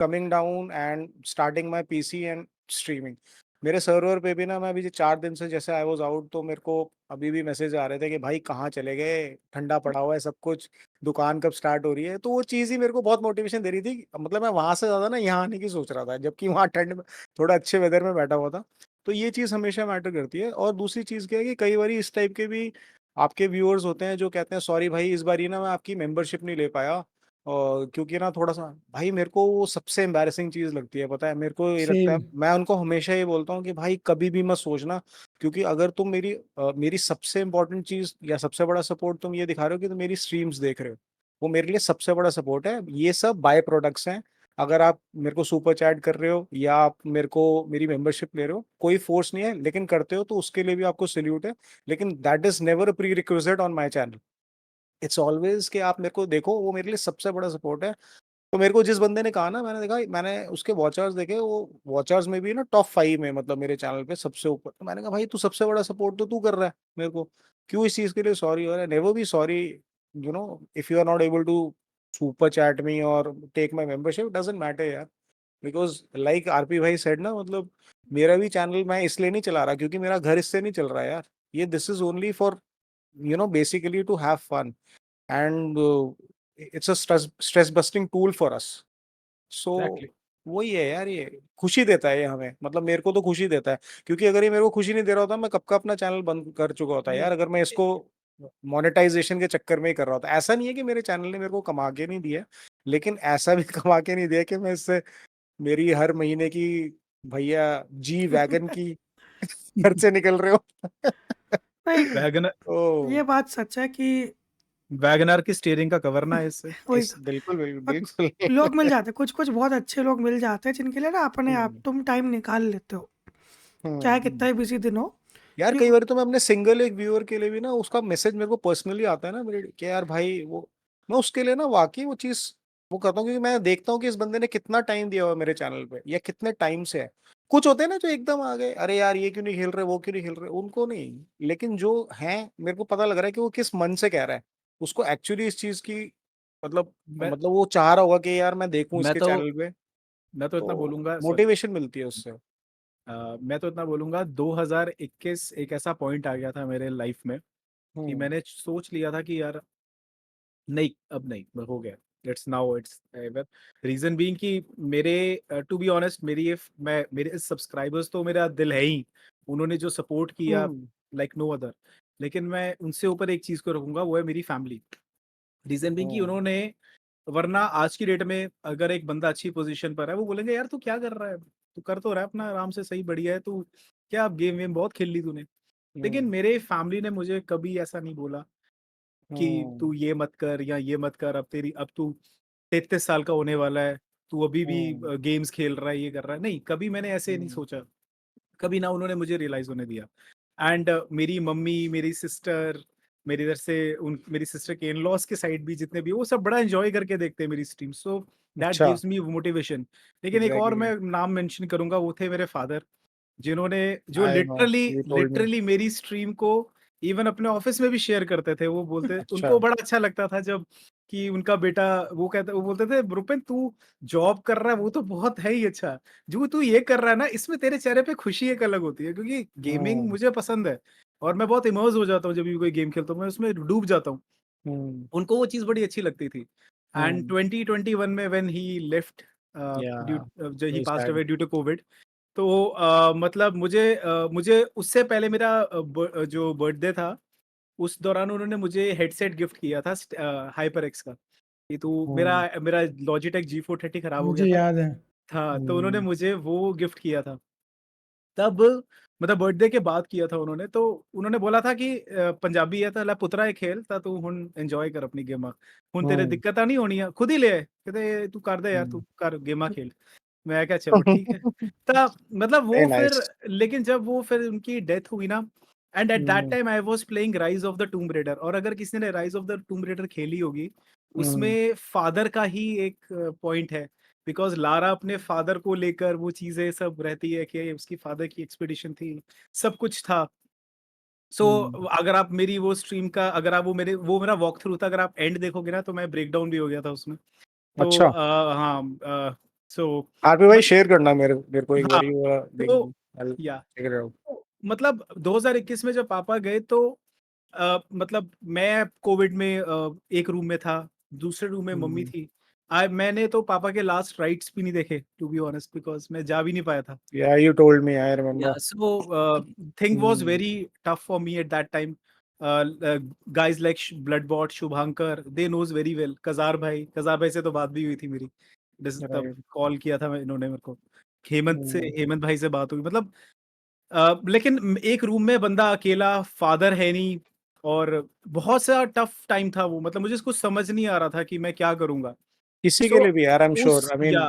[SPEAKER 2] coming down and starting my PC and streaming. मेरे सर्वर पे भी ना, मैं अभी 4 दिन से जैसे आई वाज़ आउट, तो मेरे को अभी भी मैसेज आ रहे थे कि भाई कहाँ चले गए? ठंडा पड़ा हुआ है सब कुछ, दुकान कब स्टार्ट हो रही है? तो वो चीज़ ही मेरे को बहुत मोटिवेशन दे रही थी। मतलब मैं वहाँ से ज़्यादा ना यहाँ आने की सोच रहा था, जबकि वहाँ ठंड में थोड़ा अच्छे वेदर में बैठा हुआ था। तो ये चीज़ हमेशा मैटर करती है। और दूसरी चीज़ क्या है कि कई बारी इस टाइप के भी आपके व्यूअर्स होते हैं जो कहते हैं सॉरी भाई इस बारी ना मैं आपकी मेंबरशिप नहीं ले पाया, और क्योंकि ना थोड़ा-सा भाई मेरे को वो सबसे एम्बैरेसिंग चीज़ लगती है, पता है? मेरे को ये लगता है,
[SPEAKER 4] सेम।
[SPEAKER 2] मैं उनको हमेशा ये बोलता हूँ कि भाई कभी भी मत सोचना, क्योंकि अगर तुम मेरी सबसे इम्पोर्टेंट चीज़ या सबसे बड़ा सपोर्ट तुम ये दिखा रहे हो कि तुम मेरी स्ट्रीम्स देख रहे हो, वो मेरे लिए सबसे बड़ा सपोर्ट है। ये सब बाय प्रोडक्ट्स हैं। अगर आप मेरे को सुपर चैट कर रहे हो या आप मेरे को मेरी मेंबरशिप ले रहे हो, कोई फोर्स नहीं है, लेकिन करते हो तो उसके लिए भी आपको सैल्यूट है। लेकिन that is never a prerequisite on my channel. It's always कि आप मेरे को देखो, वो मेरे लिए सबसे बड़ा सपोर्ट है। तो मेरे को जिस बंदे ने कहा ना, मैंने देखा, मैंने उसके वॉच आवर्स देखे, वो वॉच आवर्स में भी ना टॉप 5 में, मतलब मेरे चैनल पे सबसे ऊपर। तो मैंने कहा भाई तू सबसे बड़ा सपोर्ट तो तू कर रहा है मेरे को, क्यों इस चीज़ के लिए सॉरी हो रहा है? Never be sorry, if you are not able to super chat me और take my membership, doesn't matter यार। बिकॉज़ लाइक आरपी भाई सेड ना, मतलब मेरा भी चैनल मैं इसलिए नहीं चला रहा क्योंकि मेरा घर इससे नहीं चल रहा है यार। ये this is only for basically to have fun and it's a stress busting tool for us. So
[SPEAKER 1] exactly.
[SPEAKER 2] वही है यार, ये खुशी देता है ये हमें, मतलब मेरे को तो खुशी देता है, क्योंकि अगर ये मेरे को खुशी नहीं दे रहा होता, मैं कब का अपना चैनल बंद कर चुका होता यार, अगर मैं इसको मोनेटाइजेशन के चक्कर में ही कर रहा होता। ऐसा नहीं है कि मेरे चैनल ने मेरे को कमा के नहीं दिया, लेकिन ऐसा भी कमा के नहीं दिया कि मैं इससे मेरी हर महीने की, भैया, जी वैगन की खर्चे निकल रहे हो।
[SPEAKER 3] नहीं,
[SPEAKER 1] वैगन
[SPEAKER 3] ये
[SPEAKER 2] ओ,
[SPEAKER 3] बात सच है कि
[SPEAKER 1] वैगनर की स्टीयरिंग का कवर ना है इससे।
[SPEAKER 3] वही
[SPEAKER 2] इस
[SPEAKER 3] तो।
[SPEAKER 2] बिल्कुल,
[SPEAKER 3] और
[SPEAKER 2] बिल्कुल।
[SPEAKER 3] लोग मिल जाते हैं, कुछ-कुछ बहुत अच्छे लोग मिल जाते हैं जिनके लिए ना अपने आप
[SPEAKER 2] हुँ,
[SPEAKER 3] तुम टाइम निकाल लेते हो, चाहे कितना
[SPEAKER 2] हुँ।
[SPEAKER 3] ही बिज़ी दिन हो।
[SPEAKER 2] यार
[SPEAKER 3] कि
[SPEAKER 2] कई बार तो मैं अपने सिंगल एक व्यूअर के लिए भी ना, उसका मैसेज मेरे को पर्सनली आता है ना मेरे, कि यार भाई वो, मैं उसके लिए ना वाक़ई वो चीज़ वो करता हूँ, क्योंकि मैं देखता हूँ कि इस बंदे ने कितना टाइम दिया हुआ है मेरे चैनल पे या कितने टाइम से है। कुछ होते हैं ना जो एकदम आ गए, अरे यार ये क्यों नहीं खेल रहे, वो क्यों नहीं खेल रहे, उनको नहीं। लेकिन जो हैं, मेरे को पता लग रहा है कि वो किस मन से कह रहा है। उसको एक्चुअली इस चीज़ की, मतलब
[SPEAKER 1] मैं
[SPEAKER 2] वो चाह रहा होगा कि यार मैं देखूँ
[SPEAKER 1] मैं
[SPEAKER 2] इसके
[SPEAKER 1] तो
[SPEAKER 2] चैनल पे,
[SPEAKER 1] मैं तो इतना
[SPEAKER 2] तो
[SPEAKER 1] बोलूंगा, सॉरी,
[SPEAKER 2] मोटिवेशन मिलती है उससे।
[SPEAKER 1] मैं तो इतना बोलूंगा, 2021 एक ऐसा पॉइंट आ गया था मेरे लाइफ में कि
[SPEAKER 2] हुँ,
[SPEAKER 1] मैंने सोच लिया था कि यार नहीं, अब नहीं, हो गया, it's now it's ever. Reason being कि मेरे, टू बी ऑनेस्ट, मेरे सब्सक्राइबर्स तो मेरा दिल है ही, उन्होंने जो सपोर्ट किया,
[SPEAKER 2] हुँ,
[SPEAKER 1] लाइक नो अदर। लेकिन मैं उनसे ऊपर एक चीज को रखूंगा, वो है मेरी फैमिली। रीजन बीइंग कि
[SPEAKER 2] हुँ,
[SPEAKER 1] उन्होंने, वरना आज की डेट में अगर एक बंदा अच्छी पोजीशन पर है, वो बोलेंगे यार तू क्या कर रहा है, तू कर तो रहा है अपना आराम से, सही बढ़िया है तू, क्या गेम वेम बहुत खेल ली तूने। लेकिन
[SPEAKER 2] हुँ,
[SPEAKER 1] मेरे फैमिली ने मुझे कभी ऐसा नहीं बोला कि तू
[SPEAKER 2] हुँ,
[SPEAKER 1] ये मत कर या ये मत कर, अब तू 33 साल का होने वाला है, तू अभी भी
[SPEAKER 2] हुँ,
[SPEAKER 1] गेम्स खेल रहा है, ये कर रहा है। नहीं, कभी मैंने ऐसे नहीं
[SPEAKER 2] हुँ,
[SPEAKER 1] सोचा, कभी ना उन्होंने मुझे रियलाइज होने दिया। एंड मेरी मम्मी, मेरी सिस्टर, मेरी इधर से उन मेरी सिस्टर के इन-लॉज़ के साइड भी जितने भी, वो सब बड़ा एन्जॉय करके देखते हैं मेरी स्ट्रीम, सो दैट
[SPEAKER 2] अच्छा,
[SPEAKER 1] गिव्स मी मोटिवेशन। लेकिन एक और
[SPEAKER 2] एग्ज़ैक्टली।
[SPEAKER 1] मैं नाम मेंशन करूँगा, वो थे मेरे फादर। जिन्होंने जो
[SPEAKER 2] I know,
[SPEAKER 1] literally
[SPEAKER 2] you told me.
[SPEAKER 1] Literally मेरी स्ट्रीम को इवन अपने ऑफिस में भी शेयर करते थे। वो बोलते
[SPEAKER 2] अच्छा।
[SPEAKER 1] उनको बड़ा अच्छा लगता था जब कि उनका बेटा वो बोलते थे रुपेन तू जॉब कर रहा है वो तो बहुत है ही अच्छा, जो तू ये कर रहा है ना इसमें तेरे चेहरे पे खुशी एक अलग होती है, क्योंकि गेमिंग
[SPEAKER 2] हुँ,
[SPEAKER 1] मुझे पसंद है और मैं बहुत इमर्स हो जाता हूँ जब भी कोई गेम खेलता हूँ, मैं उसमें डूब जाता हूँ।
[SPEAKER 2] हुँ,
[SPEAKER 1] उनको वो चीज़ बड़ी अच्छी लगती थी। एंड
[SPEAKER 2] हुँ,
[SPEAKER 1] 2021 में व्हेन ही लेफ्ट
[SPEAKER 2] याह,
[SPEAKER 1] जो he
[SPEAKER 2] very
[SPEAKER 1] passed
[SPEAKER 2] sad.
[SPEAKER 1] Away due to covid, तो मतलब मुझे उससे पहले मेरा जो बर्थडे था, उस दौरान उन्होंने मुझे हेडसेट गिफ्ट किया था हाइपर एक्स का, कि तू मेरा
[SPEAKER 2] हुँ,
[SPEAKER 1] मेरा लॉजिटेक G430 खराब हो गया
[SPEAKER 4] मुझे
[SPEAKER 1] था।
[SPEAKER 4] याद है।
[SPEAKER 1] हाँ, तो उन्होंने
[SPEAKER 2] हुँ,
[SPEAKER 1] मुझे वो गिफ्ट किया था। तब मतलब बर्थडे के बाद किया था उन्होंने, तो उन्होंने बोला था कि पंजाबी है तो लै पुत्रा ये खेल ता तू हुन एंजॉय कर अपनी गेमां, हुन तेरे
[SPEAKER 2] हुँ,
[SPEAKER 1] दिक्कतां नहीं होनियां, खुद ही ले आए, कहते तू कर दे यार, तू
[SPEAKER 2] हुँ।
[SPEAKER 1] कर गेमां खेल। मैं कहा चलो ठीक है। तब मतलब
[SPEAKER 2] वेरी
[SPEAKER 1] वो फिर,
[SPEAKER 2] नाइस।
[SPEAKER 1] लेकिन जब वो फिर उनकी डेथ हुई ना, and at that
[SPEAKER 2] hmm,
[SPEAKER 1] time I was playing Rise of the Tomb Raider, और अगर किसी ने Rise of the Tomb Raider खेली होगी,
[SPEAKER 2] हुँ,
[SPEAKER 1] उसमें फादर का ही एक पॉइंट है, बिकॉज़ लारा अपने फादर को लेकर वो चीज़ें सब रहती है कि उसकी फादर की एक्सपीडिशन थी, सब कुछ था। सो
[SPEAKER 2] हुँ,
[SPEAKER 1] अगर आप मेरी वो स्ट्रीम का अगर आप वो मेरा वॉक थ्रू था, अगर आप एंड देखोगे ना तो मैं ब्रेक डाउन भी हो गया था उसमें। तो
[SPEAKER 2] अच्छा।
[SPEAKER 1] हाँ, सो
[SPEAKER 2] आरपी भाई
[SPEAKER 1] बट
[SPEAKER 2] शेयर करना मेरे मेरे को एक
[SPEAKER 1] हाँ,
[SPEAKER 2] बारी वो
[SPEAKER 1] तो
[SPEAKER 2] देखूँ, आई विल
[SPEAKER 1] या
[SPEAKER 2] चेक इट आउट।
[SPEAKER 1] तो मतलब 2021 में जब पापा गए तो मतलब मैं कोविड में एक रूम में था, दूसरे रूम में मम्मी
[SPEAKER 2] हुँ,
[SPEAKER 1] थी। मैंने तो पापा के लास्ट राइट्स भी नहीं देखे, टू बी ऑनेस्ट, बिकॉज़ मैं जा भी नहीं पाया था।
[SPEAKER 2] Yeah you told me, I
[SPEAKER 1] Yeah,
[SPEAKER 2] remember.
[SPEAKER 1] so thing was
[SPEAKER 2] hmm,
[SPEAKER 1] very tough for me at that time. Guys like Bloodbot, Shubhankar, they knows very well. कजार भाई से तो बात भी हुई थी मेरी। तब
[SPEAKER 2] राइट।
[SPEAKER 1] कॉल किया था इन्होंने मेरे को। हेमंत से,
[SPEAKER 2] हुँ,
[SPEAKER 1] हेमंत भाई से बात हुई। मतलब लेकिन एक रूम में बंदा अकेला, फादर है नहीं, और बहुत सा टफ टाइम था वो। मतलब मुझे कुछ समझ नहीं आ रहा था कि मैं क्या करूंगा।
[SPEAKER 2] किसी के
[SPEAKER 1] सो
[SPEAKER 2] लिए भी यार, आई एम श्योर,
[SPEAKER 1] उस
[SPEAKER 2] आई मीन
[SPEAKER 1] या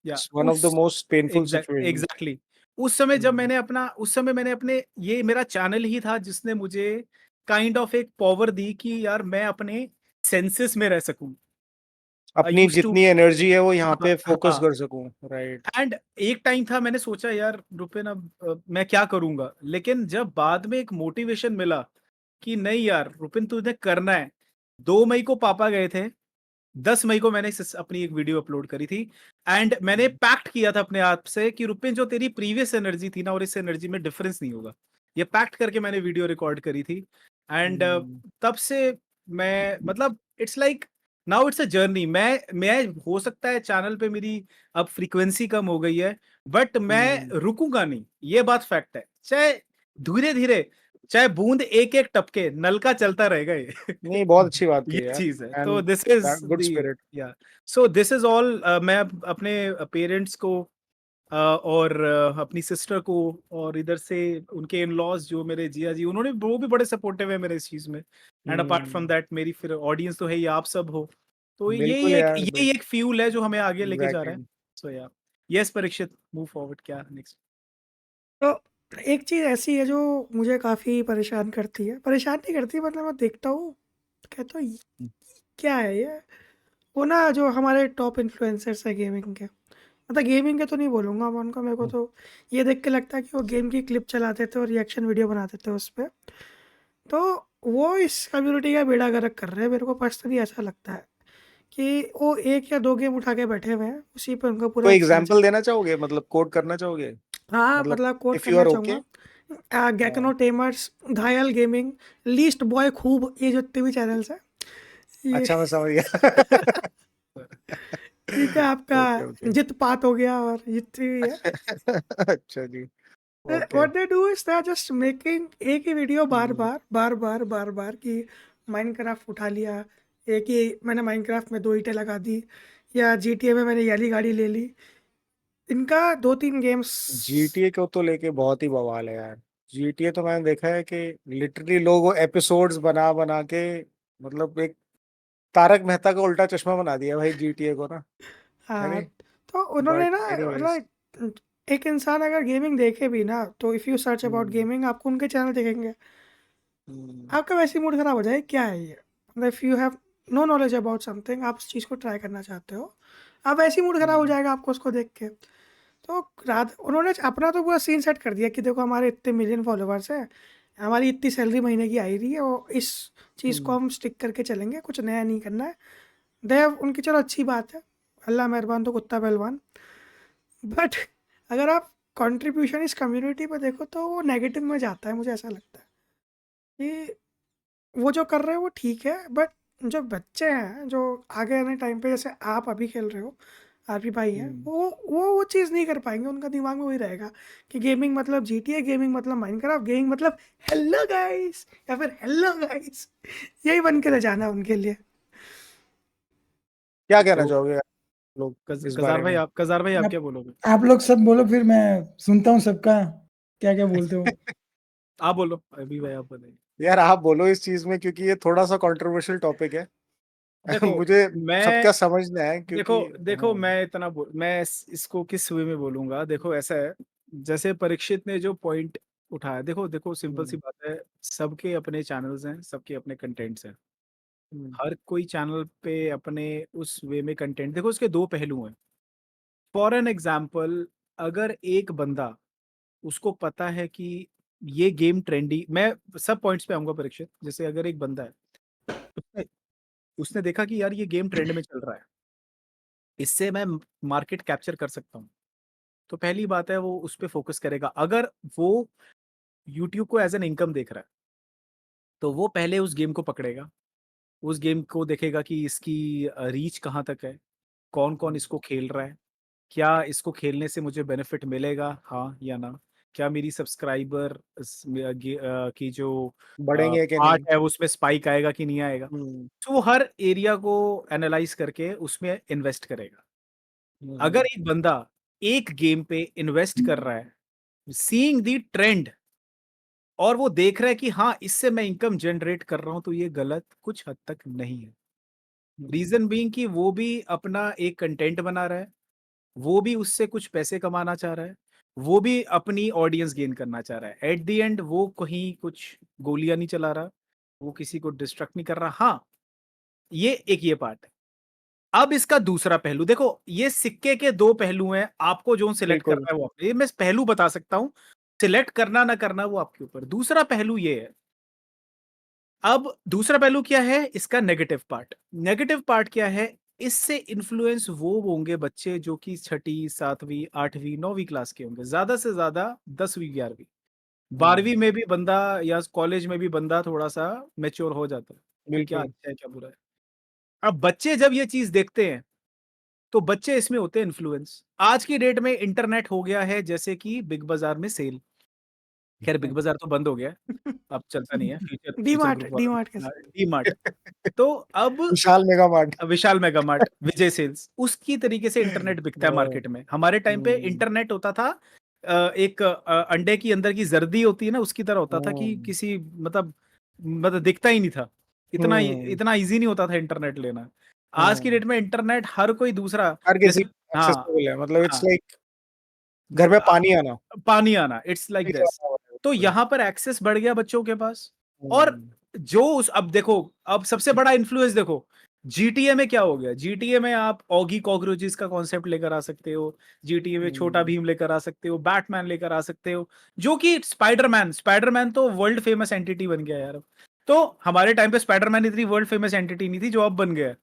[SPEAKER 2] इट्स वन ऑफ द
[SPEAKER 1] उस
[SPEAKER 2] मोस्ट पेनफुल सिचुएशंस।
[SPEAKER 1] एग्जैक्टली उस समय जब
[SPEAKER 2] हुँ,
[SPEAKER 1] उस समय मैंने अपने, ये मेरा चैनल ही था जिसने मुझे काइंड ऑफ एक पावर दी कि यार मैं अपने सेंसेस में रह सकूं। आई
[SPEAKER 2] अपनी
[SPEAKER 1] यूज्ड टू,
[SPEAKER 2] जितनी एनर्जी है वो यहाँ
[SPEAKER 1] हाँ
[SPEAKER 2] पे फोकस
[SPEAKER 1] हाँ।
[SPEAKER 2] कर सकूँ, राइट।
[SPEAKER 1] एंड एक टाइम था मैंने सोचा यार रुपेन अब मैं क्या करूंगा, लेकिन जब बाद में एक मोटिवेशन मिला कि नहीं यार रुपिन तुझे करना है। 2 मई को पापा गए थे, 10 मई को मैंने अपनी एक वीडियो अपलोड करी थी, एंड मैंने
[SPEAKER 2] हुँ,
[SPEAKER 1] पैक्ट किया था अपने आप से कि रुपिन जो तेरी प्रीवियस एनर्जी थी ना और इस एनर्जी में डिफरेंस नहीं होगा। ये पैक्ट करके मैंने वीडियो रिकॉर्ड करी थी। एंड
[SPEAKER 2] हुँ,
[SPEAKER 1] तब से मैं मतलब it's like now it's a journey. मैं हो सकता है चैनल पे मेरी अब फ्रीक्वेंसी कम हो गई है, बट मैं
[SPEAKER 2] हुँ।
[SPEAKER 1] रुकूंगा नहीं, ये बात फैक्ट है। चाहे धीरे धीरे, चाहे बूंद एक एक टपके, नल का चलता रहेगा ये।
[SPEAKER 2] नहीं, बहुत अच्छी बात
[SPEAKER 1] ये
[SPEAKER 2] कही यार,
[SPEAKER 1] चीज है, तो
[SPEAKER 2] and
[SPEAKER 1] this is
[SPEAKER 2] that good
[SPEAKER 1] the
[SPEAKER 2] spirit.
[SPEAKER 1] या सो दिस इज ऑल। मैं अपने पेरेंट्स को और अपनी सिस्टर को, और इधर से उनके इन लॉज जो मेरे जिया जी, उन्होंने वो भी बड़े सपोर्टिव है मेरे इस चीज में। And apart from
[SPEAKER 2] hmm,
[SPEAKER 1] that मेरी फिर ऑडियंस तो है ही, आप सब हो, तो
[SPEAKER 2] बिल्कुल यार,
[SPEAKER 1] यही एक फ्यूल है जो हमें आगे लेके जा रहा है।
[SPEAKER 2] एग्ज़ैक्टली।
[SPEAKER 1] सो या यस परीक्षित, मूव फॉरवर्ड, क्या नेक्स्ट?
[SPEAKER 3] तो एक चीज़ ऐसी है जो मुझे काफ़ी परेशान करती है, परेशान नहीं करती मतलब मैं देखता हूँ, कहता हूँ क्या है ये? वो ना जो हमारे टॉप इन्फ्लुएंसर्स हैं गेमिंग के, मतलब गेमिंग के तो नहीं बोलूँगा मैं उनको, मेरे को तो ये देख के लगता है कि वो गेम की क्लिप चलाते थे और रिएक्शन वीडियो बनाते थे उस पे। तो वो इस कम्युनिटी का बेड़ा गर्क कर रहे हैं, मेरे को पर्सनली ऐसा लगता है कि वो 1 या 2 गेम उठा के बैठे हुए हैं, उसी पे उनका पूरा
[SPEAKER 2] कोई
[SPEAKER 1] एक्सटेंशन।
[SPEAKER 2] एग्ज़ाम्पल देना चाहोगे? मतलब कोट करना चाहोगे?
[SPEAKER 3] हाँ,
[SPEAKER 2] मतलब
[SPEAKER 3] मतलब कोट
[SPEAKER 2] इफ यू
[SPEAKER 3] करना
[SPEAKER 2] आर ओके।
[SPEAKER 3] चाहूँगा।
[SPEAKER 2] हाँ,
[SPEAKER 3] गेकनो टेमर्स, घायल गेमिंग, लीस्ट बॉय खूब, ये जितने भी चैनल्स हैं, ये
[SPEAKER 2] अच्छा मैं समझ गया।
[SPEAKER 3] ठीक है,
[SPEAKER 2] ओके, ओके।
[SPEAKER 3] आपका जित पात हो गया और जितनी भी है।
[SPEAKER 2] अच्छा जी, okay.
[SPEAKER 3] What they do is they are just making एक ही वीडियो
[SPEAKER 2] हुँ,
[SPEAKER 3] बार-बार कि माइनक्राफ्ट उठा लिया, एक ही मैंने माइनक्राफ्ट में 2 ईंटें लगा दी, या जीटीए में मैंने ये वाली गाड़ी ले ली। इनका 2-3 गेम्स।
[SPEAKER 2] जीटीए को तो लेके बहुत ही बवाल है यार। जीटीए तो मैंने देखा है कि लिटरली लोग वो एपिसोड्स बना-बना के मतलब एक तारक मेहता का उल्टा चश्मा बना दिया भाई जीटीए को ना, है
[SPEAKER 3] हाँ,
[SPEAKER 2] नहीं?
[SPEAKER 3] तो उन्होंने
[SPEAKER 2] बट
[SPEAKER 3] ना
[SPEAKER 2] एनीवेज़।
[SPEAKER 3] मतलब एक इंसान अगर गेमिंग देखे भी ना, तो if you search about
[SPEAKER 2] hmm,
[SPEAKER 3] gaming आपको उनके चैनल दिखेंगे।
[SPEAKER 2] हुँ,
[SPEAKER 3] आपका वैसे ही मूड ख़राब हो जाए, क्या है ये? मतलब if you have no knowledge about something, आप उस चीज़ को ट्राई करना चाहते हो, आप वैसे ही मूड ख़राब हो
[SPEAKER 2] हुँ,
[SPEAKER 3] जाएगा आपको उसको देख के। तो रात उन्होंने अपना तो पूरा सीन सेट कर दिया कि देखो हमारे इतने मिलियन फॉलोवर्स हैं, हमारी इतनी सैलरी महीने की आ ही रही है और इस चीज़ को हम स्टिक करके चलेंगे, कुछ नया नहीं करना है। देव उनकी चलो अच्छी बात है, अल्लाह मेहरबान तो कुत्ता पहलवान। बट अगर आप कंट्रीब्यूशन इस कम्युनिटी पे देखो तो वो नेगेटिव में जाता है, मुझे ऐसा लगता है कि वो जो कर रहे हैं वो ठीक है, बट जो बच्चे हैं जो आगे आने टाइम पे जैसे आप अभी खेल रहे हो, आरपी भाई हैं, वो चीज़ नहीं कर पाएंगे। उनका दिमाग में वही रहेगा कि गेमिंग मतलब जीटीए, गेमिंग मतलब माइनक्राफ्ट, गेमिंग मतलब हेलो गाइस या फिर हेलो गाइस, यही बन के रह जाना है उनके लिए।
[SPEAKER 2] क्या कहना
[SPEAKER 1] तो
[SPEAKER 2] चाहोगे आप लोग इस
[SPEAKER 1] कजार
[SPEAKER 2] बारे
[SPEAKER 1] भाई
[SPEAKER 2] में?
[SPEAKER 1] आप
[SPEAKER 4] आप
[SPEAKER 1] क्या बोलोगे?
[SPEAKER 4] आप लोग सब बोलो, फिर मैं सुनता हूँ सबका क्या-क्या बोलते हो।
[SPEAKER 1] आप बोलो, अभी भाई आप बताइए।
[SPEAKER 2] यार आप बोलो इस चीज में, क्योंकि ये थोड़ा सा कंट्रोवर्शियल टॉपिक है।
[SPEAKER 1] देखो
[SPEAKER 2] मुझे सबका
[SPEAKER 1] मैं
[SPEAKER 2] समझना है,
[SPEAKER 1] देखो
[SPEAKER 2] क्योंकि
[SPEAKER 1] देखो मैं मैं इसको किस वे में बोलूंगा। देखो ऐसा है, जैसे परीक्षित ने जो पॉइंट उठाया, देखो देखो सिंपल सी
[SPEAKER 2] हम्म,
[SPEAKER 1] बात है, सबके अपने चैनल्स हैं, सबके अपने कंटेंट्स हैं।
[SPEAKER 2] हम्म,
[SPEAKER 1] हर कोई चैनल पे अपने उस वे में कंटेंट, देखो उसके दो पहलू हैं। फॉर एन एग्जाम्पल, अगर एक बंदा, उसको पता है कि ये गेम ट्रेंडी, मैं सब पॉइंट्स पे आऊंगा परीक्षित। जैसे अगर एक बंदा है, उसने उसने देखा कि यार ये गेम ट्रेंड में चल रहा है, इससे मैं मार्केट कैप्चर कर सकता हूँ, तो पहली बात है वो उस पे फोकस करेगा। अगर वो यूट्यूब को एज एन इनकम देख रहा है, तो वो पहले उस गेम को पकड़ेगा, उस गेम को देखेगा कि इसकी रीच कहाँ तक है, कौन कौन इसको खेल रहा है, क्या इसको खेलने से मुझे बेनिफिट मिलेगा, हाँ या ना, क्या मेरी सब्सक्राइबर की जो
[SPEAKER 2] बढ़ेंगे कि
[SPEAKER 1] पार्ट
[SPEAKER 2] नहीं?
[SPEAKER 1] है उसमें स्पाइक आएगा कि नहीं आएगा।
[SPEAKER 2] हम्म,
[SPEAKER 1] तो वो हर एरिया को एनालाइज करके उसमें इन्वेस्ट करेगा। अगर
[SPEAKER 2] हम्म,
[SPEAKER 1] एक बंदा एक गेम पे इन्वेस्ट कर रहा है, सीइंग द ट्रेंड, और वो देख रहा है कि हाँ इससे मैं इनकम जनरेट कर रहा हूं, तो ये गलत कुछ हद तक नहीं है। रीजन बीइंग कि वो भी अपना एक कंटेंट बना रहा है, वो भी उससे कुछ पैसे कमाना चाह रहा है, वो भी अपनी ऑडियंस गेन करना चाह रहा है। एट द एंड वो कहीं कुछ गोलियां नहीं चला रहा, वो किसी को डिस्ट्रक्ट नहीं कर रहा। हाँ, ये पार्ट है। अब इसका दूसरा पहलू देखो, ये सिक्के के दो पहलू हैं, आपको जो सिलेक्ट
[SPEAKER 2] बिल्कुल।
[SPEAKER 1] करना है वो ये मैं पहलू बता सकता हूं, सिलेक्ट करना ना करना वो आपके ऊपर। दूसरा पहलू ये है, अब दूसरा पहलू क्या है इसका, नेगेटिव पार्ट। नेगेटिव पार्ट क्या है, इससे इन्फ्लुएंस वो होंगे बच्चे जो कि छठी, सातवीं, आठवीं, नौवीं क्लास के होंगे, ज्यादा से ज्यादा 10वीं, 11वीं, 12वीं में भी बंदा या कॉलेज में भी बंदा थोड़ा सा मेच्योर हो जाता है कि क्या
[SPEAKER 2] बिल्कुल।
[SPEAKER 1] अच्छा है क्या बुरा है। अब बच्चे जब ये चीज देखते हैं, तो बच्चे इसमें होते हैं इन्फ्लुएंस। आज की डेट में इंटरनेट हो गया है जैसे कि बिग बाजार में सेल। खैर बिग बाजार तो बंद हो गया है, अब चलता नहीं है, future future
[SPEAKER 3] DMart
[SPEAKER 1] group
[SPEAKER 3] DMart के
[SPEAKER 1] वाला
[SPEAKER 3] साथ।
[SPEAKER 1] D mart. तो अब
[SPEAKER 2] विशाल मेगा मार्ट।
[SPEAKER 1] विशाल मेगा मार्ट, विजय सेल्स, उसकी तरीके से इंटरनेट बिकता है मार्केट में। हमारे टाइम पे
[SPEAKER 2] हम्म,
[SPEAKER 1] इंटरनेट होता था एक अंडे की अंदर की जर्दी होती है ना, उसकी तरह होता था कि
[SPEAKER 2] हम्म,
[SPEAKER 1] किसी मतलब दिखता ही नहीं था।
[SPEAKER 2] हम्म,
[SPEAKER 1] इतना इजी नहीं होता था इंटरनेट लेना। आज की
[SPEAKER 2] हम्म।
[SPEAKER 1] डेट में इंटरनेट हर कोई दूसरा,
[SPEAKER 2] हर किसी
[SPEAKER 1] जैसे
[SPEAKER 2] को
[SPEAKER 1] हाँ
[SPEAKER 2] एक्सेसिबल है, मतलब इट्स
[SPEAKER 1] हाँ,
[SPEAKER 2] लाइक घर में पानी आना।
[SPEAKER 1] पानी आना, इट्स लाइक
[SPEAKER 2] ऐसा
[SPEAKER 1] दिस।
[SPEAKER 2] हुआ है
[SPEAKER 1] तो
[SPEAKER 2] बिल्कुल।
[SPEAKER 1] यहाँ पर एक्सेस बढ़ गया बच्चों के पास। और
[SPEAKER 2] हम्म,
[SPEAKER 1] जो उस अब देखो, अब सबसे बड़ा इन्फ्लुएंस देखो, जीटीए में क्या हो गया। जीटीए में आप ऑगी कॉकरोचेस का कॉन्सेप्ट लेकर आ सकते हो, जीटीए में छोटा
[SPEAKER 2] हम्म,
[SPEAKER 1] भीम लेकर आ सकते हो, बैटमैन लेकर आ सकते हो, जो कि स्पाइडरमैन स्पाइडरमैन तो वर्ल्ड फेमस एंटिटी बन गया यार अब। तो हमारे टाइम पे स्पाइडरमैन इतनी वर्ल्ड फेमस एंटिटी नहीं थी जो अब बन गया है।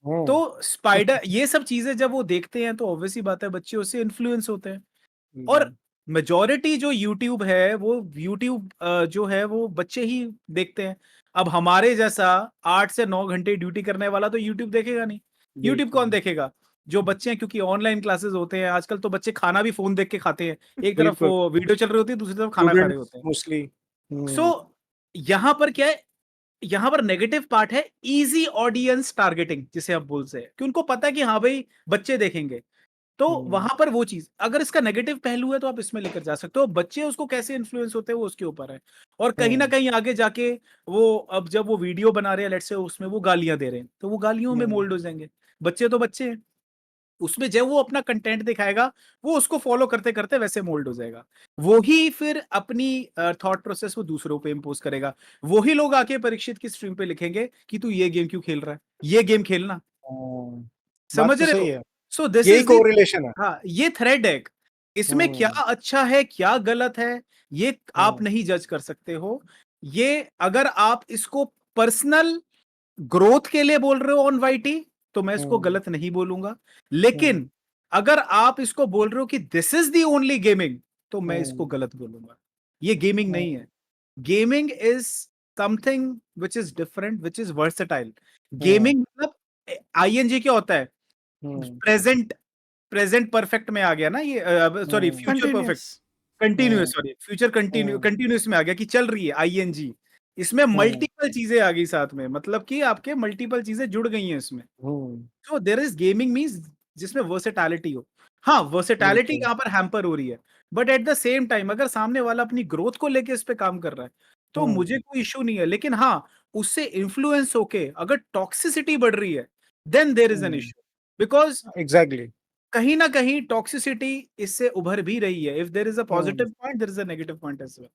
[SPEAKER 2] हम्म,
[SPEAKER 1] तो स्पाइडर, ये सब चीजें जब वो देखते हैं तो ऑब्वियसली बात है बच्चे उससे इन्फ्लुएंस होते हैं। और
[SPEAKER 2] हम्म,
[SPEAKER 1] मेजॉरिटी जो यूट्यूब है, वो यूट्यूब जो है वो बच्चे ही देखते हैं। अब हमारे जैसा 8 से 9 घंटे ड्यूटी करने वाला तो यूट्यूब देखेगा नहीं। यूट्यूब कौन
[SPEAKER 2] बिल्कुल,
[SPEAKER 1] देखेगा? जो बच्चे हैं, क्योंकि ऑनलाइन क्लासेस होते हैं आजकल, तो बच्चे खाना भी फोन देख के खाते हैं। एक तरफ
[SPEAKER 2] बिल्कुल।
[SPEAKER 1] वो वीडियो चल रही होती है, दूसरी तरफ खाना खा रहे
[SPEAKER 2] स्टूडेंट्स
[SPEAKER 1] होते हैं।
[SPEAKER 2] मोस्टली।
[SPEAKER 1] सो यहाँ पर क्या है, यहाँ पर नेगेटिव पार्ट है इजी ऑडियंस टारगेटिंग, जिसे आप बोलते हैं कि उनको पता है कि हाँ भाई बच्चे देखेंगे। तो वहां पर वो चीज, अगर इसका नेगेटिव पहलू है तो आप इसमें लेकर जा सकते हो। बच्चे उसको कैसे इन्फ्लुएंस होते हैं वो उसके ऊपर है। और कहीं ना कहीं आगे जाके वो, अब जब वो वीडियो बना रहे हैं लेट्स से, उसमें वो गालियां दे रहे हैं, तो वो गालियों में मोल्ड हो जाएंगे। बच्चे तो बच्चे हैं, उसमें जब वो अपना कंटेंट दिखाएगा, वो उसको फॉलो करते करते वैसे मोल्ड हो जाएगा। वो ही फिर अपनी थॉट प्रोसेस वो दूसरों पे इम्पोज करेगा। वही लोग आके परीक्षित की स्ट्रीम पे लिखेंगे कि तू ये गेम क्यों खेल रहा है, ये गेम खेलना।
[SPEAKER 2] बात
[SPEAKER 1] समझ
[SPEAKER 2] तो
[SPEAKER 1] रहे
[SPEAKER 2] सही
[SPEAKER 1] हो?
[SPEAKER 2] है।
[SPEAKER 1] सो दिस
[SPEAKER 2] यही
[SPEAKER 1] इज द,
[SPEAKER 2] कोरिलेशन है।
[SPEAKER 1] हाँ ये थ्रेड है। इसमें क्या अच्छा है, क्या गलत है, ये आप
[SPEAKER 2] हम्म,
[SPEAKER 1] नहीं जज कर सकते हो। ये अगर आप इसको पर्सनल ग्रोथ के लिए बोल रहे हो ऑन वाईटी, तो मैं इसको
[SPEAKER 2] हम्म,
[SPEAKER 1] गलत नहीं बोलूंगा।
[SPEAKER 2] हम्म,
[SPEAKER 1] लेकिन अगर आप इसको बोल रहे हो कि this is the only gaming, तो मैं इसको
[SPEAKER 2] हम्म,
[SPEAKER 1] गलत बोलूंगा। ये गेमिंग नहीं है। Gaming is something which is different, which is versatile.
[SPEAKER 2] Hmm,
[SPEAKER 1] gaming मतलब आईएनजी क्या होता है?
[SPEAKER 2] हम्म,
[SPEAKER 1] प्रेजेंट, प्रेजेंट परफेक्ट में आ गया ना ये, सॉरी
[SPEAKER 2] हम्म,
[SPEAKER 1] फ्यूचर परफेक्ट,
[SPEAKER 3] कंटिन्यूअस।
[SPEAKER 1] कंटिन्यूअस,
[SPEAKER 2] हम्म,
[SPEAKER 1] सॉरी फ्यूचर कंटिन्यू,
[SPEAKER 2] हम्म,
[SPEAKER 1] कंटिन्यूअस में आ गया कि चल रही है आईएनजी। इसमें
[SPEAKER 2] हम्म,
[SPEAKER 1] मल्टीपल चीजें आ गई साथ में, मतलब कि आपके मल्टीपल चीजें जुड़ गई हैं इसमें।
[SPEAKER 2] हम्म,
[SPEAKER 1] तो देयर इज गेमिंग मींस जिसमें वर्सेटैलिटी हो। हाँ, वर्सेटैलिटी
[SPEAKER 2] बिल्कुल।
[SPEAKER 1] यहाँ पर हैम्पर हो रही है, but at the same time अगर सामने वाला अपनी ग्रोथ को लेके इस पे काम कर रहा है, तो मुझे कोई इश्यू नहीं है। लेकिन हाँ, उससे इन्फ्लुएंस होके अगर टॉक्सिसिटी बढ़ रही है, then there is an issue. Because
[SPEAKER 2] exactly.
[SPEAKER 1] कहीं ना कहीं टॉक्सिसिटी इससे उभर भी रही है। If there is a
[SPEAKER 2] hmm,
[SPEAKER 1] positive point, there is a negative point as well.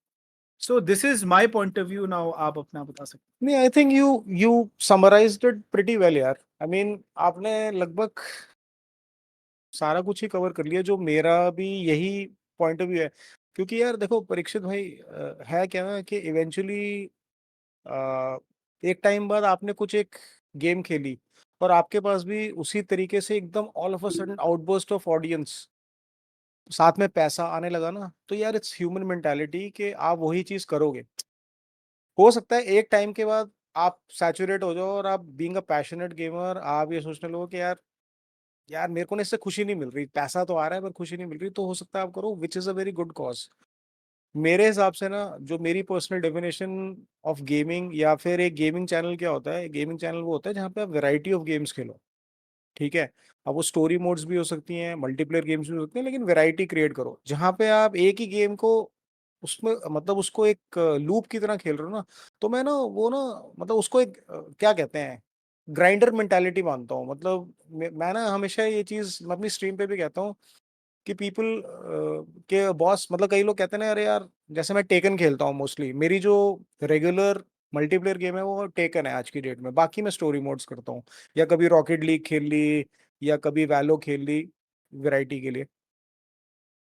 [SPEAKER 1] So this is my point of view. Now आप अपना बता सकते
[SPEAKER 2] नहीं, I think you summarised it pretty well यार। आई मीन आपने लगभग सारा कुछ ही कवर कर लिया, जो मेरा भी यही पॉइंट ऑफ व्यू है। क्योंकि यार देखो परीक्षित भाई, है क्या ना कि इवेंचुअली एक टाइम बाद आपने कुछ एक गेम खेली और आपके पास भी उसी तरीके से एकदम all of a sudden outburst of audience, साथ में पैसा आने लगा ना, तो यार इट्स ह्यूमन मेंटालिटी कि आप वही चीज करोगे। हो सकता है एक टाइम के बाद आप सैचुरेट हो जाओ और आप बीइंग अ पैशनेट गेमर आप ये सोचने लगो कि यार, यार मेरे को ना इससे खुशी नहीं मिल रही, पैसा तो आ रहा है पर खुशी नहीं मिल रही, तो हो सकता है आप करो, which is a very good cause. मेरे हिसाब से ना, जो मेरी पर्सनल डेफिनेशन ऑफ गेमिंग या फिर एक गेमिंग चैनल क्या होता है, गेमिंग चैनल वो होता है जहाँ पे आप वैरायटी ऑफ गेम्स खेलो। ठीक है, अब वो स्टोरी मोड्स भी हो सकती हैं, मल्टीप्लेयर गेम्स भी हो सकते हैं, लेकिन वैरायटी क्रिएट करो जहाँ पे आप एक ही गेम को उसमें मतलब उसको एक लूप की तरह खेल रहे हो ना। तो मैं ना वो ना मतलब उसको एक क्या कहते हैं, ग्राइंडर मेंटालिटी मानता हूँ। मतलब मैं ना हमेशा ये चीज मैं अपनी स्ट्रीम पे भी कहता हूँ कि पीपल के बॉस, मतलब कई लोग कहते हैं ना, अरे यार जैसे मैं टेकन खेलता हूँ मोस्टली, मेरी जो रेगुलर मल्टीप्लेयर गेम है वो टेकन है आज की डेट में, बाकी मैं स्टोरी मोड्स करता हूँ, या कभी रॉकेट लीग खेल ली, या कभी वैलो खेल ली वैरायटी के लिए।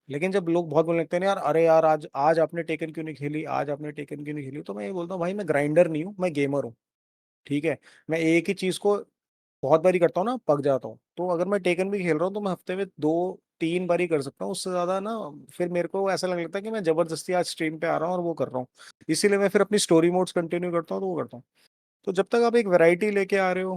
[SPEAKER 2] लेकिन जब लोग बहुत बोलने लगते हैं ना, यार अरे यार आज आज आपने टेकन क्यों नहीं खेली, आज आपने टेकन क्यों नहीं खेली, तो मैं ये बोलता हूँ भाई मैं ग्राइंडर नहीं हूँ, मैं गेमर हूँ। ठीक है, मैं एक ही चीज को बहुत बारी करता हूँ ना, पक जाता हूँ। तो अगर मैं टेकन भी खेल रहा हूँ तो मैं हफ्ते में 2-3 बारी कर सकता हूँ, उससे ज्यादा ना फिर मेरे को ऐसा लगने लगता है कि मैं जबरदस्ती आज स्ट्रीम पे आ रहा हूँ और वो कर रहा हूँ। इसीलिए मैं फिर अपनी स्टोरी मोड्स कंटिन्यू करता हूँ, तो वो करता हूँ। तो जब तक आप एक वैरायटी लेके आ रहे हो,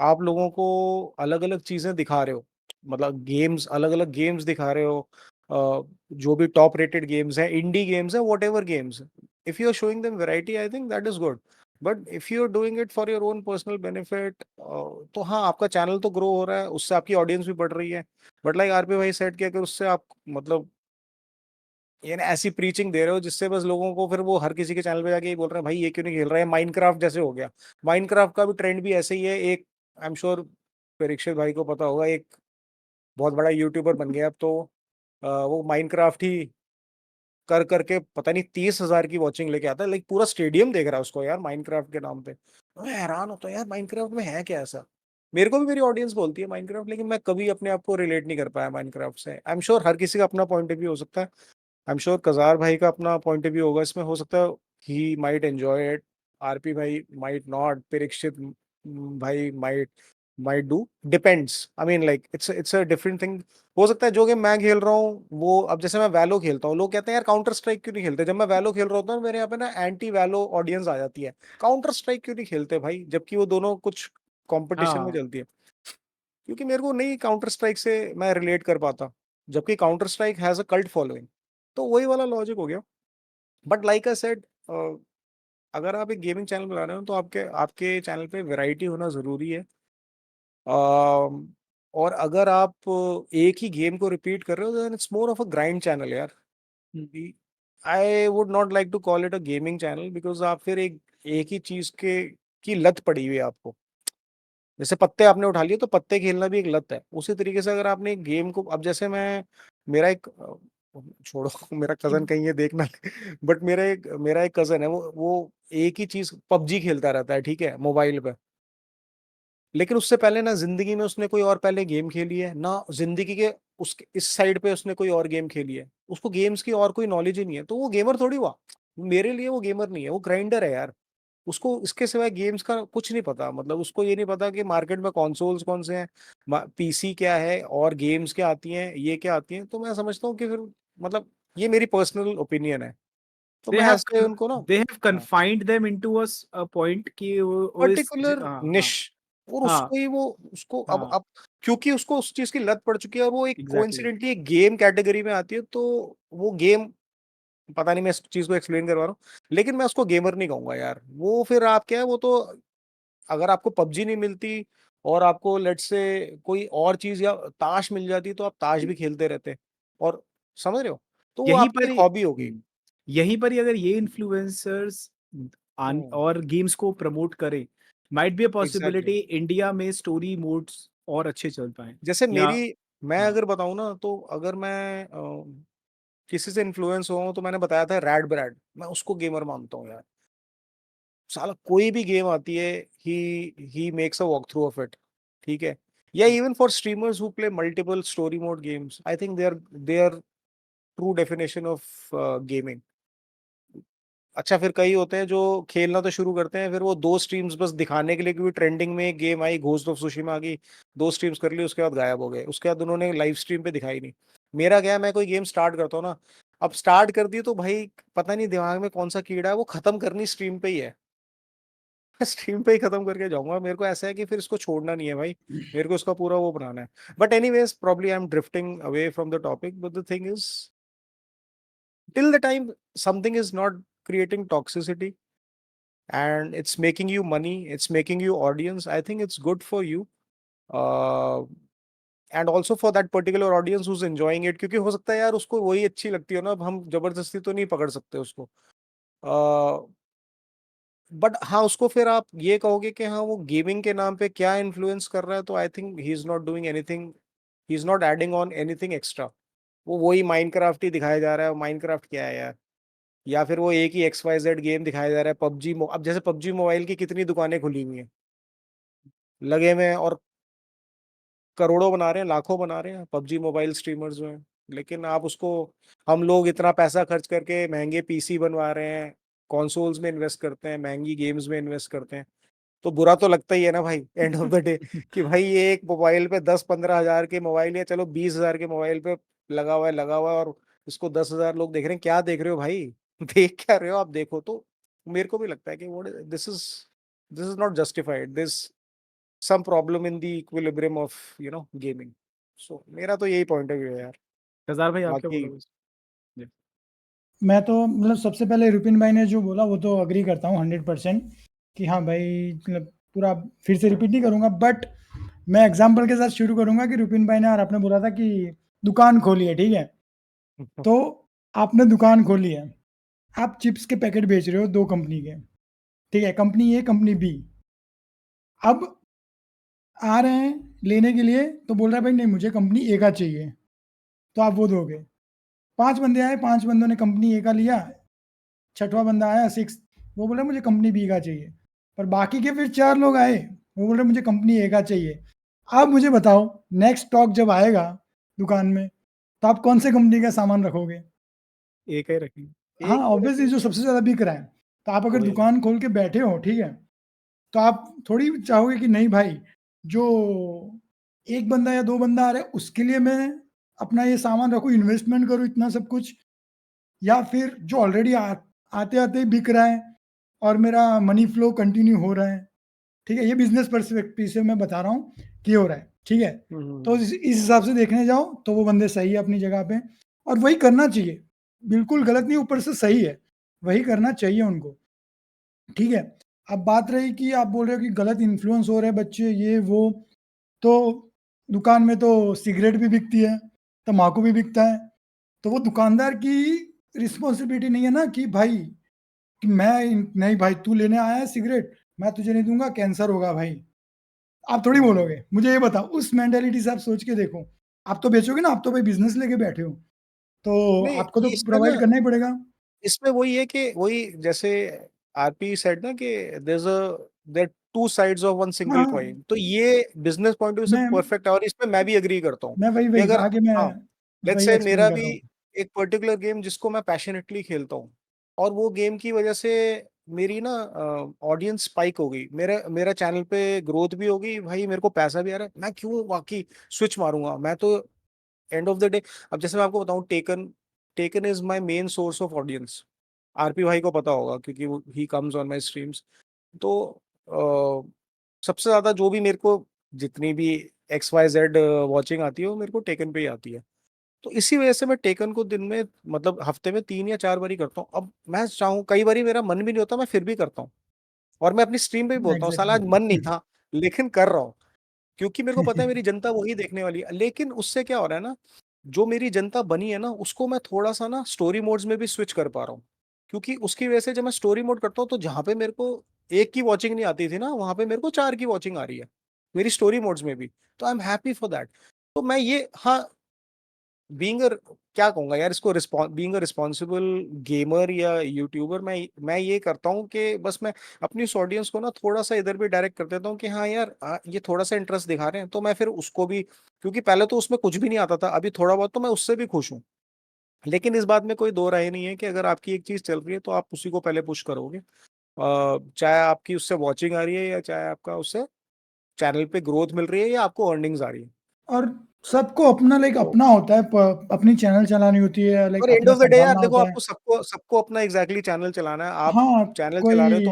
[SPEAKER 2] आप लोगों को अलग अलग चीजें दिखा रहे हो, मतलब गेम्स, अलग अलग गेम्स दिखा रहे हो, जो भी टॉप रेटेड गेम्स हैं, इंडी गेम्स हैं, whatever games, if you are showing them variety, I think that is good. But if you are doing it for your own personal benefit, तो हाँ आपका चैनल तो grow हो रहा है, उससे आपकी ऑडियंस भी बढ़ रही है। बट लाइक आरपी भाई सेट किया कि उससे आप मतलब ये ना ऐसी प्रीचिंग दे रहे हो जिससे बस लोगों को फिर वो हर किसी के चैनल पे जाके ये बोल रहे हैं भाई ये क्यों नहीं खेल रहा है, माइनक्राफ्ट जैसे हो गया। माइनक्राफ्ट का भी ट्रेंड भी ऐसे ही है। एक आई एम श्योर परीक्षित भाई को पता होगा, एक बहुत बड़ा यूट्यूबर बन गया अब तो, वो माइनक्राफ्ट ही कर करके पता नहीं 30,000 की वॉचिंग लेके आता है, लाइक पूरा स्टेडियम देख रहा है उसको यार माइनक्राफ्ट के नाम पे। मैं हैरान होता हूँ यार माइनक्राफ्ट में है क्या ऐसा। मेरे को भी मेरी ऑडियंस बोलती है माइनक्राफ्ट, लेकिन मैं कभी अपने आप को रिलेट नहीं कर पाया माइनक्राफ्ट से। आई एम श्योर हर किसी का अपना पॉइंट ऑफ व्यू हो सकता है। आई एम श्योर कजार भाई का अपना पॉइंट ऑफ व्यू होगा इसमें, हो सकता है he might enjoy it, RP भाई माइट नॉट, परीक्षित भाई might do, depends. I mean like it's a different thing. हो सकता है जो गेम मैं खेल रहा हूँ वो, अब जैसे मैं वैलो खेलता हूँ, लोग कहते हैं यार काउंटर स्ट्राइक क्यों नहीं खेलते, जब मैं वैलो खेल रहा होता हूँ मेरे यहाँ पे ना एंटी वैलो ऑडियंस आ जाती है, काउंटर स्ट्राइक क्यों नहीं खेलते भाई, जबकि वो दोनों कुछ कंपटीशन में
[SPEAKER 1] हाँ।
[SPEAKER 2] चलती है। क्योंकि मेरे को नहीं काउंटर स्ट्राइक से मैं रिलेट कर पाता, जबकि counter strike has a cult following. तो वही वाला लॉजिक हो गया। बट लाइक आई सेड, अगर आप एक गेमिंग चैनल बना रहे हो तो आपके आपके चैनल पे वैरायटी होना जरूरी है। और अगर आप एक ही गेम को रिपीट कर रहे हो then it's more of a grind channel यार। I would not like to call it a gaming channel, because आप फिर एक ही चीज के की लत पड़ी हुई है आपको। जैसे पत्ते आपने उठा लिए तो पत्ते खेलना भी एक लत है, उसी तरीके से अगर आपने एक गेम को, अब जैसे मैं, मेरा एक छोड़ो मेरा कजन कहीं ये देखना बट मेरा एक कजन है, वो एक ही चीज पबजी खेलता रहता है, ठीक है, मोबाइल पे। लेकिन उससे पहले ना जिंदगी में उसने कोई और पहले गेम खेली है ना, जिंदगी के उसके इस साइड पे उसने कोई और गेम खेली है, उसको गेम्स की और कोई नॉलेज ही नहीं है, तो वो गेमर थोड़ी हुआ। मेरे लिए वो गेमर नहीं है, वो ग्राइंडर है यार। उसको इसके सिवाय गेम्स का कुछ नहीं पता, मतलब उसको ये नहीं पता कि मार्केट में कंसोल्स कौन से हैं, पीसी क्या है और गेम्स क्या आती हैं, ये क्या आती हैं। तो मैं समझता हूँ कि फिर मतलब ये मेरी पर्सनल ओपिनियन है, तो
[SPEAKER 1] दे
[SPEAKER 2] मैं
[SPEAKER 1] हैव
[SPEAKER 2] ऐसे उनको ना
[SPEAKER 1] they have confined them into a point कि वो
[SPEAKER 2] पर्टिकुलर
[SPEAKER 1] हाँ
[SPEAKER 2] निश,
[SPEAKER 1] हाँ
[SPEAKER 2] और
[SPEAKER 1] हाँ
[SPEAKER 2] उसको ही वो उसको
[SPEAKER 1] हाँ
[SPEAKER 2] अब क्योंकि उसको उस चीज की लत पड़ चुकी है और वो एक
[SPEAKER 1] एग्जैक्टली
[SPEAKER 2] कोइंसिडेंटली एक गेम कैटेगरी में आती है, तो वो गेम, पता नहीं मैं इस चीज को एक्सप्लेन करवा रहा हूँ, लेकिन मैं उसको गेमर नहीं कहूंगा यार। वो फिर आप क्या है, वो तो अगर आपको पबजी नहीं मिलती और आपको लेट्स से कोई और चीज या ताश मिल जाती तो आप ताश भी खेलते रहते, और समझ रहे हो, तो वो
[SPEAKER 1] यहीं
[SPEAKER 2] आपकी
[SPEAKER 1] पर
[SPEAKER 2] एक
[SPEAKER 1] ही
[SPEAKER 2] हॉबी होगी।
[SPEAKER 1] यहीं पर ही अगर ये इन्फ्लुएंसर्स
[SPEAKER 2] हम्म,
[SPEAKER 1] और गेम्स को प्रमोट करें, might be a
[SPEAKER 2] exactly.
[SPEAKER 1] Possibility India में स्टोरी मोड्स और अच्छे चल पाए।
[SPEAKER 2] जैसे
[SPEAKER 1] या
[SPEAKER 2] मैं
[SPEAKER 1] हाँ
[SPEAKER 2] अगर बताऊं ना, तो अगर मैं किसी से इन्फ्लुएंस हुआ हूं, तो मैंने बताया था रैड ब्रैड, मैं उसको गेमर मानता हूँ यार। साला कोई भी गेम आती है, he makes a walk through of it, ठीक है। या even for streamers who play multiple story mode games, I think they are true definition of gaming. अच्छा, फिर कई होते हैं जो खेलना तो शुरू करते हैं, फिर वो 2 स्ट्रीम्स बस दिखाने के लिए, क्योंकि ट्रेंडिंग में एक गेम आई घोस्ट ऑफ सुशिमा आ गई, 2 स्ट्रीम्स कर ली, उसके बाद गायब हो गए, उसके बाद उन्होंने लाइव स्ट्रीम पे दिखाई नहीं। मेरा क्या है, मैं कोई गेम स्टार्ट करता हूँ ना, अब स्टार्ट कर दी तो भाई पता नहीं दिमाग में कौन सा कीड़ा है, वो खत्म करनी स्ट्रीम पे ही है। स्ट्रीम पे ही खत्म करके जाऊंगा, मेरे को ऐसा है कि फिर इसको छोड़ना नहीं है भाई, मेरे को इसका पूरा वो बनाना है। But anyways, probably I am drifting away from the topic, but the thing is, till the time something is not creating toxicity and it's making you money, it's making you audience, I think it's good for you. uh, and also for that particular audience who's enjoying it, क्योंकि हो सकता है यार उसको वही अच्छी लगती हो ना, अब हम जबरदस्ती तो नहीं पकड़ सकते उसको। बट हाँ, उसको फिर आप ये कहोगे कि हाँ वो गेमिंग के नाम पे क्या इन्फ्लुएंस कर रहा है, तो आई think he is not doing anything, he is not adding on anything extra. वो वही माइनक्राफ्ट ही दिखाया जा रहा है, माइनक्राफ्ट क्या है यार। या फिर वो एक ही XYZ गेम दिखाया जा रहा है, पबजी। अब जैसे पबजी मोबाइल की कितनी दुकानें खुली हुई हैं, लगे हुए हैं, और करोड़ों बना रहे हैं, लाखों बना रहे हैं पबजी मोबाइल स्ट्रीमर्स जो हैं। लेकिन आप उसको, हम लोग इतना पैसा खर्च करके महंगे पीसी बनवा रहे हैं, कंसोल्स में इन्वेस्ट करते हैं, महंगी गेम्स में इन्वेस्ट करते हैं, तो बुरा तो लगता ही है ना भाई, एंड ऑफ द डे, कि भाई ये एक मोबाइल पे 10-15 हजार के मोबाइल, या चलो 20 हजार के मोबाइल पे लगा हुआ है, और इसको 10 हजार लोग देख रहे हैं। क्या देख रहे हो भाई? देख क्या रहे हो आप? देखो तो। मेरे को भी लगता है कि वो this is not justified, this some problem in the equilibrium of gaming. So मेरा तो यही पॉइंट ऑफ व्यू है यार।
[SPEAKER 1] कजार भाई आप क्या
[SPEAKER 2] बाकी
[SPEAKER 1] बोलोगे? जी।
[SPEAKER 4] मैं तो मतलब सबसे पहले रुपिन भाई ने जो बोला वो तो अग्री करता हूँ 100% कि हाँ भाई, मतलब पूरा फिर से रिपीट नहीं करूँगा, बट मैं एग्जाम्पल के साथ शुरू करूँगा कि रुपिन भाई ने और आपने बोला था कि दुकान खोली है, ठीक है। तो आपने दुकान खोली है, आप चिप्स के पैकेट बेच रहे हो 2 कंपनी के, ठीक है, कंपनी ए कंपनी बी। अब आ रहे हैं लेने के लिए, तो बोल रहा है भाई नहीं मुझे कंपनी ए का चाहिए, तो आप वो दोगे। 5 बंदे आए, 5 बंदों ने कंपनी ए का लिया, छठवां बंदा आया 6, वो बोल रहा है मुझे कंपनी बी का चाहिए। पर बाकी के फिर 4 लोग आए, वो बोल रहे मुझे कंपनी ए का चाहिए। अब मुझे बताओ, नेक्स्ट स्टॉक जब आएगा दुकान में, तो आप कौन से कंपनी का सामान रखोगे?
[SPEAKER 1] एक ही रखेंगे,
[SPEAKER 4] हाँ,
[SPEAKER 1] एक ही
[SPEAKER 4] ऑब्वियसली जो
[SPEAKER 1] रखेंगे।
[SPEAKER 4] सबसे ज़्यादा बिक रहा है। तो आप अगर
[SPEAKER 2] वही,
[SPEAKER 4] दुकान खोल के बैठे हो, ठीक है, तो आप थोड़ी चाहोगे कि नहीं भाई, जो 1 बंदा या 2 बंदा आ रहा है उसके लिए मैं अपना ये सामान रखूँ, इन्वेस्टमेंट करूँ इतना सब कुछ, या फिर जो ऑलरेडी आते-आते ही बिक रहा है और मेरा मनी फ्लो कंटिन्यू हो रहा है, ठीक है? ये बिज़नेस पर्सपेक्टिव से मैं बता रहा हूँ कि हो रहा है, ठीक है? तो इस हिसाब से देखने जाओ तो वो बंदे सही है अपनी जगह पे, और वही करना चाहिए। बिल्कुल गलत नहीं, ऊपर से सही है, वही करना चाहिए उनको, ठीक है? अब बात रही कि आप बोल रहे हो कि गलत इन्फ्लुएंस हो रहे हैं बच्चे ये वो, तो दुकान में तो सिगरेट भी बिकती है, तम्बाकू भी बिकता है, तो वो दुकानदार की रिस्पॉन्सिबिलिटी नहीं है ना कि भाई, कि नहीं भाई तू लेने आया है सिगरेट, मैं तुझे नहीं दूँगा, कैंसर होगा भाई। आप थोड़ी बोलोगे, मुझे ये बताओ, उस मेंटालिटी से आप सोच के देखो। आप तो बेचोगे ना, आप तो भाई बिज़नेस लेके बैठे हो, तो
[SPEAKER 2] नहीं
[SPEAKER 4] आपको तो
[SPEAKER 2] इसमें ना,
[SPEAKER 4] प्रोवाइड करना ही पड़ेगा।
[SPEAKER 2] इसमें वही है कि वही जैसे आरपी सेड ना कि there two sides of one single
[SPEAKER 4] हाँ,
[SPEAKER 2] कॉइन। तो ये बिजनेस पॉइंट ऑफ व्यू से
[SPEAKER 4] मैं
[SPEAKER 2] परफेक्ट है, और इसमें मैं भी एग्री करता हूँ
[SPEAKER 4] मैं वही
[SPEAKER 2] कि
[SPEAKER 4] वही
[SPEAKER 2] अगर,
[SPEAKER 4] आगे मैं
[SPEAKER 2] हाँ, लेट्स
[SPEAKER 4] वही
[SPEAKER 2] से
[SPEAKER 4] एक्सप्लेन
[SPEAKER 2] मेरा
[SPEAKER 4] कर
[SPEAKER 2] भी
[SPEAKER 4] रहा हूँ।
[SPEAKER 2] एक पर्टिकुलर गेम जिसको मैं पैशनेटली खेलता हूँ, और वो गेम की वजह से मेरी ना ऑडियंस स्पाइक हो गई, मेरा मेरा चैनल पे ग्रोथ भी होगी भाई, मेरे को पैसा भी आ रहा है, मैं क्यों वाकई स्विच मारूंगा मैं तो। एंड ऑफ द डे, अब जैसे मैं आपको बताऊं, taken taken is my main source of audience. RP भाई को पता होगा क्योंकि वो he comes on my streams. तो सबसे ज्यादा जो भी मेरे को, जितनी भी XYZ वॉचिंग आती है, वो मेरे को टेकन पे ही आती है। तो इसी वजह से मैं टेकन को दिन में, मतलब हफ्ते में 3 या 4 बार ही करता हूँ। अब मैं चाहूँ, कई बार मेरा मन भी नहीं होता, मैं फिर भी करता हूँ, और मैं अपनी स्ट्रीम पे भी बोलता हूँ साला आज मन नहीं
[SPEAKER 4] एग्जैक्टली।
[SPEAKER 2] था, लेकिन कर रहा हूँ, क्योंकि मेरे को पता है मेरी जनता वही देखने वाली है। लेकिन उससे क्या हो रहा है ना, जो मेरी जनता बनी है ना, उसको मैं थोड़ा सा ना स्टोरी मोड्स में भी स्विच कर पा रहा हूँ, क्योंकि उसकी वजह से जब मैं स्टोरी मोड करता हूँ, तो जहां पे मेरे को एक की वॉचिंग नहीं आती थी ना, वहां पे मेरे को 4 की वॉचिंग आ रही है मेरी स्टोरी मोड्स में भी। तो I am happy for that. तो मैं ये, हाँ, बीइंग अ, क्या कहूंगा यार इसको, बीइंग अ रिस्पॉन्सिबल गेमर या यूट्यूबर, मैं ये करता हूँ कि बस मैं अपनी उस ऑडियंस को ना थोड़ा सा इधर भी डायरेक्ट कर देता हूँ कि हाँ यार, ये थोड़ा सा इंटरेस्ट दिखा रहे हैं, तो मैं फिर उसको भी, क्योंकि पहले तो उसमें कुछ भी नहीं आता था, अभी थोड़ा बहुत, तो मैं उससे भी खुश हूँ। लेकिन इस बात में कोई दो राय नहीं है कि अगर आपकी एक चीज चल रही है तो आप उसी को पहले पुश करोगे, चाहे आपकी उससे वॉचिंग आ रही है, या चाहे आपका उससे चैनल पे ग्रोथ मिल रही है, या आपको अर्निंग्स आ रही है।
[SPEAKER 4] और सबको अपना लाइक
[SPEAKER 2] तो
[SPEAKER 4] अपना होता है, अपनी चैनल चलानी होती है, लाइक
[SPEAKER 2] और एंड
[SPEAKER 4] अपना
[SPEAKER 2] ऑफ द डे यार
[SPEAKER 4] संभालना
[SPEAKER 2] देखो,
[SPEAKER 4] होता है।
[SPEAKER 2] आपको सबको सबको अपना एग्जैक्टली चैनल चलाना है। आप
[SPEAKER 4] हाँ,
[SPEAKER 2] चैनल चला रहे हो,
[SPEAKER 4] कोई
[SPEAKER 2] तो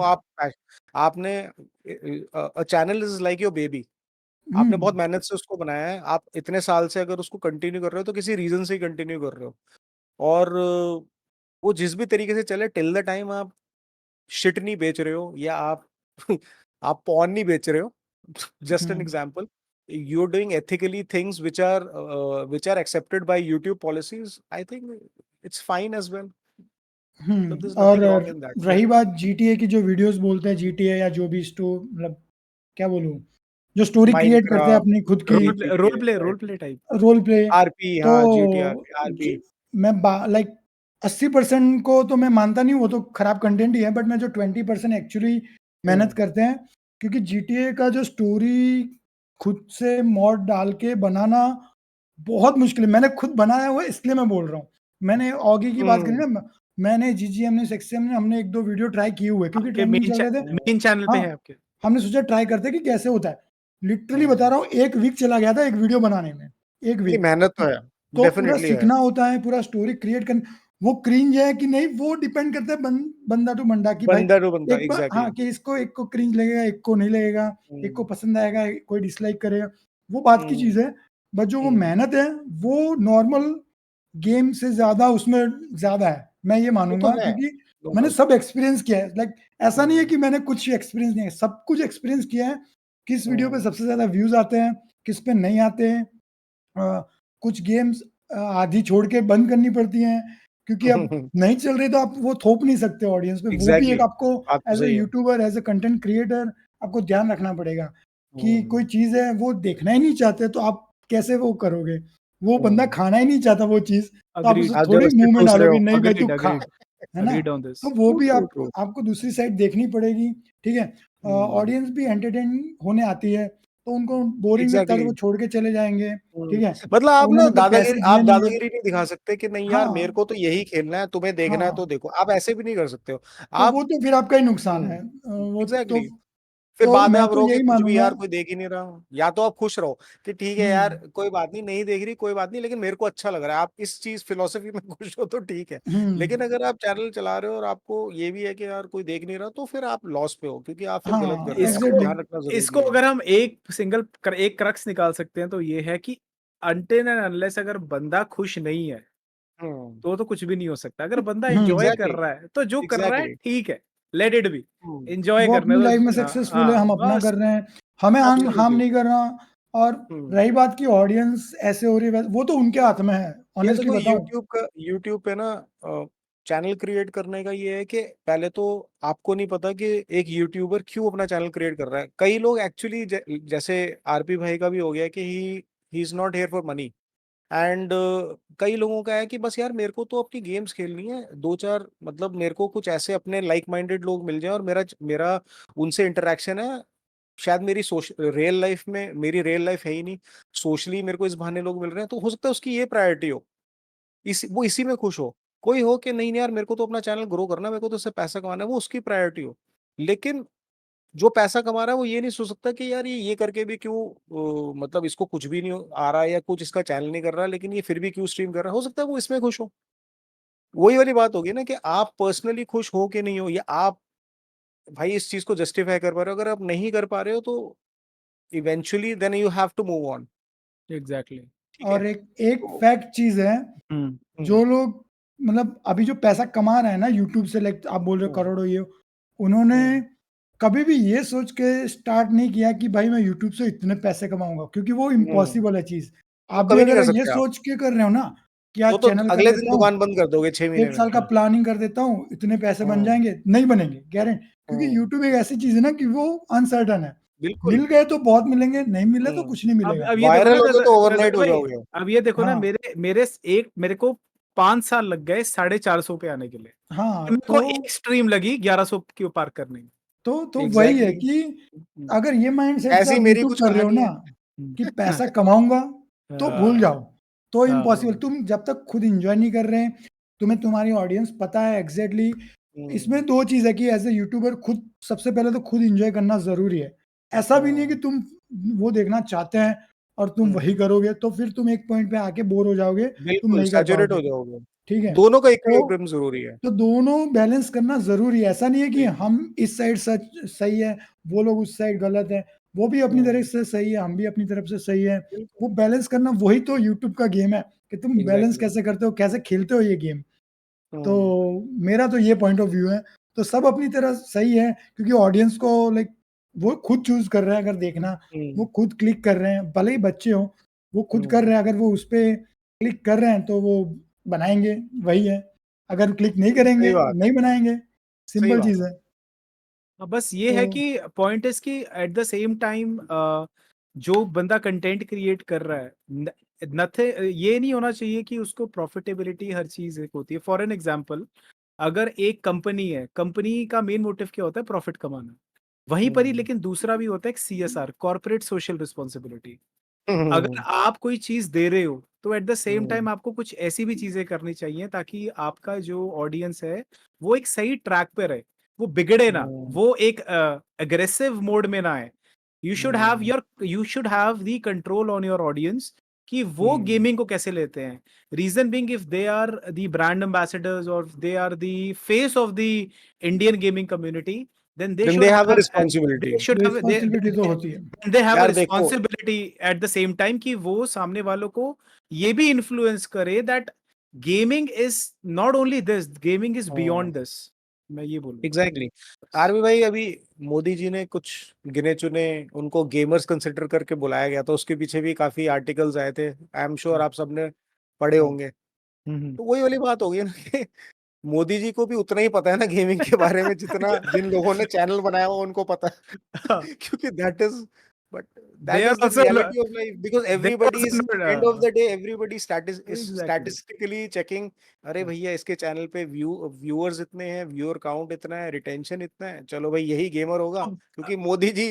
[SPEAKER 2] आपने, channel is like your baby. आपने
[SPEAKER 4] हम्म
[SPEAKER 2] बहुत मेहनत से उसको बनाया है, आप इतने साल से अगर उसको कंटिन्यू कर रहे हो, तो किसी रीजन से ही कंटिन्यू कर रहे हो। और वो जिस भी तरीके से चले, टिल द टाइम आप शिट नहीं बेच रहे हो, या आप आप पॉर्न नहीं बेच रहे हो, just an
[SPEAKER 4] hmm
[SPEAKER 2] example, you are doing ethically things which are accepted by YouTube policies, I think it's fine as well. So there's
[SPEAKER 4] और
[SPEAKER 2] nothing wrong in that.
[SPEAKER 4] रही बात GTA की, जो वीडियोस बोलते हैं GTA या जो भी मतलब क्या बोलूं, जो स्टोरी क्रिएट करते हैं
[SPEAKER 2] Minecraft,
[SPEAKER 4] अपनी खुद की,
[SPEAKER 2] GTA,
[SPEAKER 1] role
[SPEAKER 2] right.
[SPEAKER 1] Play type.
[SPEAKER 4] Role play,
[SPEAKER 2] RP,
[SPEAKER 4] तो
[SPEAKER 2] हाँ, GTRP, RP.
[SPEAKER 4] मैं लाइक 80% को तो मैं मानता नहीं हूँ, वो तो खराब कंटेंट ही है, बट मैं जो 20% एक्चुअली मेहनत करते हैं, क्योंकि GTA का जो स्टोरी खुद से मॉड डाल के बनाना बहुत मुश्किल है। मैंने खुद बनाया हुआ है, इसलिए मैं बोल रहा हूँ। मैंने ऑगी की बात करी
[SPEAKER 2] हम्म,
[SPEAKER 4] ना, मैंने जीजीएम ने, सेक्सीएम ने, हमने 1-2 वीडियो ट्राई किए हुए हैं, क्योंकि
[SPEAKER 1] आपके
[SPEAKER 4] ट्रेंडिंग चल रहे थे।
[SPEAKER 1] मेन चैनल पे
[SPEAKER 4] हाँ,
[SPEAKER 1] है आपके?
[SPEAKER 4] हमने सोचा ट्राई करते हैं कि कैसे होता है। लिटरली बता रहा हूँ, 1 वीक चला गया था एक वीडियो बनाने में, 1
[SPEAKER 2] नहीं,
[SPEAKER 4] वीक।
[SPEAKER 2] मेहनत तो है,
[SPEAKER 4] तो पूरा
[SPEAKER 2] डेफिनेटली है।
[SPEAKER 4] सीखना होता है, पूरा स्टोरी क्रिएट करना। वो क्रिंज है कि नहीं, वो डिपेंड करता है बंदा टू बंदा, कि भाई
[SPEAKER 2] बंदा टू बंदा,
[SPEAKER 4] एक बार, हाँ,
[SPEAKER 2] एग्जैक्टली।
[SPEAKER 4] कि इसको, एक को क्रिंज लगेगा, एक को नहीं लगेगा, एक को
[SPEAKER 2] हम्म,
[SPEAKER 4] पसंद आएगा, कोई डिसलाइक करेगा, वो बात की चीज
[SPEAKER 2] हम्म,
[SPEAKER 4] है। बट जो वो
[SPEAKER 2] हम्म,
[SPEAKER 4] मेहनत है, वो नॉर्मल गेम से ज्यादा उसमें ज्यादा है, मैं ये
[SPEAKER 2] वो तो
[SPEAKER 4] मानूंगा,
[SPEAKER 2] है,
[SPEAKER 4] क्योंकि
[SPEAKER 2] नो
[SPEAKER 4] मैंने
[SPEAKER 2] डाउट।
[SPEAKER 4] सब एक्सपीरियंस किया है। लाइक ऐसा नहीं है
[SPEAKER 2] हम्म,
[SPEAKER 4] कि मैंने कुछ एक्सपीरियंस नहीं है, सब कुछ एक्सपीरियंस किया है। किस वीडियो पे
[SPEAKER 2] हम्म,
[SPEAKER 4] सबसे ज्यादा व्यूज आते हैं, किस पे नहीं आते हैं। कुछ गेम्स आधी छोड़ के बंद करनी पड़ती हैं, क्योंकि अब नहीं चल रही, तो आप वो थोप नहीं सकते ऑडियंस पे। वो भी
[SPEAKER 2] एग्जैक्टली,
[SPEAKER 4] एक आपको
[SPEAKER 2] बात तो
[SPEAKER 4] एज ए
[SPEAKER 2] सही है।
[SPEAKER 4] YouTuber, as a content creator, आपको ध्यान रखना पड़ेगा कि कोई
[SPEAKER 2] हम्म,
[SPEAKER 4] चीज़ है वो देखना ही नहीं चाहते, तो आप कैसे वो करोगे? वो बंदा
[SPEAKER 2] हम्म,
[SPEAKER 4] खाना ही नहीं चाहता वो चीज़, तो आप उसे
[SPEAKER 1] अग्रीड,
[SPEAKER 2] आप
[SPEAKER 4] थोड़ी
[SPEAKER 2] जबरदस्ती
[SPEAKER 4] मुँह में
[SPEAKER 2] ठूस रहे
[SPEAKER 4] डालोगे,
[SPEAKER 2] हो।
[SPEAKER 4] नहीं भाई तू
[SPEAKER 1] अग्रीड,
[SPEAKER 4] खा,
[SPEAKER 1] अग्रीड,
[SPEAKER 4] है ना?
[SPEAKER 1] Agreed on this.
[SPEAKER 4] तो वो
[SPEAKER 2] ट्रू,
[SPEAKER 4] भी
[SPEAKER 2] ट्रू,
[SPEAKER 4] आप
[SPEAKER 2] ट्रू।
[SPEAKER 4] आपको दूसरी साइड देखनी पड़ेगी, ठीक है? ऑडियंस भी एंटरटेन होने आती है, तो उनको बोरिंग लगता है तो
[SPEAKER 2] एग्जैक्टली।
[SPEAKER 4] वो छोड़ के चले जाएँगे, ठीक है?
[SPEAKER 2] मतलब आप ना
[SPEAKER 4] उन्होंने तो पैसे
[SPEAKER 2] आप
[SPEAKER 4] दिए नहीं है।
[SPEAKER 2] दादागिरी नहीं दिखा सकते कि नहीं यार, मेरे
[SPEAKER 4] हाँ,
[SPEAKER 2] को तो यही खेलना है, तुम्हें देखना है तो
[SPEAKER 4] हाँ,
[SPEAKER 2] देखो, आप ऐसे भी नहीं कर सकते हो।
[SPEAKER 4] तो
[SPEAKER 2] आप,
[SPEAKER 4] वो तो फिर आपका ही नुकसान है। वो तो
[SPEAKER 2] एग्जैक्टली, फिर
[SPEAKER 4] तो
[SPEAKER 2] बाद में
[SPEAKER 4] मैं
[SPEAKER 2] आप
[SPEAKER 4] तो
[SPEAKER 2] रहोगे
[SPEAKER 4] यही
[SPEAKER 2] कुछ भी
[SPEAKER 4] मानूँगा।
[SPEAKER 2] यार, कोई देख ही नहीं रहा। या तो आप खुश रहो कि ठीक है यार,
[SPEAKER 4] हुँ,
[SPEAKER 2] कोई बात नहीं, नहीं देख रही कोई बात नहीं, लेकिन मेरे को अच्छा लग रहा है, आप इस चीज फिलोसफी में खुश हो तो ठीक है।
[SPEAKER 4] हुँ,
[SPEAKER 2] लेकिन अगर आप चैनल चला रहे हो और आपको ये भी है कि यार कोई देख नहीं रहा, तो फिर आप लॉस पे हो, क्योंकि आप फिर गलत
[SPEAKER 4] हाँ,
[SPEAKER 2] कर रहे हो, आपको
[SPEAKER 1] इसको
[SPEAKER 4] एग्ज़ैक्टली।
[SPEAKER 2] ध्यान रखना जरूरी
[SPEAKER 1] इसको
[SPEAKER 2] है।
[SPEAKER 1] अगर हम एक क्रक्स निकाल सकते हैं, तो ये है कि अनटिल एंड अनलेस अगर बंदा खुश नहीं है,
[SPEAKER 2] हम्म,
[SPEAKER 1] तो कुछ भी नहीं हो सकता। अगर बंदा
[SPEAKER 4] हुँ,
[SPEAKER 1] एन्जॉय कर
[SPEAKER 2] एग्जैक्टली,
[SPEAKER 1] रहा है, तो जो कर रहा है
[SPEAKER 2] एग्जैक्टली।
[SPEAKER 1] ठीक है, let it be.
[SPEAKER 2] Hmm,
[SPEAKER 1] enjoy
[SPEAKER 4] वो
[SPEAKER 1] करना
[SPEAKER 4] अपनी
[SPEAKER 1] है
[SPEAKER 4] लाइफ में
[SPEAKER 1] तो
[SPEAKER 4] सक्सेसफुल है,
[SPEAKER 1] हाँ,
[SPEAKER 4] हम अपना
[SPEAKER 1] बस
[SPEAKER 4] कर रहे हैं, हमें हार्म
[SPEAKER 2] एब्सोल्युटली।
[SPEAKER 4] नहीं करना। और रही बात की ऑडियंस ऐसे हो रही है, वो तो उनके हाथ में है,
[SPEAKER 2] यार
[SPEAKER 4] ऑनेस्टली
[SPEAKER 2] देखो,
[SPEAKER 4] बताऊँ।
[SPEAKER 2] यूट्यूब पे ना चैनल क्रिएट करने का ये है कि पहले तो आपको नहीं पता कि एक यूट्यूबर क्यों अपना चैनल क्रिएट कर रहा है। कई लोग एक्चुअली, जैसे आरपी भाई का भी हो गया कि he is not here for money. And कई लोगों का है कि बस यार, मेरे को तो अपनी गेम्स खेलनी है, दो चार, मतलब मेरे को कुछ ऐसे अपने लाइक माइंडेड लोग मिल जाए और मेरा मेरा उनसे इंटरेक्शन है, शायद मेरी रियल लाइफ में मेरी रियल लाइफ है ही नहीं, सोशली मेरे को इस बहाने लोग मिल रहे हैं, तो हो सकता है उसकी ये प्रायोरिटी हो, वो इसी में खुश हो। कोई हो कि नहीं यार मेरे को तो अपना चैनल ग्रो करना है, मेरे को तो उससे पैसा कमाना है, वो उसकी प्रायोरिटी हो। लेकिन जो पैसा कमा रहा है वो ये नहीं सोच सकता कि यार ये करके भी क्यों मतलब इसको कुछ भी नहीं आ रहा है या कुछ इसका चैनल नहीं कर रहा है, लेकिन ये फिर भी क्यों स्ट्रीम कर रहा है। हो सकता है वो इसमें खुश हो। वही वाली बात होगी ना कि आप पर्सनली खुश हो कि नहीं हो, या आप भाई इस चीज को जस्टिफाई कर पा रहे हो। अगर आप नहीं कर पा रहे हो तो eventually then you have to move on.
[SPEAKER 1] Exactly.
[SPEAKER 2] ठीक है।
[SPEAKER 4] और एक
[SPEAKER 2] तो
[SPEAKER 4] फैक्ट चीज है,
[SPEAKER 1] हम्म
[SPEAKER 4] जो लोग मतलब अभी जो पैसा कमा रहे हैं ना यूट्यूब से, लाइक आप बोल रहे हो
[SPEAKER 2] हम्म,
[SPEAKER 4] करोड़ों, ये उन्होंने
[SPEAKER 2] हम्म,
[SPEAKER 4] कभी भी ये सोच के स्टार्ट नहीं किया कि भाई मैं यूट्यूब से इतने पैसे कमाऊंगा, क्योंकि वो इम्पॉसिबल है चीज।
[SPEAKER 2] वो
[SPEAKER 4] आप भी
[SPEAKER 2] कभी नहीं
[SPEAKER 4] अगर
[SPEAKER 2] कर
[SPEAKER 4] ये
[SPEAKER 2] सकते आप।
[SPEAKER 4] सोच के कर रहे हो ना कि
[SPEAKER 2] वो
[SPEAKER 4] आज
[SPEAKER 2] तो
[SPEAKER 4] चैनल कर
[SPEAKER 2] अगले दिन
[SPEAKER 4] लेता हूँ,
[SPEAKER 2] दुकान बंद कर दोगे 6 महीने
[SPEAKER 4] 1
[SPEAKER 2] में।
[SPEAKER 4] साल का प्लानिंग कर देता हूँ, इतने पैसे बन
[SPEAKER 2] हम्म,
[SPEAKER 4] जाएंगे, नहीं बनेंगे गारंटी। क्योंकि
[SPEAKER 2] हम्म,
[SPEAKER 4] यूट्यूब एक ऐसी चीज है ना कि वो अनसर्टन है,
[SPEAKER 2] बिल्कुल।
[SPEAKER 4] मिल गए तो बहुत मिलेंगे, नहीं मिले तो कुछ नहीं मिलेगा।
[SPEAKER 1] अब ये देखो ना
[SPEAKER 2] वायरल हो गए तो
[SPEAKER 1] गजर
[SPEAKER 2] ओवरनाइट हो
[SPEAKER 1] भाई,
[SPEAKER 2] जाओगे।
[SPEAKER 1] अब ये देखो ना,
[SPEAKER 4] हाँ
[SPEAKER 1] मेरे को 5 साल लग गए 450 पे आने के लिए।
[SPEAKER 4] हाँ,
[SPEAKER 1] मेरे को एक स्ट्रीम लगी 1100 के पार करने में।
[SPEAKER 4] तो वही है
[SPEAKER 2] एग्जैक्टली।
[SPEAKER 4] कि
[SPEAKER 1] हम्म,
[SPEAKER 4] अगर ये माइंडसेट से
[SPEAKER 2] ऐसी
[SPEAKER 4] आप
[SPEAKER 2] मेरी
[SPEAKER 4] यूट्यूब
[SPEAKER 2] कुछ
[SPEAKER 4] कर रहे हो
[SPEAKER 2] कहानी
[SPEAKER 4] ना
[SPEAKER 2] है।
[SPEAKER 4] कि पैसा कमाऊंगा, तो भूल
[SPEAKER 1] हाँ,
[SPEAKER 4] जाओ, तो
[SPEAKER 1] हाँ,
[SPEAKER 4] इम्पॉसिबल। तुम जब तक खुद एंजॉय नहीं कर रहे हैं, तुम्हें तुम्हारी ऑडियंस पता है एग्जैक्टली। इसमें दो चीज है कि एज ए यूट्यूबर खुद सबसे पहले तो खुद एंजॉय करना जरूरी है। ऐसा भी नहीं है कि तुम वो देखना चाहते हैं और तुम वही करोगे, तो फिर तुम एक पॉइंट पे आके बोर हो जाओगे, तुम
[SPEAKER 2] बिल्कुल
[SPEAKER 4] नहीं कर
[SPEAKER 2] सैचुरेट
[SPEAKER 4] पाओगे।
[SPEAKER 2] हो जाओगे।
[SPEAKER 4] ठीक है,
[SPEAKER 2] दोनों का
[SPEAKER 4] तो
[SPEAKER 2] इक्विलिब्रियम जरूरी है।
[SPEAKER 4] तो दोनों बैलेंस करना जरूरी है। ऐसा नहीं है कि
[SPEAKER 2] बिल्कुल।
[SPEAKER 4] हम इस साइड सच सही है, वो लोग उस साइड गलत है, वो भी अपनी तरफ से सही है, हम भी अपनी तरफ से सही है।
[SPEAKER 2] बिल्कुल।
[SPEAKER 4] वो बैलेंस करना, वही तो यूट्यूब का गेम है कि तुम बैलेंस
[SPEAKER 2] एग्जैक्टली।
[SPEAKER 4] कैसे करते हो, कैसे खेलते हो ये गेम। तो मेरा तो ये पॉइंट ऑफ व्यू है। तो सब अपनी तरह सही है, क्योंकि ऑडियंस को लाइक वो खुद चूज कर रहे हैं अगर देखना, वो खुद क्लिक कर रहे हैं, भले ही बच्चे हो, वो खुद कर रहे हैं। अगर वो उस पे क्लिक कर रहे हैं तो वो बनाएंगे, वही है। अगर क्लिक नहीं
[SPEAKER 2] सही
[SPEAKER 4] करेंगे,
[SPEAKER 2] बात।
[SPEAKER 4] नहीं बनाएंगे,
[SPEAKER 2] सही
[SPEAKER 4] सिंपल
[SPEAKER 2] बात
[SPEAKER 4] चीज
[SPEAKER 2] है।
[SPEAKER 4] है।
[SPEAKER 1] बस ये
[SPEAKER 4] तो
[SPEAKER 1] है कि पॉइंट इज कि एट द सेम टाइम जो बंदा कंटेंट क्रिएट कर रहा है, ये नहीं होना चाहिए कि उसको प्रॉफिटेबिलिटी हर चीज एक होती है। फॉर एन एग्जांपल, अगर एक कंपनी है, कंपनी का मेन मोटिव क्या होता है? प्रॉफिट कमाना। वहीं पर ही लेकिन दूसरा भी होता है CSR, कॉर्पोरेट सोशल रिस्पॉन्सिबिलिटी। अगर आप कोई चीज दे रहे हो तो एट द सेम टाइम आपको कुछ ऐसी भी चीजें करनी चाहिए ताकि आपका जो ऑडियंस है वो एक सही ट्रैक पे रहे, वो बिगड़े ना, वो एक अग्रेसिव मोड में ना आए। You should have the control on your audience कि वो गेमिंग को कैसे लेते हैं। Reason being, if they are the brand ambassadors और they are the face of the Indian gaming community, then they
[SPEAKER 2] then
[SPEAKER 1] should
[SPEAKER 2] they have a
[SPEAKER 1] have
[SPEAKER 2] responsibility.
[SPEAKER 1] they should have
[SPEAKER 4] responsibility तो होती है।
[SPEAKER 1] they have a
[SPEAKER 2] यार देखो।
[SPEAKER 1] responsibility at the same time कि वो सामने वालों को ये भी इन्फ्लुएंस करे that gaming is not only this, gaming is beyond this। मैं ये बोलूँ।
[SPEAKER 2] एग्जैक्टली। आरबी भाई, अभी मोदी जी ने कुछ गिने चुने उनको गेमर्स कंसिडर करके बुलाया गया, तो उसके पीछे भी काफी आर्टिकल्स आए थे, आई एम श्योर आप सबने पढ़े होंगे। तो वही वाली बात होगी ना कि मोदी जी को भी उतना ही पता है ना गेमिंग के बारे में जितना जिन लोगों ने चैनल बनाया हुआ उनको पता है। क्योंकि but
[SPEAKER 1] they
[SPEAKER 2] that
[SPEAKER 1] are
[SPEAKER 2] is the
[SPEAKER 1] also
[SPEAKER 2] reality of life, because
[SPEAKER 1] they are
[SPEAKER 2] everybody
[SPEAKER 1] also
[SPEAKER 2] is
[SPEAKER 1] not,
[SPEAKER 2] end of the day everybody
[SPEAKER 1] exactly।
[SPEAKER 2] Statistically checking. अरे भैया इसके चैनल पे व्यूअर्स इतने हैं, व्यूअर काउंट इतना है, रिटेंशन इतना है, चलो भाई यही गेमर होगा।
[SPEAKER 1] अब
[SPEAKER 2] क्योंकि मोदी जी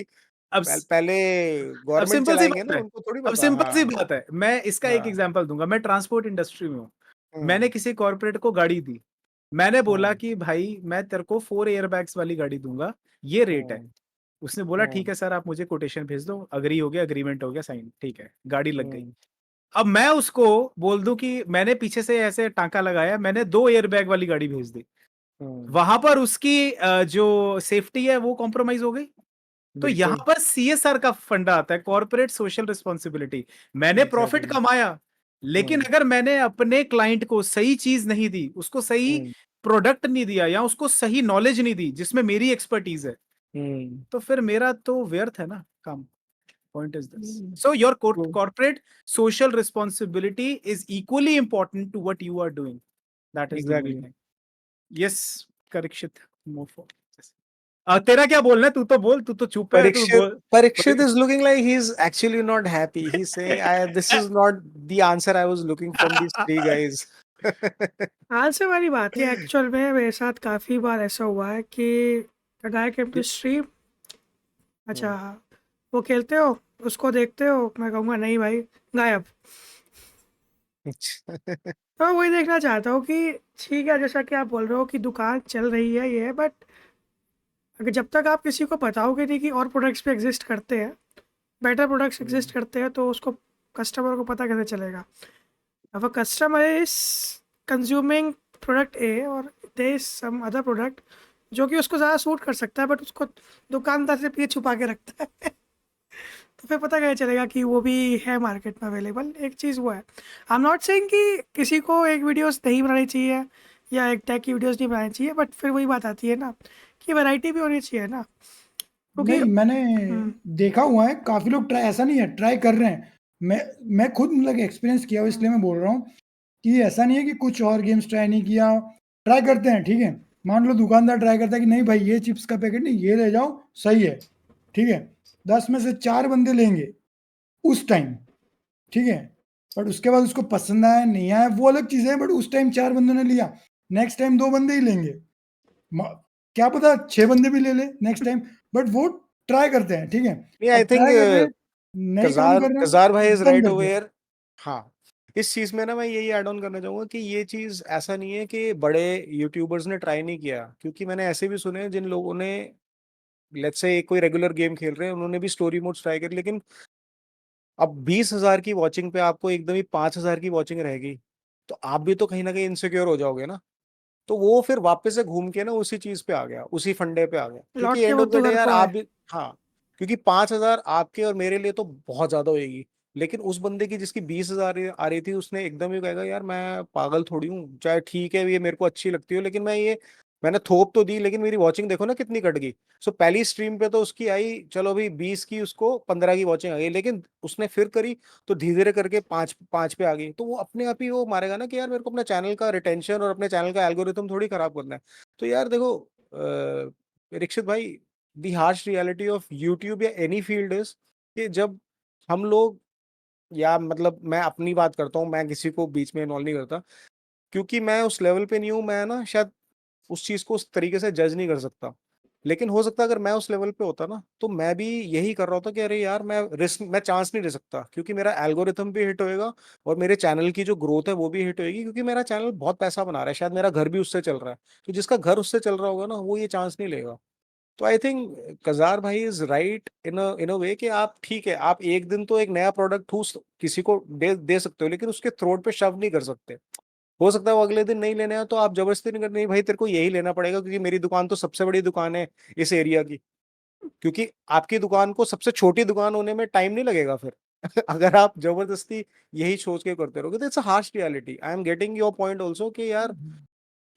[SPEAKER 1] अब
[SPEAKER 2] पहले
[SPEAKER 1] अब
[SPEAKER 2] गवर्नमेंट
[SPEAKER 1] सिंपल सी
[SPEAKER 2] चलाएंगे
[SPEAKER 1] बात
[SPEAKER 2] ना,
[SPEAKER 1] है,
[SPEAKER 2] उनको थोड़ी
[SPEAKER 1] अब
[SPEAKER 2] पता।
[SPEAKER 1] सिंपल सी
[SPEAKER 2] हाँ
[SPEAKER 1] बात है, मैं इसका एक
[SPEAKER 2] हाँ।
[SPEAKER 1] एग्जांपल दूंगा। मैं ट्रांसपोर्ट इंडस्ट्री में हूँ, मैंने
[SPEAKER 2] हम्म,
[SPEAKER 1] किसी कॉर्पोरेट को गाड़ी दी, मैंने बोला
[SPEAKER 2] हम्म,
[SPEAKER 1] कि भाई मैं तेरे को 4 एयरबैग्स वाली गाड़ी दूंगा, ये रेट है।
[SPEAKER 2] हम्म,
[SPEAKER 1] उसने बोला ठीक है सर, आप मुझे कोटेशन भेज दो। अग्री हो गया, अग्रीमेंट हो गया, साइन, ठीक है, गाड़ी लग गई।
[SPEAKER 2] हम्म,
[SPEAKER 1] अब मैं उसको बोल दूं कि मैंने पीछे से ऐसे टांका लगाया, मैंने 2 एयरबैग वाली गाड़ी भेज दी,
[SPEAKER 2] हम्म,
[SPEAKER 1] वहां पर उसकी जो सेफ्टी है वो कॉम्प्रोमाइज हो गई। तो यहां
[SPEAKER 2] बिल्कुल।
[SPEAKER 1] पर CSR का फंडा आता है, कॉर्पोरेट सोशल रिस्पॉन्सिबिलिटी। मैंने प्रॉफिट
[SPEAKER 2] एग्जैक्टली।
[SPEAKER 1] कमाया, लेकिन अगर मैंने अपने क्लाइंट को सही चीज नहीं दी, उसको सही प्रोडक्ट नहीं दिया या उसको सही नॉलेज नहीं दी जिसमें मेरी एक्सपर्टीज है, तो फिर मेरा तो व्यर्थ है ना काम। Point is this. So your corporate social responsibility is equally important to what you are doing. That is the only
[SPEAKER 2] exactly.
[SPEAKER 1] thing. Yes, Karikshit, move forward. तेरा क्या बोलना है? तू तो बोल, तू तो चुप है, तू बोल।
[SPEAKER 2] Parikshit is looking like he's actually not happy. He's saying, this is not the answer I was looking from these three guys."
[SPEAKER 3] हाल से वाली बात है, एक्चुअल में मेरे साथ काफ़ी बार ऐसा हुआ है कि the guy came to stream. अच्छा, वो खेलते हो, उसको देखते हो, मैं कहूँगा नहीं भाई, गायब। तो मैं वही देखना चाहता हूँ कि ठीक है, जैसा कि आप बोल रहे हो कि दुकान चल रही है ये, बट अगर जब तक आप किसी को बताओगे नहीं कि और प्रोडक्ट्स भी एग्जिस्ट करते हैं, बेटर प्रोडक्ट्स एग्जिस्ट करते हैं, तो उसको कस्टमर को पता कैसे चलेगा? अब a customer is consuming product ए और दे इज सम अदर प्रोडक्ट जो कि उसको ज़्यादा सूट कर सकता है, बट उसको दुकानदार से पीछे छुपा के रखता है। तो फिर पता कैसे चलेगा कि वो भी है मार्केट में अवेलेबल? एक चीज़ वो है। आई एम नॉट सेइंग कि किसी को एक वीडियोस नहीं बनानी चाहिए या एक टैग की वीडियोस नहीं बनानी चाहिए, बट फिर वही बात आती है ना कि वैरायटी भी होनी चाहिए ना, क्योंकि
[SPEAKER 4] नहीं, मैंने
[SPEAKER 3] हम्म,
[SPEAKER 4] देखा हुआ है, काफ़ी लोग ट्राई, ऐसा नहीं है, ट्राई कर रहे हैं। मैं खुद मतलब एक्सपीरियंस किया हुआ, इसलिए मैं बोल रहा हूँ कि ऐसा नहीं है कि कुछ और गेम्स ट्राई नहीं किया, ट्राई करते हैं, ठीक है। मान लो दुकानदार ट्राई करता है कि नहीं भाई ये चिप्स का पैकेट नहीं, ये ले जाओ, सही है, ठीक है। 10 में से 4 बंदे लेंगे उस टाइम, ठीक है। बट उसके बाद उसको पसंद आया, नहीं आया, वो अलग चीज़ है, बट उस टाइम 4 बंदों ने लिया, नेक्स्ट टाइम 2 बंदे ही लेंगे। म क्या पता 6 बंदे भी ले लें नेक्स्ट टाइम, बट वो ट्राई करते हैं, ठीक है।
[SPEAKER 2] नहीं, आई
[SPEAKER 4] अब
[SPEAKER 2] थिंक
[SPEAKER 4] ट्राई कर रहे हैं, नहीं काम
[SPEAKER 2] कजार
[SPEAKER 4] कर रहा,
[SPEAKER 2] कजार भाई इज
[SPEAKER 4] बंद
[SPEAKER 2] राइट
[SPEAKER 4] कर दिया।
[SPEAKER 2] ओवर। हाँ, इस चीज में ना मैं यही ऐड ऑन करना चाहूंगा कि ये चीज ऐसा नहीं है कि बड़े यूट्यूबर्स ने ट्राई नहीं किया, क्योंकि मैंने ऐसे भी सुने हैं जिन लोगों ने, लेट्स से कोई रेगुलर गेम खेल रहे हैं, उन्होंने भी स्टोरी मोड्स ट्राई कर, लेकिन अब 20,000 की वॉचिंग पे आपको एकदम ही 5,000 की वॉचिंग रहेगी, तो आप भी तो कहीं ना कहीं इनसिक्योर हो जाओगे ना। तो वो फिर वापस से घूम के ना उसी चीज पे आ गया, उसी फंडे पे आ गया,
[SPEAKER 3] लौट
[SPEAKER 2] क्योंकि
[SPEAKER 3] के
[SPEAKER 2] एंड
[SPEAKER 3] वो
[SPEAKER 2] ऑफ द
[SPEAKER 3] तो
[SPEAKER 2] डे
[SPEAKER 3] घर
[SPEAKER 2] यार
[SPEAKER 3] को
[SPEAKER 2] आप
[SPEAKER 3] आए।
[SPEAKER 2] भी, हाँ, क्योंकि 5,000 आपके और मेरे लिए तो बहुत ज्यादा होएगी, लेकिन उस बंदे की जिसकी 20,000 आ रही थी, उसने एकदम ही कहेगा यार मैं पागल थोड़ी हूँ, चाहे ठीक है ये मेरे को अच्छी लगती हो, लेकिन मैंने थोप तो दी, लेकिन मेरी वॉचिंग देखो ना कितनी कट गई। सो पहली स्ट्रीम पे तो उसकी आई, चलो अभी 20 की, उसको 15 की वॉचिंग आ गई, लेकिन उसने फिर करी तो धीरे धीरे करके 5 पे आ गई, तो वो अपने आप ही वो मारेगा ना कि यार मेरे को अपने चैनल का रिटेंशन और अपने चैनल का एल्गोरिथम थोड़ी खराब करना है। तो यार देखो रिक्षित भाई, दी हार्श रियलिटी ऑफ यूट्यूब या एनी फील्ड इज कि जब हम लोग, या मतलब मैं अपनी बात करता हूँ, मैं किसी को बीच में इन्वॉल्व नहीं करता, क्योंकि मैं उस लेवल पे नहीं हूँ, मैं ना शायद उस चीज को उस तरीके से जज नहीं कर सकता। लेकिन हो सकता है अगर मैं उस लेवल पे होता ना, तो मैं भी यही कर रहा होता कि अरे यार मैं चांस नहीं ले सकता, क्योंकि मेरा एल्गोरिथम भी हिट होएगा और मेरे चैनल की जो ग्रोथ है वो भी हिट होएगी, क्योंकि मेरा चैनल बहुत पैसा बना रहा है, शायद मेरा घर भी उससे चल रहा है। तो जिसका घर उससे चल रहा होगा ना, वो ये चांस नहीं लेगा। तो आई थिंक कजार भाई इज राइट इन अ वे कि आप ठीक है, आप एक दिन तो एक नया प्रोडक्ट ठूस किसी को दे सकते हो, लेकिन उसके थ्रोट पे शव नहीं कर सकते। हो सकता है वो अगले दिन नहीं लेने आए, तो आप जबरदस्ती नहीं करते, नहीं भाई तेरे को यही लेना पड़ेगा क्योंकि मेरी दुकान तो सबसे बड़ी दुकान है इस एरिया की। क्योंकि आपकी दुकान को सबसे छोटी दुकान होने में टाइम नहीं लगेगा फिर अगर आप जबरदस्ती यही सोच के करते रहोगे, तो it's a harsh reality. I am getting your point also कि यार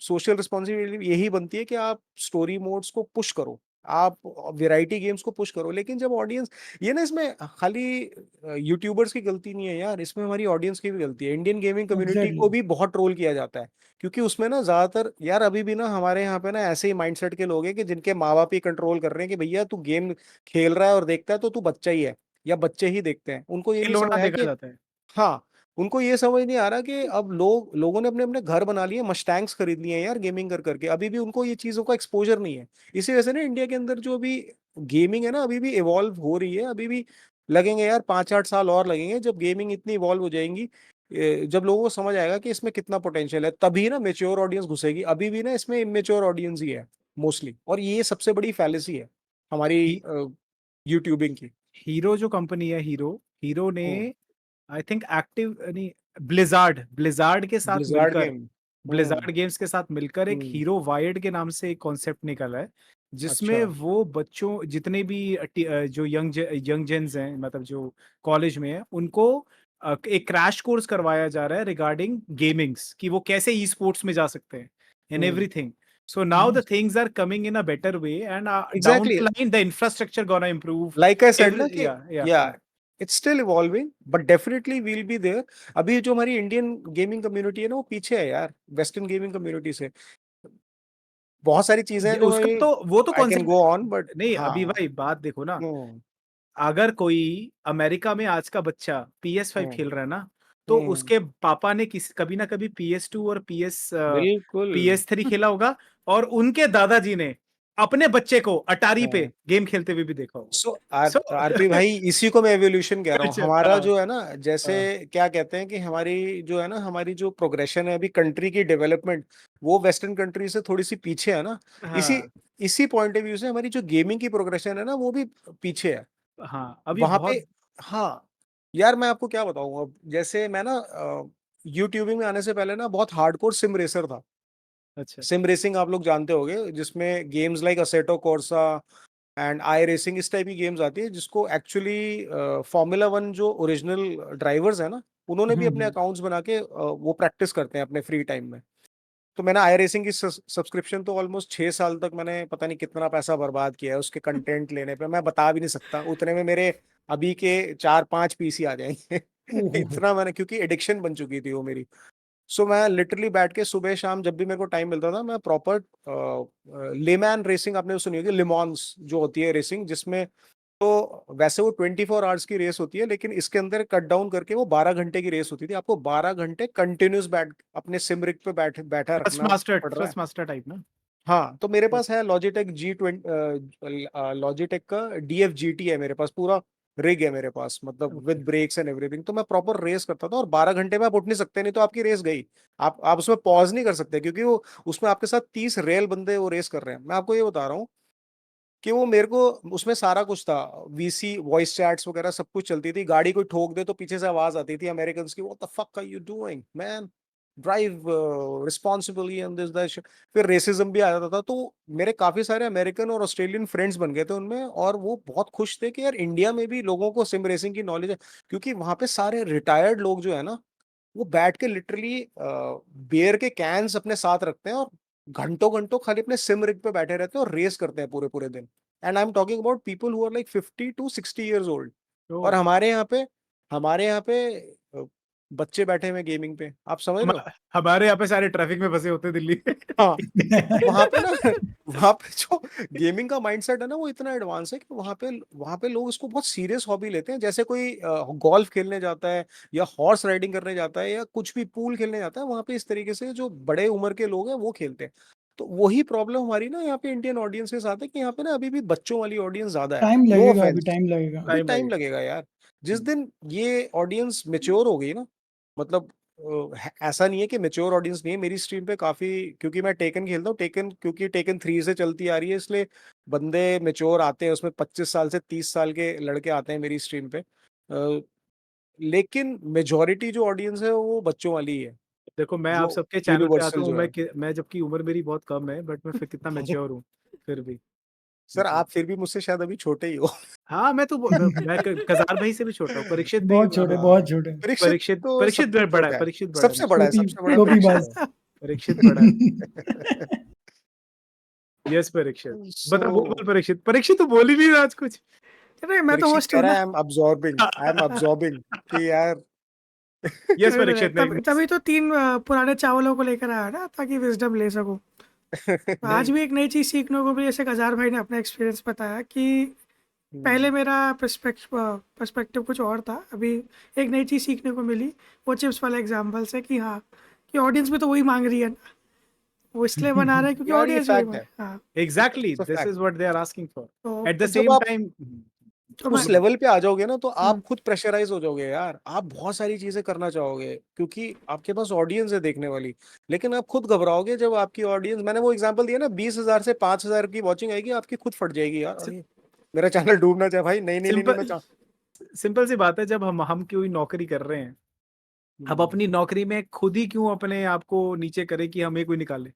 [SPEAKER 2] सोशल रिस्पॉन्सिबिलिटी यही बनती है कि आप स्टोरी मोड्स को पुश करो, आप वैरायटी गेम्स को पुश करो, लेकिन जब ऑडियंस, ये ना इसमें खाली यूट्यूबर्स की गलती नहीं है यार, इसमें हमारी ऑडियंस की भी गलती है। Indian gaming community
[SPEAKER 4] exactly.
[SPEAKER 2] को भी बहुत ट्रोल किया जाता है, क्योंकि उसमें ना ज्यादातर यार अभी भी ना हमारे यहाँ पे ना ऐसे ही माइंडसेट के लोग हैं कि जिनके माँ बाप ही कंट्रोल कर रहे हैं कि भैया तू गेम खेल रहा है और देखता है तो तू बच्चा ही है, या बच्चे ही देखते हैं, उनको ये नहीं समझ
[SPEAKER 1] खिलौना
[SPEAKER 2] आया
[SPEAKER 1] देखा
[SPEAKER 2] कि,
[SPEAKER 1] जाता है।
[SPEAKER 2] हाँ, उनको ये समझ नहीं आ रहा कि अब लोगों ने अपने अपने घर बना लिए, मस्टैंग्स खरीद लिए हैं यार गेमिंग कर करके, अभी भी उनको ये चीजों का एक्सपोजर नहीं है। इसी वजह से ना इंडिया के अंदर जो अभी गेमिंग है ना, अभी भी इवॉल्व हो रही है, अभी भी लगेंगे यार 5-8 साल और लगेंगे, जब गेमिंग इतनी इवॉल्व हो जाएंगी, जब लोगों को समझ आएगा कि इसमें कितना पोटेंशियल है, तभी ना मेच्योर ऑडियंस घुसेगी। अभी भी ना इसमें इमेच्योर ऑडियंस ही है मोस्टली, और ये सबसे बड़ी फैलेसी है हमारी
[SPEAKER 1] ही,
[SPEAKER 2] यूट्यूबिंग की।
[SPEAKER 1] हीरो जो कंपनी है, हीरो हीरो ने
[SPEAKER 2] हम्म,
[SPEAKER 1] आई थिंक एक्टिव नहीं, ब्लिजार्ड के साथ
[SPEAKER 2] ब्लिज़ार्ड
[SPEAKER 1] मिलकर,
[SPEAKER 2] गेम। हम्म।
[SPEAKER 1] ब्लिजार्ड गेम्स के साथ मिलकर एक
[SPEAKER 2] हम्म।
[SPEAKER 1] हीरो वायर्ड के नाम से एक कॉन्सेप्ट निकला है,
[SPEAKER 2] अच्छा।
[SPEAKER 1] जिसमें वो बच्चों जितने भी जो यंग जेन्स हैं, मतलब जो कॉलेज में है, उनको एक क्रैश कोर्स करवाया जा रहा है रिगार्डिंग गेमिंग्स, कि वो कैसे ई स्पोर्ट्स में जा सकते हैं इन
[SPEAKER 2] hmm.
[SPEAKER 1] Everything. So now the
[SPEAKER 4] nice.
[SPEAKER 1] things are coming in a better way, and down
[SPEAKER 2] exactly,
[SPEAKER 1] the line the infrastructure gonna improve.
[SPEAKER 2] Like I said ना
[SPEAKER 1] Every
[SPEAKER 2] कि
[SPEAKER 1] yeah,
[SPEAKER 2] या
[SPEAKER 1] yeah.
[SPEAKER 2] It's still evolving, but definitely will be there. अभी जो हमारी Indian gaming community है ना, वो पीछे है यार वेस्टर्न गेमिंग कम्युनिटी से। बहुत सारी चीजें हैं जो
[SPEAKER 1] उसका तो वो तो
[SPEAKER 2] I can
[SPEAKER 1] concept
[SPEAKER 2] go on, but
[SPEAKER 1] नहीं, अभी
[SPEAKER 2] हाँ।
[SPEAKER 1] भाई बात देखो ना,
[SPEAKER 2] हम्म।
[SPEAKER 1] अगर कोई अमेरिका में आज का बच्चा PS5
[SPEAKER 2] हम्म।
[SPEAKER 1] खेल रहा है ना, तो
[SPEAKER 2] हम्म।
[SPEAKER 1] उसके पापा ने कभी ना कभी PS2 और
[SPEAKER 2] बिल्कुल।
[SPEAKER 1] PS3 खेला होगा, और उनके दादाजी ने अपने बच्चे को अटारी पे
[SPEAKER 2] हाँ।
[SPEAKER 1] गेम खेलते हुए भी देखा होगा।
[SPEAKER 2] सो
[SPEAKER 1] सो
[SPEAKER 2] आरपी भाई इसी को मैं एवोल्यूशन कह रहा हूँ।
[SPEAKER 1] अच्छा,
[SPEAKER 2] हमारा
[SPEAKER 1] हाँ,
[SPEAKER 2] जो है ना, जैसे
[SPEAKER 1] हाँ,
[SPEAKER 2] क्या कहते हैं कि हमारी जो है ना, हमारी जो प्रोग्रेशन है अभी कंट्री की डेवलपमेंट, वो वेस्टर्न कंट्री से थोड़ी सी पीछे है ना। इसी
[SPEAKER 1] हाँ,
[SPEAKER 2] इसी पॉइंट ऑफ व्यू से हमारी जो गेमिंग की प्रोग्रेशन है ना, वो भी पीछे है
[SPEAKER 1] हाँ, अभी
[SPEAKER 2] वहां पे।
[SPEAKER 1] बहुत
[SPEAKER 2] हाँ यार, मैं आपको क्या बताऊँ, अब जैसे मैं ना यूट्यूबिंग में आने से पहले ना बहुत हार्डकोर सिम रेसर था।
[SPEAKER 1] अच्छा,
[SPEAKER 2] सिम रेसिंग आप लोग जानते होंगे, जिसमें games like Assetto Corsa and iRacing, इस टाइप की गेम्स आती है, जिसको एक्चुअली फार्मूला वन जो ओरिजिनल ड्राइवर्स है ना, उन्होंने भी अपने
[SPEAKER 1] हम्म,
[SPEAKER 2] अकाउंट्स बना के वो प्रैक्टिस करते हैं अपने फ्री टाइम में। तो मैंने आई रेसिंग की सब्सक्रिप्शन तो ऑलमोस्ट 6 साल तक मैंने पता नहीं कितना पैसा बर्बाद किया है उसके कंटेंट लेने पे, मैं बता भी नहीं सकता। उतने में मेरे अभी के 4-5 पीसी आ जाएंगे।
[SPEAKER 4] ओहो!
[SPEAKER 2] इतना मैंने, क्योंकि एडिक्शन बन चुकी थी वो मेरी। सो मैं लिटरली बैठ के सुबह शाम जब भी मेरे को टाइम मिलता था, मैं प्रॉपर लेमैन रेसिंग, आपने सुनी होगी लिमॉन्स जो होती है रेसिंग, जिसमें तो वैसे वो 24 आवर्स की रेस होती है, लेकिन इसके अंदर कट डाउन करके वो 12 घंटे की रेस होती थी। आपको 12 घंटे कंटिन्यूस बैठ अपने सिमरिक पे बैठा रखना पड़ रहा है।
[SPEAKER 1] ट्रस्ट मास्टर टाइप ना।
[SPEAKER 2] हाँ, तो मेरे पास है लॉजिटेक लॉजिटेक का डीएफ जीटी है मेरे पास, पूरा रिग है मेरे पास, मतलब
[SPEAKER 1] okay,
[SPEAKER 2] with brakes and everything. तो मैं प्रॉपर रेस करता था, और 12 घंटे में आप उठ नहीं सकते, नहीं तो आपकी रेस गई। आप उसमें पॉज नहीं कर सकते, क्योंकि वो उसमें आपके साथ 30 रेल बंदे वो रेस कर रहे हैं। मैं आपको ये बता रहा हूँ कि वो मेरे को उसमें सारा कुछ था, वीसी वॉइस चैट्स वगैरह सब कुछ चलती थी। गाड़ी कोई ठोक दे तो पीछे से आवाज आती थी अमेरिकन की, what the fuck are you doing man, drive responsibly and this that shit. फिर रेसिज्म भी आ जाता था। तो मेरे काफी सारे अमेरिकन और ऑस्ट्रेलियन फ्रेंड्स बन गए थे उनमें, और वो बहुत खुश थे कि यार इंडिया में भी लोगों को सिम रेसिंग की नॉलेज है। क्योंकि वहां पे सारे रिटायर्ड लोग जो है ना, वो बैठ के लिटरली बियर के कैंस अपने साथ रखते हैं, और घंटों घंटों खाली अपने सिम रिग पे बैठे रहते हैं और रेस करते हैं पूरे पूरे दिन। And I am talking about people who are like 50 to 60 years old.
[SPEAKER 1] तो
[SPEAKER 2] और हमारे यहाँ पे अ, बच्चे बैठे हुए गेमिंग पे, आप समझ रहे हो।
[SPEAKER 1] हमारे यहाँ पे सारे ट्रैफिक में फंसे होते हैं दिल्ली में।
[SPEAKER 2] हाँ, वहां पे ना वहां पे जो गेमिंग का माइंडसेट है ना, वो इतना एडवांस है कि वहां पे लोग इसको बहुत सीरियस हॉबी लेते हैं। जैसे कोई गोल्फ खेलने जाता है, या हॉर्स राइडिंग करने जाता है, या कुछ भी पूल खेलने जाता है, वहां पे इस तरीके से जो बड़े उम्र के लोग हैं वो खेलते हैं। तो वही प्रॉब्लम हमारी ना यहाँ पे इंडियन ऑडियंस के साथ है, कि यहाँ पे ना अभी भी बच्चों वाली ऑडियंस ज्यादा है।
[SPEAKER 4] टाइम
[SPEAKER 2] नो
[SPEAKER 4] लगेगा, अभी
[SPEAKER 2] ऑफेंस,
[SPEAKER 4] टाइम लगेगा।
[SPEAKER 2] अभी
[SPEAKER 1] टाइम
[SPEAKER 2] टाइम
[SPEAKER 1] लगेगा।
[SPEAKER 2] लगेगा यार। जिस दिन ये ऑडियंस मेच्योर हो गई ना, मतलब ऐसा नहीं है कि मेच्योर ऑडियंस नहीं है मेरी स्ट्रीम पे काफी, क्योंकि मैं टेकन खेलता हूँ। टेकन क्योंकि टेकन 3 से चलती आ रही है, इसलिए बंदे मेच्योर आते हैं उसमें। 25 साल से 30 साल के लड़के आते हैं मेरी स्ट्रीम पे। लेकिन मेजोरिटी जो ऑडियंस है वो बच्चों वाली ही है,
[SPEAKER 1] देखो मैं आप
[SPEAKER 2] जो
[SPEAKER 1] सबके चैनल पे आता
[SPEAKER 2] यूनिवर्सल
[SPEAKER 1] हूँ,
[SPEAKER 2] जो है।
[SPEAKER 1] मैं जबकि उम्र मेरी बहुत कम है, बट मैं फिर कितना मैच्योर हूँ फिर भी।
[SPEAKER 2] सर,
[SPEAKER 1] जी।
[SPEAKER 2] आप फिर भी मुझसे शायद अभी छोटे ही हो।
[SPEAKER 1] हाँ, मैं कज़ार भाई से भी छोटा हूँ। परीक्षित भी
[SPEAKER 4] बहुत छोटे,
[SPEAKER 2] हाँ,
[SPEAKER 4] बहुत छोटे।
[SPEAKER 2] परीक्षित तो
[SPEAKER 1] परीक्षित
[SPEAKER 2] सबसे
[SPEAKER 1] बड़ा है,
[SPEAKER 2] छोटा है,
[SPEAKER 1] परीक्षित बड़ा है
[SPEAKER 2] सबसे
[SPEAKER 1] मुझसे।
[SPEAKER 2] बड़ा है,
[SPEAKER 4] टोपी
[SPEAKER 2] सबसे बड़ा
[SPEAKER 4] टोपी
[SPEAKER 2] परीक्षित
[SPEAKER 4] बाज।
[SPEAKER 2] है।
[SPEAKER 1] परीक्षित बड़ा है। यस परीक्षित।
[SPEAKER 2] सो
[SPEAKER 1] बता, बोल परीक्षित। परीक्षित तो बोल ही नहीं रहा आज कुछ।
[SPEAKER 3] अरे मैं तो
[SPEAKER 2] परीक्षित
[SPEAKER 3] होस्ट
[SPEAKER 2] कह
[SPEAKER 3] हूँ
[SPEAKER 2] रहा
[SPEAKER 3] ना।
[SPEAKER 2] है आई एम अब्सॉर्बिंग कि यार।
[SPEAKER 1] यस
[SPEAKER 3] अरे नहीं,
[SPEAKER 1] परीक्षित, नहीं
[SPEAKER 3] तभी तो 3 पुराने चावलों को लेकर आया ना, ताकि विज़डम ले सकूँ। तो आज
[SPEAKER 2] नहीं।
[SPEAKER 3] भी एक नई चीज़ सीखने को मिली, जैसे कज़ार भाई ने अपना एक्सपीरियंस बताया कि पहले
[SPEAKER 2] हम्म,
[SPEAKER 3] मेरा पर्सपेक्टिव कुछ और था। अभी एक नई चीज़ सीखने को मिली, वो चिप्स वाला एग्ज़ाम्पल से, कि हाँ, कि ऑडियंस भी तो वही माँग रही है ना। वो इसलिए बना रहे हैं क्योंकि
[SPEAKER 2] यार ये
[SPEAKER 3] ऑडियंस भी वही
[SPEAKER 2] फैक्ट
[SPEAKER 3] माँग।
[SPEAKER 2] है,
[SPEAKER 3] हाँ,
[SPEAKER 1] exactly
[SPEAKER 2] it's a
[SPEAKER 1] this
[SPEAKER 2] fact.
[SPEAKER 1] Is what they are asking for.
[SPEAKER 3] तो
[SPEAKER 1] एट द
[SPEAKER 2] जब
[SPEAKER 1] सेम
[SPEAKER 2] आप
[SPEAKER 1] टाइम
[SPEAKER 3] तो मैं
[SPEAKER 2] उस
[SPEAKER 1] बोलो, बोलो।
[SPEAKER 2] लेवल पे आ जाओगे ना, तो
[SPEAKER 3] हुँ,
[SPEAKER 2] आप खुद प्रेशराइज हो जाओगे यार। आप बहुत सारी चीजें करना चाहोगे, क्योंकि आपके पास ऑडियंस है देखने वाली। लेकिन आप खुद घबराओगे जब आपकी ऑडियंस, मैंने वो एग्जांपल दिया ना, 20,000 से 5,000 की वॉचिंग आएगी, आपकी खुद फट जाएगी यार,
[SPEAKER 1] सिम
[SPEAKER 2] अरे मेरा चैनल डूबना चाहे भाई, नहीं नहीं नहीं नहीं, मैं
[SPEAKER 1] सिंपल
[SPEAKER 2] चाह।
[SPEAKER 1] सिंपल सी बात है, जब हम कोई नौकरी कर रहे हैं, अब
[SPEAKER 2] हम्म,
[SPEAKER 1] अपनी नौकरी में खुद ही क्यों अपने आप को नीचे करें कि हमें कोई निकाले?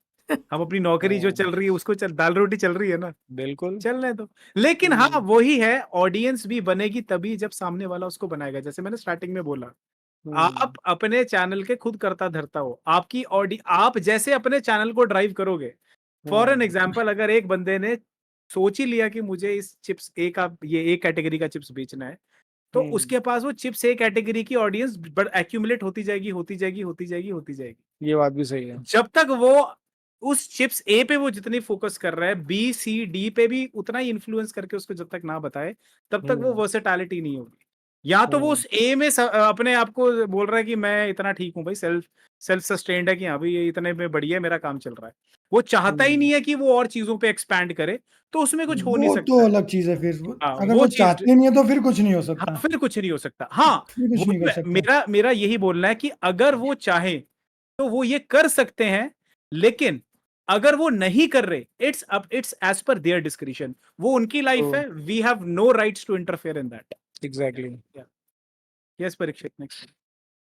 [SPEAKER 1] हम अपनी नौकरी जो
[SPEAKER 2] हाँ,
[SPEAKER 1] चल रही है उसको दाल-रोटी चल रही है ना,
[SPEAKER 2] बिल्कुल।
[SPEAKER 1] चलने दो। लेकिन हाँ,
[SPEAKER 2] हम्म,
[SPEAKER 1] वही है, ऑडियंस भी बनेगी तभी जब सामने वाला उसको बनाएगा। जैसे मैंने स्टार्टिंग में बोला, आप
[SPEAKER 2] हम्म,
[SPEAKER 1] अपने चैनल के खुद कर्ता-धर्ता हो। आप जैसे अपने चैनल को ड्राइव करोगे, फॉर एन
[SPEAKER 2] हम्म,
[SPEAKER 1] एग्जांपल, अगर एक बंदे ने सोच ही लिया कि मुझे इस चिप्स ए का ये ए कैटेगरी का चिप्स बेचना है, तो
[SPEAKER 2] हम्म,
[SPEAKER 1] उसके पास वो चिप्स ए कैटेगरी की ऑडियंस बड़ एक्यूमुलेट होती जाएगी, होती जाएगी, होती जाएगी, होती जाएगी।
[SPEAKER 2] ये बात भी सही है।
[SPEAKER 1] जब तक वो उस चिप्स ए पे वो जितनी फोकस कर रहा है, बी, सी, डी पे भी उतना ही इन्फ्लुएंस करके उसको जब तक ना बताए, तब तक वो
[SPEAKER 2] हम्म,
[SPEAKER 1] वर्सेटैलिटी नहीं होगी। या तो वो
[SPEAKER 2] हम्म,
[SPEAKER 1] उस ए में अपने आप को बोल रहा है कि मैं इतना ठीक हूँ भाई, सेल्फ सेल्फ सस्टेन्ड है कि हाँ भाई ये इतने में बढ़िया मेरा काम चल रहा है। वो चाहता ही
[SPEAKER 2] हम्म,
[SPEAKER 1] नहीं है कि वो और चीजों पे एक्सपैंड करे, तो उसमें कुछ हो नहीं
[SPEAKER 4] वो तो
[SPEAKER 1] सकता है।
[SPEAKER 4] अलग चीज है फिर
[SPEAKER 1] हाँ,
[SPEAKER 4] अगर
[SPEAKER 1] वो
[SPEAKER 4] वो
[SPEAKER 1] चीज
[SPEAKER 4] चाहते नहीं है तो फिर कुछ नहीं हो
[SPEAKER 1] हाँ,
[SPEAKER 4] सकता,
[SPEAKER 1] फिर कुछ नहीं हो सकता। हाँ,
[SPEAKER 4] फिर कुछ नहीं कर सकते।
[SPEAKER 1] मेरा यही बोलना है कि अगर वो चाहे तो वो ये कर सकते हैं, लेकिन अगर वो नहीं कर रहे, it's as per their discretion, वो उनकी लाइफ है, we have no rights to interfere in that.
[SPEAKER 2] Exactly.
[SPEAKER 1] Yes Parikshit, next.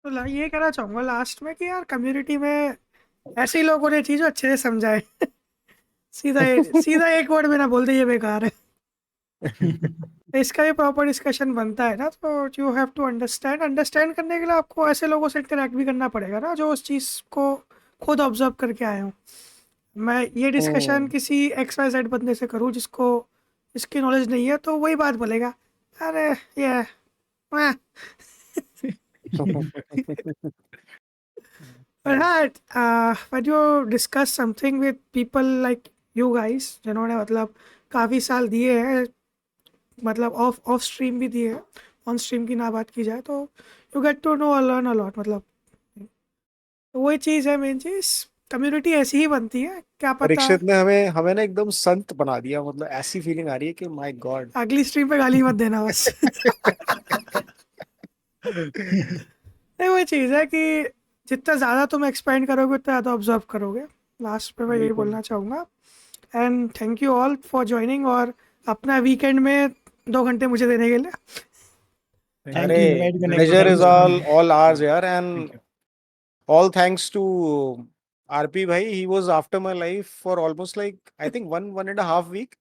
[SPEAKER 3] तो ये कहना चाहूंगा लास्ट में कि यार कम्युनिटी में ऐसे ही लोग होने चाहिए जो अच्छे से समझाए। सीधा एक वर्ड में ना बोल दे ये बेकार है। तो इसका भी प्रॉपर डिस्कशन बनता है ना, तो यू हैव टू अंडरस्टैंड करने के लिए आपको ऐसे लोगों से इंटरेक्ट भी करना पड़ेगा ना जो उस चीज़ को खुद ऑब्जर्व करके आए हों। मैं ये डिस्कशन किसी XYZ बंदे से करूँ जिसको इसकी नॉलेज नहीं है, तो वही बात बोलेगा, अरे ये मैं। But when you discuss something with people like you guys, जिन्होंने मतलब काफ़ी साल दिए हैं, मतलब ऑफ स्ट्रीम भी दिए हैं, ऑन स्ट्रीम की ना बात की जाए, तो you get to know learn a lot. मतलब तो वही चीज़ है, मेन चीज़ कम्युनिटी ऐसी ही बनती है, क्या पता
[SPEAKER 2] परीक्षित ने हमें हमें ना एकदम संत बना दिया, मतलब ऐसी फीलिंग आ रही है कि माय गॉड।
[SPEAKER 3] अगली स्ट्रीम पे गाली मत देना बस। नहीं, वही चीज़ है कि जितना ज़्यादा तुम एक्सपेंड करोगे उतना ज़्यादा ऑब्जर्व करोगे। लास्ट पे मैं यही
[SPEAKER 2] बिल्कुल।
[SPEAKER 3] बोलना चाहूँगा। And thank you all for joining, और अपना वीकेंड में 2 घंटे मुझे देने के लिए।
[SPEAKER 4] थैंक
[SPEAKER 2] अरे
[SPEAKER 4] यू इनवाइट करने के लिए,
[SPEAKER 2] pleasure
[SPEAKER 4] thank
[SPEAKER 2] is
[SPEAKER 4] you so
[SPEAKER 2] all
[SPEAKER 4] much.
[SPEAKER 2] All ours यार,
[SPEAKER 1] thank
[SPEAKER 2] and
[SPEAKER 1] you.
[SPEAKER 2] all thanks to RP bhai. He was after my life for almost like I think one and a half week,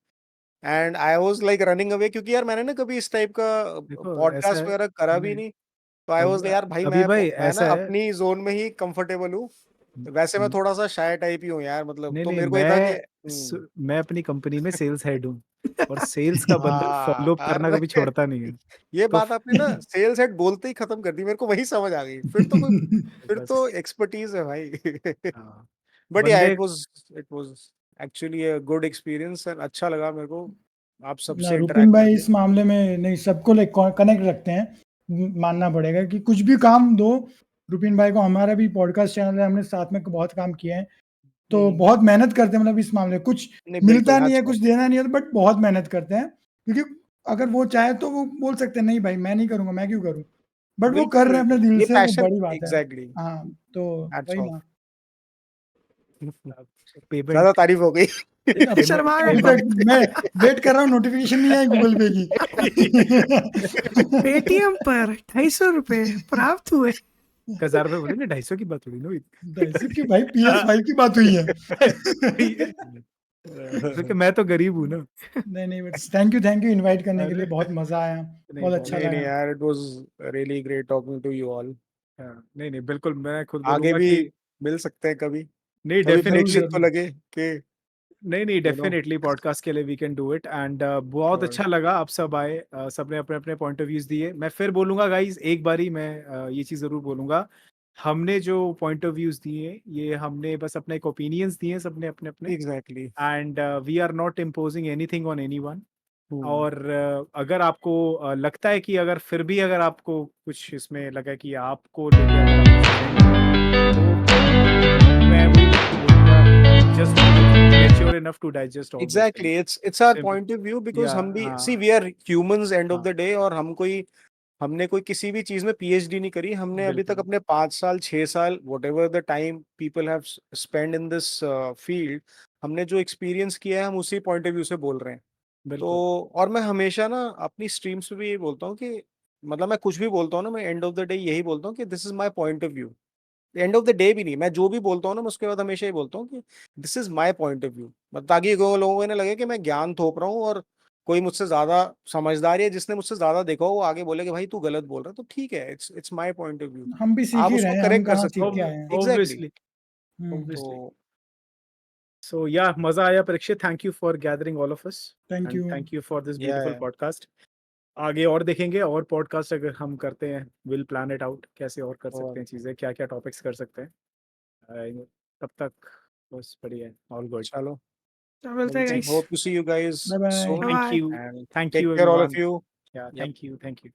[SPEAKER 2] and I was like running away क्योंकि यार मैंने ना कभी इस type का
[SPEAKER 1] देखो ऐसा
[SPEAKER 2] पॉडकास्ट
[SPEAKER 1] है,
[SPEAKER 2] वगैरह करा भी
[SPEAKER 1] नहीं,
[SPEAKER 2] नहीं, तो आई वाज यार भाई
[SPEAKER 1] अभी भाई
[SPEAKER 2] मैं ना
[SPEAKER 1] ऐसा है,
[SPEAKER 2] अपनी जोन में ही कंफर्टेबल हूँ। वैसे मैं थोड़ा सा शाय टाइप ही हूँ यार, मतलब
[SPEAKER 1] नहीं
[SPEAKER 2] तो
[SPEAKER 1] नहीं,
[SPEAKER 2] मेरे को ये था कि
[SPEAKER 1] मैं अपनी कंपनी में सेल्स हेड हूँ, और सेल्स का बंदर
[SPEAKER 2] हाँ
[SPEAKER 1] फॉलो अप करना
[SPEAKER 2] अरे
[SPEAKER 1] कभी छोड़ता नहीं है।
[SPEAKER 2] ये
[SPEAKER 1] तो
[SPEAKER 2] बात आपने ना सेल्स हेड बोलते ही खत्म कर दी, मेरे को वही समझ आ गई, फिर
[SPEAKER 1] बस,
[SPEAKER 2] तो एक्सपर्टीज है भाई।
[SPEAKER 1] हाँ,
[SPEAKER 2] बट या
[SPEAKER 1] बंदे
[SPEAKER 2] it was actually a good experience, and अच्छा लगा मेरे को आप
[SPEAKER 4] ना
[SPEAKER 2] सबसे
[SPEAKER 4] रुपिन
[SPEAKER 2] इंटरेक्ट
[SPEAKER 4] भाई
[SPEAKER 2] करके।
[SPEAKER 4] इस मामले में नहीं, सबको लाइक कनेक्ट रखते हैं। मानना पड़ेगा कि कुछ भी काम दो रुपिन भाई को, हमारा भी पॉडकास्ट चैनल है, हमने साथ में बहुत काम किए हैं, तो बहुत मेहनत करते हैं। मतलब इस मामले में कुछ
[SPEAKER 2] नहीं
[SPEAKER 4] मिलता
[SPEAKER 2] बिल्कुल
[SPEAKER 4] नहीं है,
[SPEAKER 2] अच्छा।
[SPEAKER 4] कुछ देना नहीं है, बट बहुत मेहनत करते हैं, क्योंकि अगर वो चाहे तो वो बोल सकते हैं नहीं भाई मैं नहीं करूंगा, मैं क्यों करूं, बट वो कर
[SPEAKER 2] बिल्कुल
[SPEAKER 4] रहे हैं अपने
[SPEAKER 2] बिल्कुल
[SPEAKER 4] दिल
[SPEAKER 2] ये
[SPEAKER 4] से, वो
[SPEAKER 2] पैशन
[SPEAKER 4] बड़ी बात है।
[SPEAKER 2] एग्जैक्टली।
[SPEAKER 4] हाँ, तो
[SPEAKER 2] हैट्स
[SPEAKER 4] वही
[SPEAKER 2] ऑफ।
[SPEAKER 4] ना।
[SPEAKER 2] ज्यादा
[SPEAKER 1] पेमेंट
[SPEAKER 2] तारीफ हो गई।
[SPEAKER 3] अब शर्मा गए तुम।
[SPEAKER 4] इनफैक्ट मैं वेट कर रहा हूँ, नोटिफिकेशन नहीं आई गूगल पे की।
[SPEAKER 3] पेटीएम पर 250 रुपये प्राप्त हुए।
[SPEAKER 1] 1000 रुपये बोले ना, 250 की बात हुई ना।
[SPEAKER 4] 250 की भाई PS5 की बात हुई है।
[SPEAKER 1] क्योंकि मैं तो गरीब हूँ ना।
[SPEAKER 4] नहीं नहीं, बट थैंक यू इनवाइट करने के लिए,
[SPEAKER 1] अरे
[SPEAKER 4] बहुत मजा आया,
[SPEAKER 1] नहीं,
[SPEAKER 4] बहुत
[SPEAKER 1] बहुत
[SPEAKER 4] अच्छा
[SPEAKER 2] नहीं नहीं
[SPEAKER 4] लगा।
[SPEAKER 2] यार, it was really great talking to you all.
[SPEAKER 1] नहीं नहीं, बिल्कुल मैं खुद
[SPEAKER 2] आगे
[SPEAKER 1] बोलूंगा
[SPEAKER 2] भी
[SPEAKER 1] कि
[SPEAKER 2] मिल सकते हैं कभी,
[SPEAKER 1] नहीं,
[SPEAKER 2] कभी
[SPEAKER 4] जरूर
[SPEAKER 1] डेफिनेटली,
[SPEAKER 2] परीक्षित को
[SPEAKER 4] जरूर।
[SPEAKER 2] लगे कि
[SPEAKER 1] नहीं नहीं,
[SPEAKER 2] यू नो।
[SPEAKER 1] डेफिनेटली पॉडकास्ट के लिए we can do it. And बहुत अच्छा लगा, आप सब आए, सबने अपने अपने पॉइंट ऑफ व्यूज दिए। मैं फिर बोलूंगा गाइज, एक बारी मैं ये चीज़ ज़रूर बोलूंगा, हमने जो पॉइंट ऑफ व्यूज दिए, ये हमने बस अपने एक ओपिनियंस दिए सबने अपने अपने,
[SPEAKER 2] exactly.
[SPEAKER 1] And we are not imposing anything on anyone. और अगर आपको लगता है कि अगर फिर भी अगर आपको कुछ इसमें लगा कि आपको लेके अगर आपको समझ नहीं आया, तो मैं वही बोलूंगा, just mature enough to digest all those
[SPEAKER 2] exactly
[SPEAKER 1] things.
[SPEAKER 2] It's our
[SPEAKER 1] simple,
[SPEAKER 2] point of view, because
[SPEAKER 1] या
[SPEAKER 2] हम भी सी
[SPEAKER 1] हाँ,
[SPEAKER 2] we are humans and of
[SPEAKER 1] हाँ,
[SPEAKER 2] द डे, और हमने कोई किसी भी चीज में PhD नहीं करी, हमने अभी तक
[SPEAKER 1] बिल्कुल,
[SPEAKER 2] अपने 5 साल 6 साल what ever the time people have spend in this field, हमने जो एक्सपीरियंस किया है हम उसी पॉइंट ऑफ व्यू से बोल रहे हैं। तो
[SPEAKER 1] बिल्कुल,
[SPEAKER 2] और मैं हमेशा ना अपनी स्ट्रीम्स पे भी यही बोलता हूँ कि मतलब मैं कुछ भी बोलता हूँ ना, मैं एंड ऑफ द डे यही बोलता हूँ कि this is my point of view. End of the day भी नहीं, मैं जो भी बोलता हूँ ना, मैं उसके बाद हमेशा ही बोलता हूँ कि this is my point of view, मतलब ताकि लोगों को ना लगे कि मैं ज्ञान थोप रहा हूँ और कोई मुझसे ज्यादा समझदार है, जिसने मुझसे ज्यादा देखा हो वो आगे बोले कि भाई तू गलत बोल रहा है, तो ठीक है, it's my point of view,
[SPEAKER 4] हम भी सीख
[SPEAKER 2] आप
[SPEAKER 4] ही
[SPEAKER 2] उसको
[SPEAKER 4] रहे हैं, हम
[SPEAKER 2] करेक्ट कर
[SPEAKER 4] कहाँ
[SPEAKER 2] सकते
[SPEAKER 4] सीख
[SPEAKER 2] हो।
[SPEAKER 4] के आए हैं।
[SPEAKER 2] एग्जैक्टली।
[SPEAKER 1] Obviously, obviously.
[SPEAKER 2] तो
[SPEAKER 1] सो या मजा आया Parikshit, thank you for gathering all of us,
[SPEAKER 4] thank
[SPEAKER 1] and
[SPEAKER 4] you.
[SPEAKER 1] Thank you for this beautiful
[SPEAKER 2] या
[SPEAKER 1] पॉडकास्ट। आगे और देखेंगे, और पॉडकास्ट अगर हम करते हैं, विल प्लान इट आउट कैसे और कर सकते
[SPEAKER 2] और
[SPEAKER 1] हैं चीजें, क्या क्या टॉपिक्स कर सकते हैं। तब तक बस बढ़िया है, ऑल गुड।
[SPEAKER 2] चलो
[SPEAKER 3] तो मिलते हैं
[SPEAKER 2] मिलते हैं,
[SPEAKER 3] guys.
[SPEAKER 2] Hope to see you guys
[SPEAKER 4] bye bye.
[SPEAKER 2] Soon,
[SPEAKER 1] thank
[SPEAKER 3] bye.
[SPEAKER 1] You,
[SPEAKER 2] and
[SPEAKER 1] thank
[SPEAKER 2] take
[SPEAKER 1] you
[SPEAKER 2] care all
[SPEAKER 1] everyone.
[SPEAKER 2] Of you.
[SPEAKER 1] Yeah, thank you, thank you.